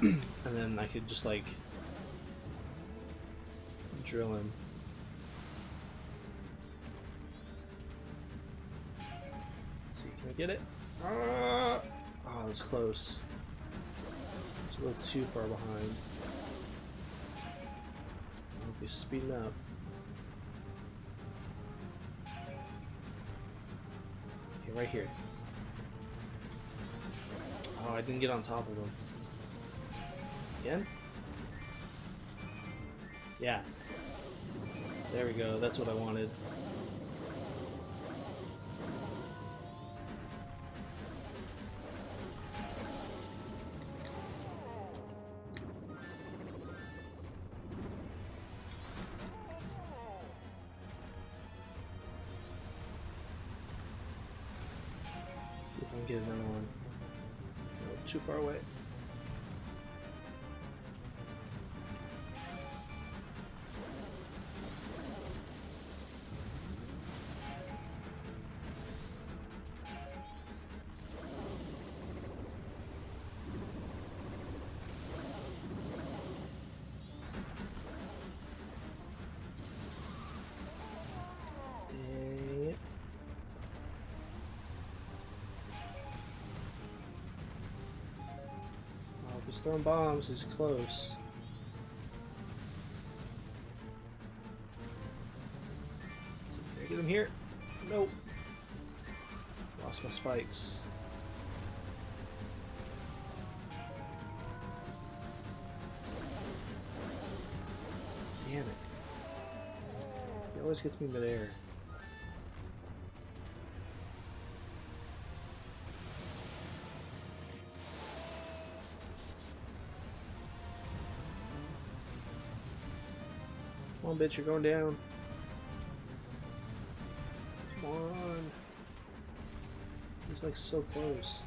And then I could just like drill him. Let's see, can I get it? Oh, that was close. It's a little too far behind. I'll be speeding up. Okay, right here. Oh, I didn't get on top of him. Again? Yeah. There we go, that's what I wanted. See if I can get another one. No, too far away. He's throwing bombs, he's close. Let's see, can I get him here? Nope. Lost my spikes. Damn it. He always gets me midair. on, bitch, you're going down. Come on. He's like so close.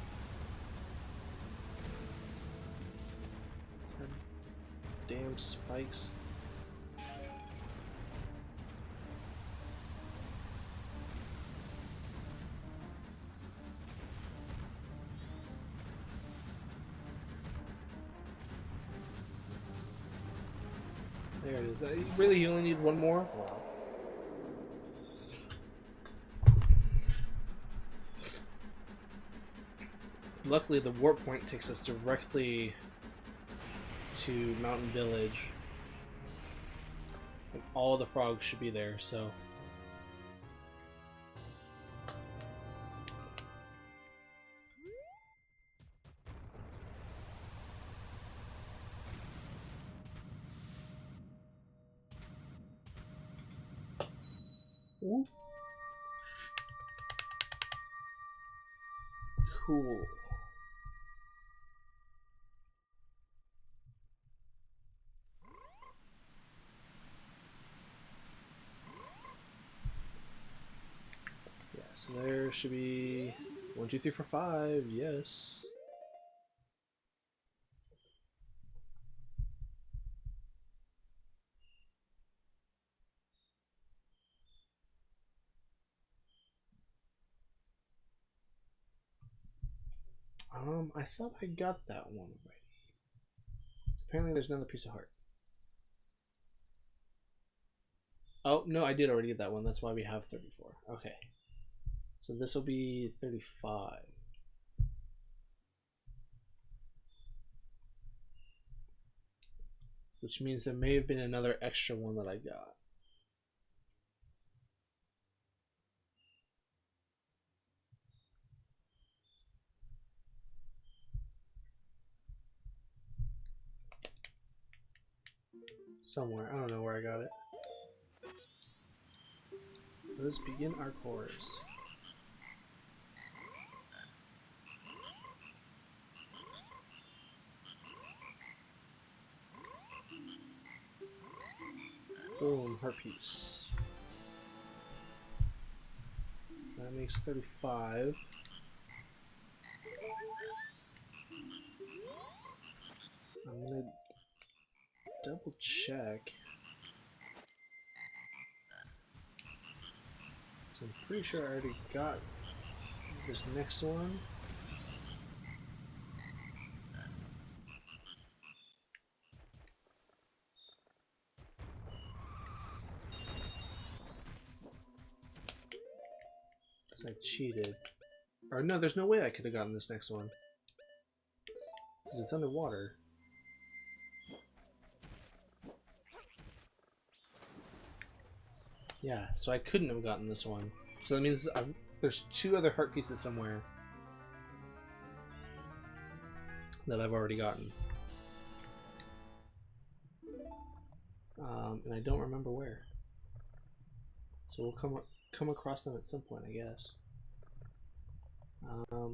God damn spikes. There it is. Really, you only need one more? Wow. Luckily, the warp point takes us directly to Mountain Village. And all the frogs should be there, so... Ooh. Cool. Yeah, so there should be 1, 2, 3, 4, 5. Yes. I thought I got that one already. Apparently there's another piece of heart. Oh, no, I did already get that one. That's why we have 34. Okay. So this will be 35. Which means there may have been another extra one that I got. Somewhere. I don't know where I got it. Let us begin our course. Boom, heart piece. That makes 35. I'm gonna double check. So I'm pretty sure I already got this next one. Because I cheated. Or no, there's no way I could have gotten this next one. Because it's underwater. Yeah, so I couldn't have gotten this one. So that means there's 2 other heart pieces somewhere that I've already gotten. And I don't remember where. So we'll come across them at some point, I guess.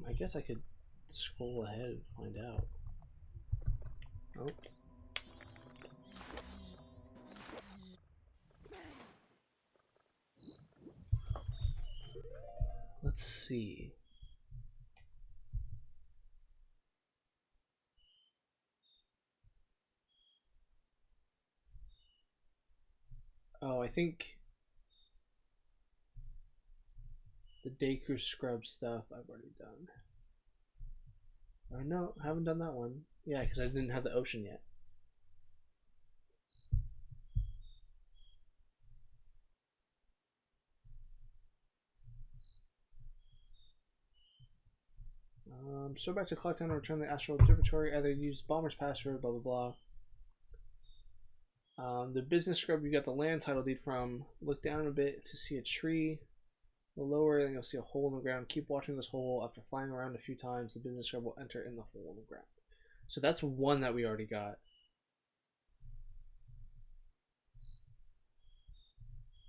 I guess I could scroll ahead and find out. Oh. Let's see. Oh, I think the day crew scrub stuff I've already done. Oh no, I haven't done that one. Yeah, because I didn't have the ocean yet. So back to clock town and return to the astral observatory. Either use bomber's password, blah blah blah. The business scrub you got the land title deed from. Look down a bit to see a tree. The lower, then you'll see a hole in the ground. Keep watching this hole. After flying around a few times, the business scrub will enter in the hole in the ground. So that's one that we already got.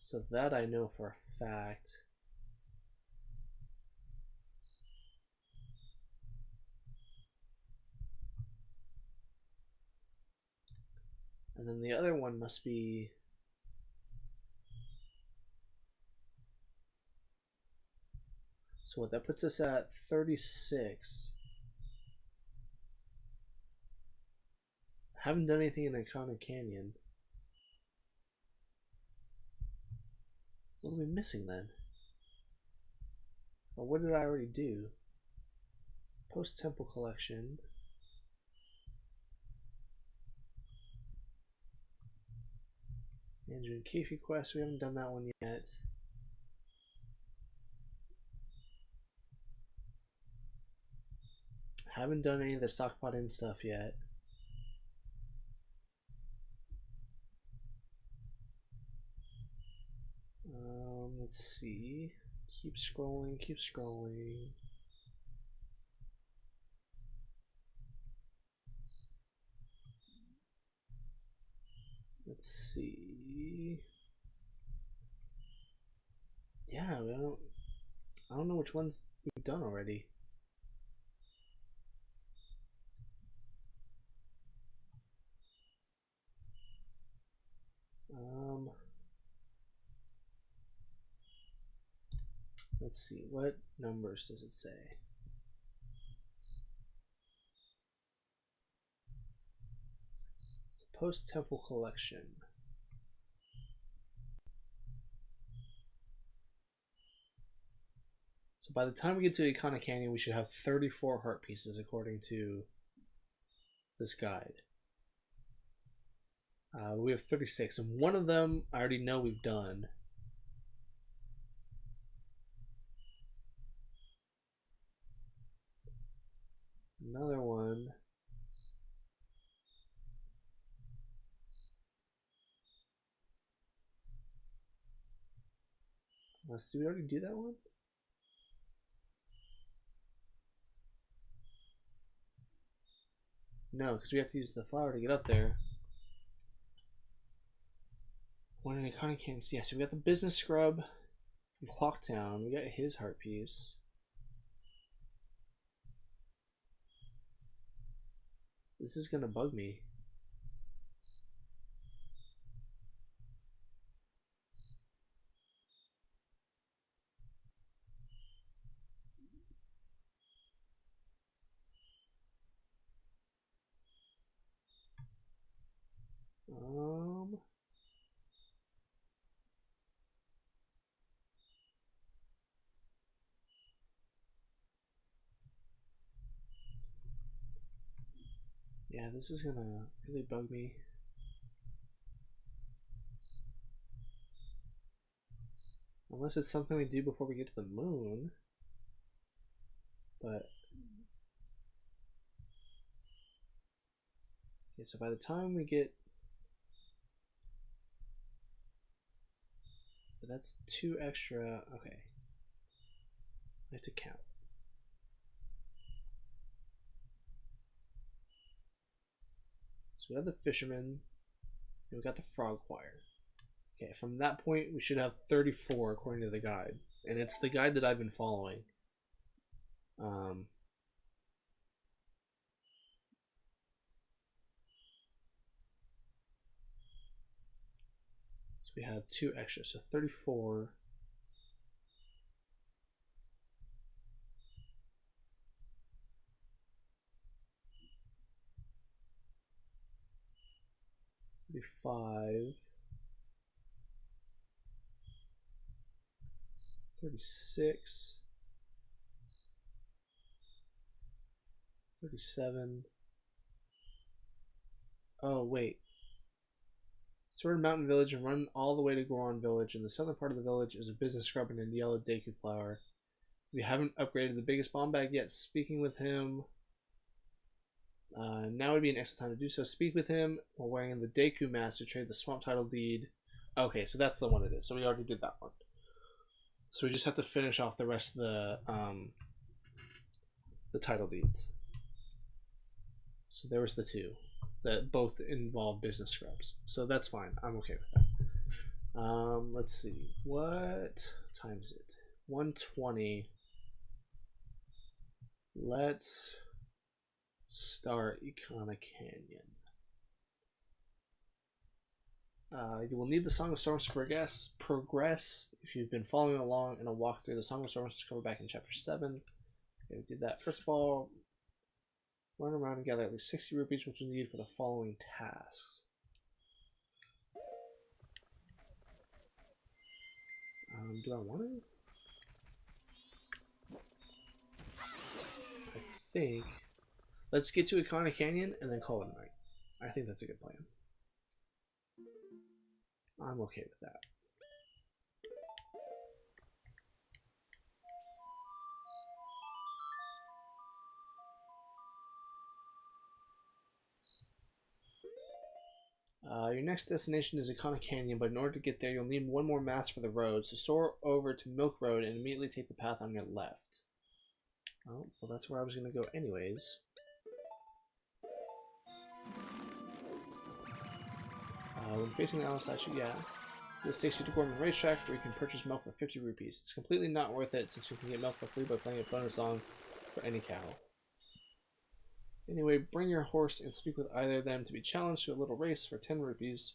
So that I know for a fact. And then the other one must be So what, that puts us at 36. Haven't done anything in Iconic Canyon. What are we missing then? Or what did I already do? Post Temple Collection. Andrew and Keefe quest, we haven't done that one yet. Haven't done any of the stockpot in stuff yet. Let's see. Keep scrolling, keep scrolling. Let's see. Yeah, I don't know which ones we've done already. Let's see, what numbers does it say? It's a post-temple collection. So by the time we get to Iconic Canyon, we should have 34 heart pieces according to this guide. We have 36, and one of them I already know we've done. Another one. Did we already do that one? No, because we have to use the flower to get up there. One in Iconic Canyon. Yeah, so we got the business scrub from Clocktown. We got his heart piece. This is gonna bug me. Yeah, this is gonna really bug me. Unless it's something we do before we get to the moon. But okay, so by the time we get, but that's 2 extra. Okay, I have to count. So we have the fisherman, and we got the frog choir. Okay, from that point we should have 34 according to the guide, and it's the guide that I've been following. So we have 2 extra, so 34. $35, 36, 37. Oh wait, so we're in Mountain Village and run all the way to Goron Village. In the southern part of the village is a business scrub and a yellow Deku flower. We haven't upgraded the biggest bomb bag yet. Speaking with him. Now would be an excellent time to do so. Speak with him while wearing the Deku mask to trade the swamp title deed. Okay, so that's the one it is. So we already did that one. So we just have to finish off the rest of the title deeds. So there was the 2 that both involve business scrubs. So that's fine. I'm okay with that. Let's see. What time is it? 1:20. Let's start Iconic Canyon. You will need the Song of Storms to progress if you've been following along in a walkthrough. The Song of Storms is covered back in Chapter 7. Okay, we did that. First of all, run around and gather at least 60 rupees, which we need for the following tasks. Do I want to? I think. Let's get to Iconic Canyon and then call it a night. I think that's a good plan. I'm okay with that. Your next destination is Iconic Canyon, but in order to get there, you'll need one more mass for the road. So soar over to Milk Road and immediately take the path on your left. Oh, well, that's where I was going to go anyways. When facing the island statue, yeah. This takes you to Gorman Racetrack, where you can purchase milk for 50 rupees. It's completely not worth it, since you can get milk for free by playing a bonus song for any cow. Anyway, bring your horse and speak with either of them to be challenged to a little race for 10 rupees.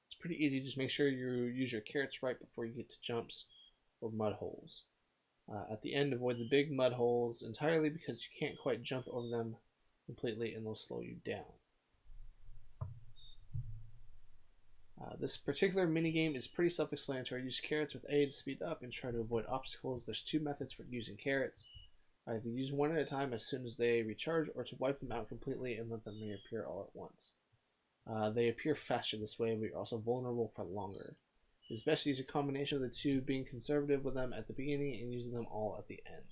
It's pretty easy, just make sure you use your carrots right before you get to jumps or mud holes. At the end, avoid the big mud holes entirely because you can't quite jump over them completely and they'll slow you down. This particular minigame is pretty self-explanatory. Use carrots with A to speed up and try to avoid obstacles. There's two methods for using carrots. Either use one at a time as soon as they recharge, or to wipe them out completely and let them reappear all at once. They appear faster this way, but you're also vulnerable for longer. It's best to use a combination of the two, being conservative with them at the beginning and using them all at the end.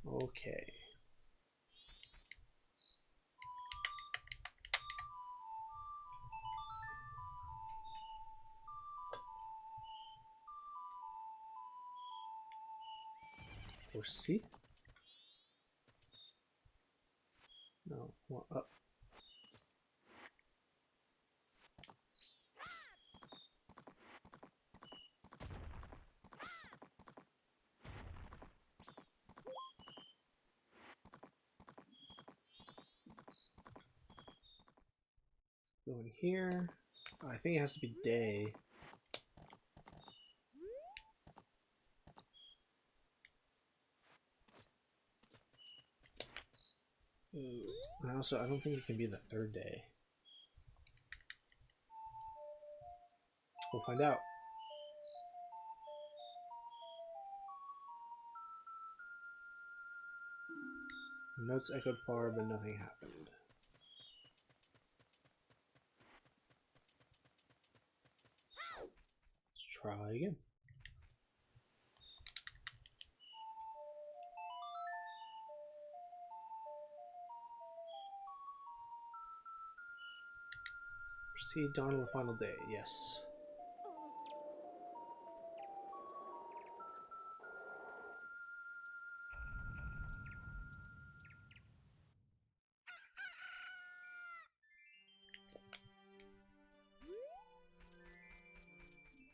Okay. Or C? No, well, up. Go in here. Oh, I think it has to be day. And also, I don't think it can be the third day. We'll find out. Notes echoed far, but nothing happened. Let's try again. Proceed, dawn of the final day, yes.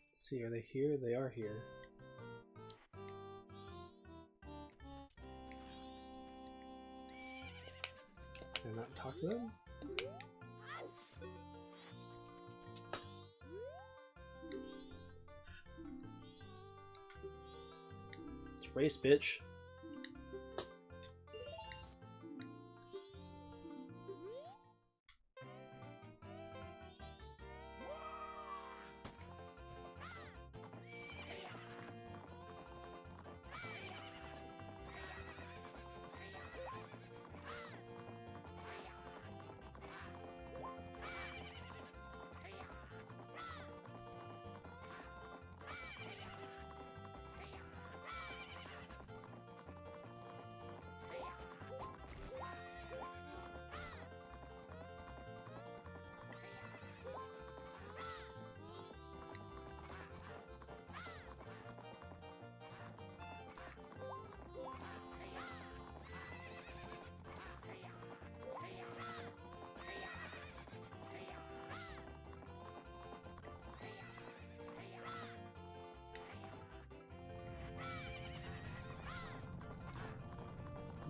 Let's see, are they here? They are here. Can I not talk to them? Let's race, bitch.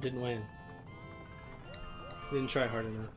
Didn't win. Didn't try hard enough.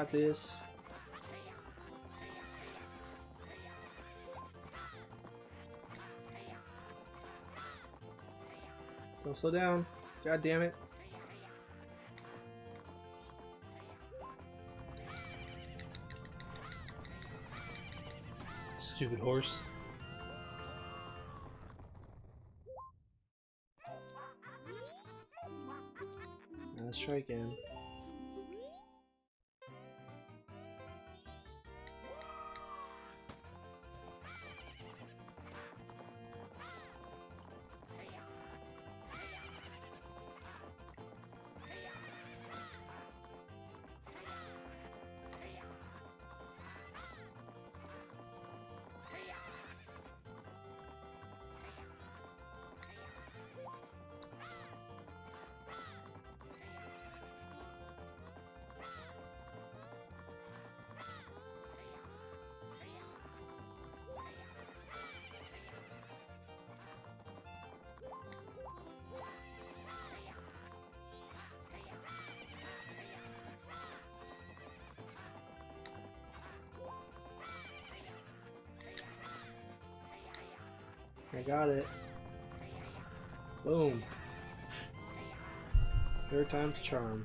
got this. Don't slow down. God damn it. Stupid horse. Now let's try again. I got it. Boom. Third time's a charm.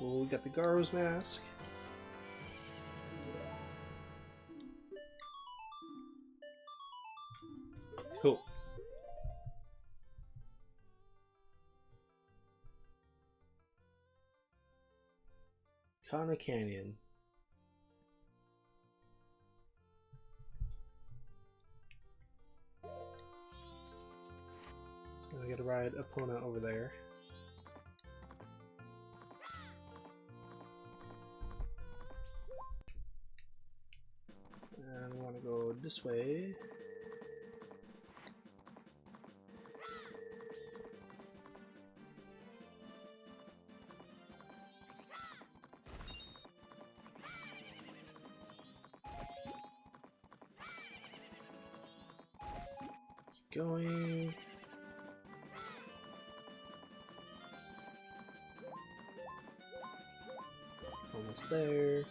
Oh, we got the Garo's mask. Cool. Kana Canyon. So I gotta ride Epona over there. And we want to go this way. Keep going. Almost there.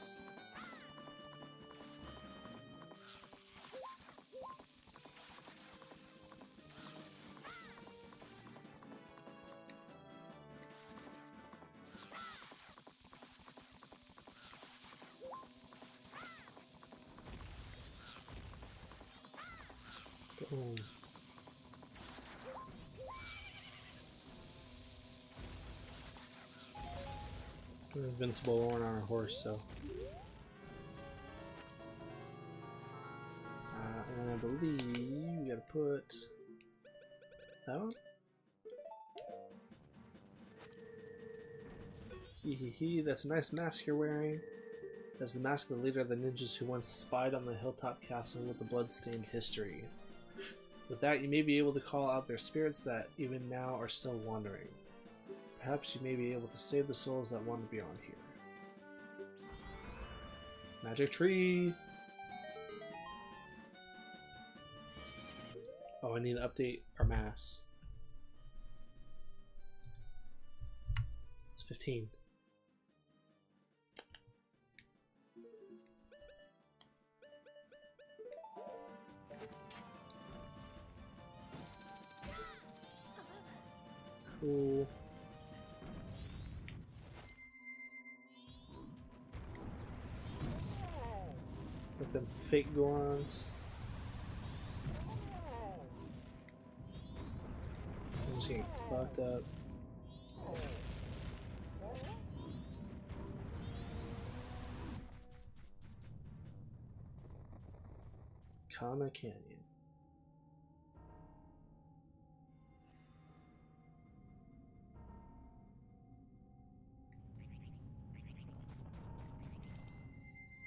Boom. We're invincible on our horse, so. And I believe we gotta put that one. Hee, that's a nice mask you're wearing. That's the mask of the leader of the ninjas who once spied on the hilltop castle with a blood-stained history. With that, you may be able to call out their spirits that even now are still wandering. Perhaps you may be able to save the souls that wander beyond here. Magic tree! Oh, I need to update our mass. It's 15. Cool. With them fake Gorons. I'm just getting fucked up. Kana Canyon.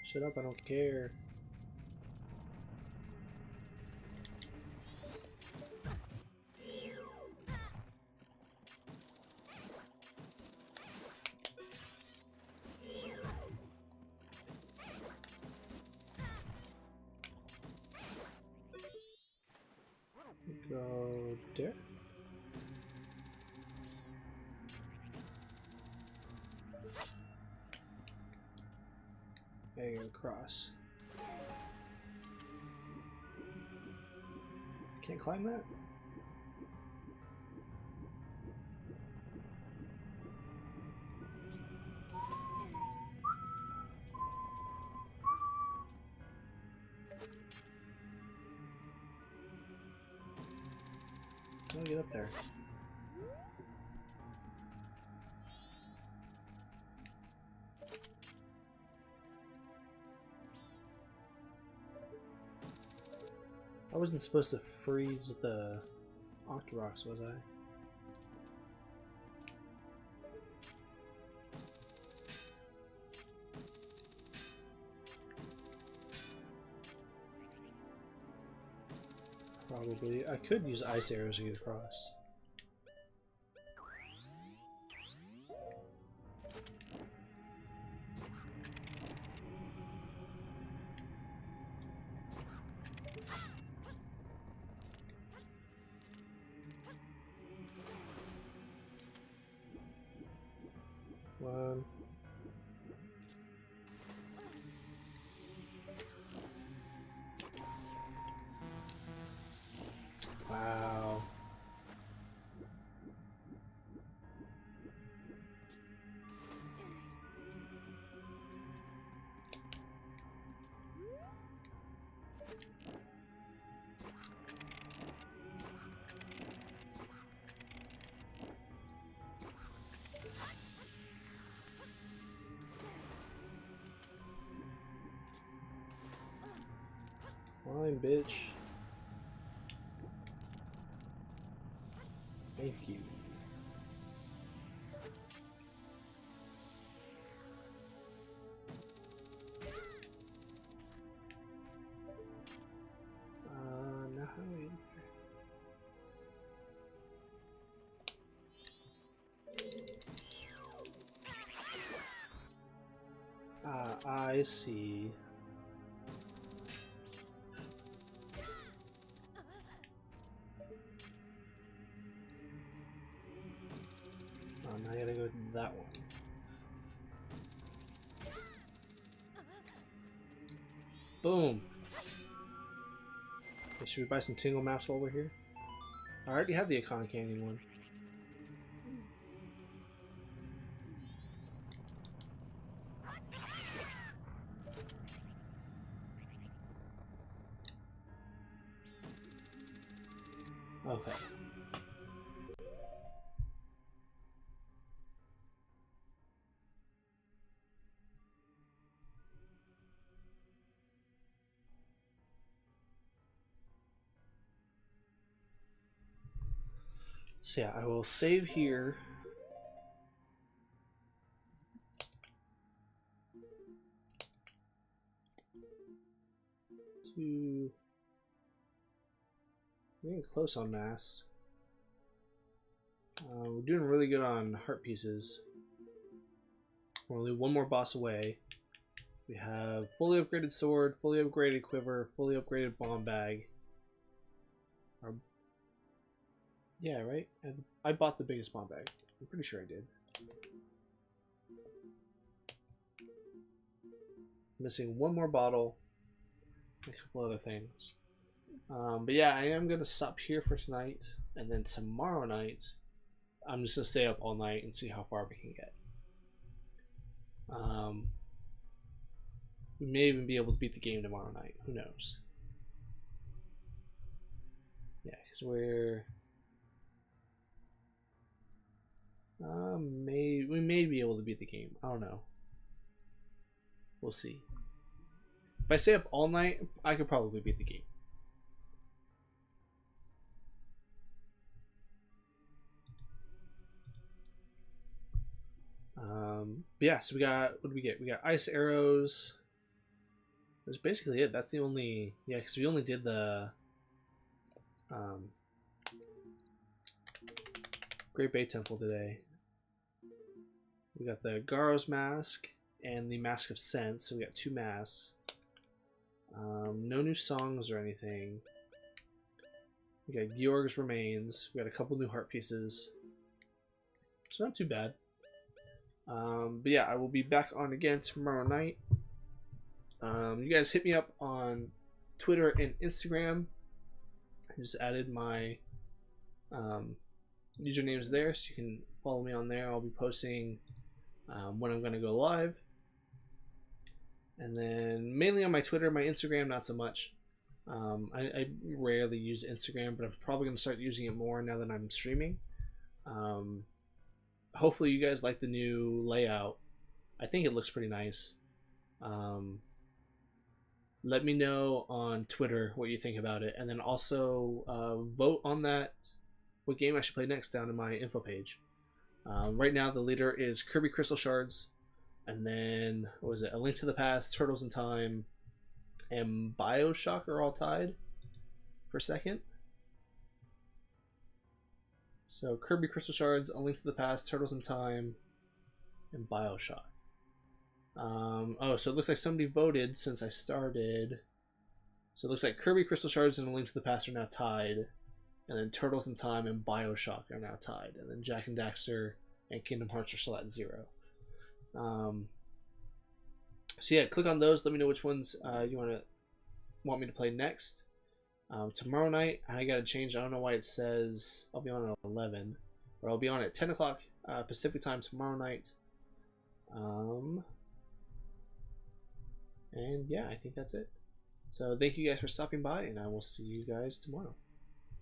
Shut up, I don't care. Go there. Gotta go across. Can't climb that? How do I get up there? I wasn't supposed to freeze the Octoroks, was I? Probably. I could use ice arrows to get across. One. Wow. Fine, bitch. Thank you. Now how do we... I see. Now I gotta go to that one. Boom! Okay, should we buy some tingle maps while we're here? I already have the Icon Canyon one. Okay. So yeah, I will save here. We're getting close on mass. We're doing really good on heart pieces. We're only one more boss away. We have fully upgraded sword, fully upgraded quiver, fully upgraded bomb bag. Yeah, right? I bought the biggest bomb bag. I'm pretty sure I did. Missing one more bottle. And a couple other things. But yeah, I am going to stop here for tonight. And then tomorrow night, I'm just going to stay up all night and see how far we can get. We may even be able to beat the game tomorrow night. Who knows? Yeah, because we're... we may be able to beat the game. I don't know. We'll see. If I stay up all night, I could probably beat the game. But yeah, so we got, what did we get? We got ice arrows. That's basically it. That's the only, yeah, because we only did the Great Bay Temple today. We got the Garo's mask and the Mask of Sense, so we got 2 masks. No new songs or anything. We got Georg's remains. We got a couple new heart pieces. It's not too bad. But yeah, I will be back on again tomorrow night. You guys hit me up on Twitter and Instagram. I just added my usernames there, so you can follow me on there. I'll be posting when I'm going to go live. And then mainly on my Twitter, my Instagram, not so much. I rarely use Instagram, but I'm probably going to start using it more now that I'm streaming. Hopefully you guys like the new layout. I think it looks pretty nice. Let me know on Twitter what you think about it, and then also vote on that, what game I should play next, down in my info page. Right now the leader is Kirby Crystal Shards, and then what was it? A Link to the Past, Turtles in Time, and Bioshock are all tied for second. So Kirby Crystal Shards, A Link to the Past, Turtles in Time, and Bioshock. Oh, so it looks like somebody voted since I started. So it looks like Kirby Crystal Shards and A Link to the Past are now tied. And then Turtles in Time and Bioshock are now tied. And then Jak and Daxter and Kingdom Hearts are still at 0. So yeah, click on those. Let me know which ones you want me to play next. Tomorrow night, I gotta change. I don't know why it says I'll be on at 11. But I'll be on at 10 o'clock Pacific time tomorrow night. And yeah, I think that's it. So thank you guys for stopping by, and I will see you guys tomorrow.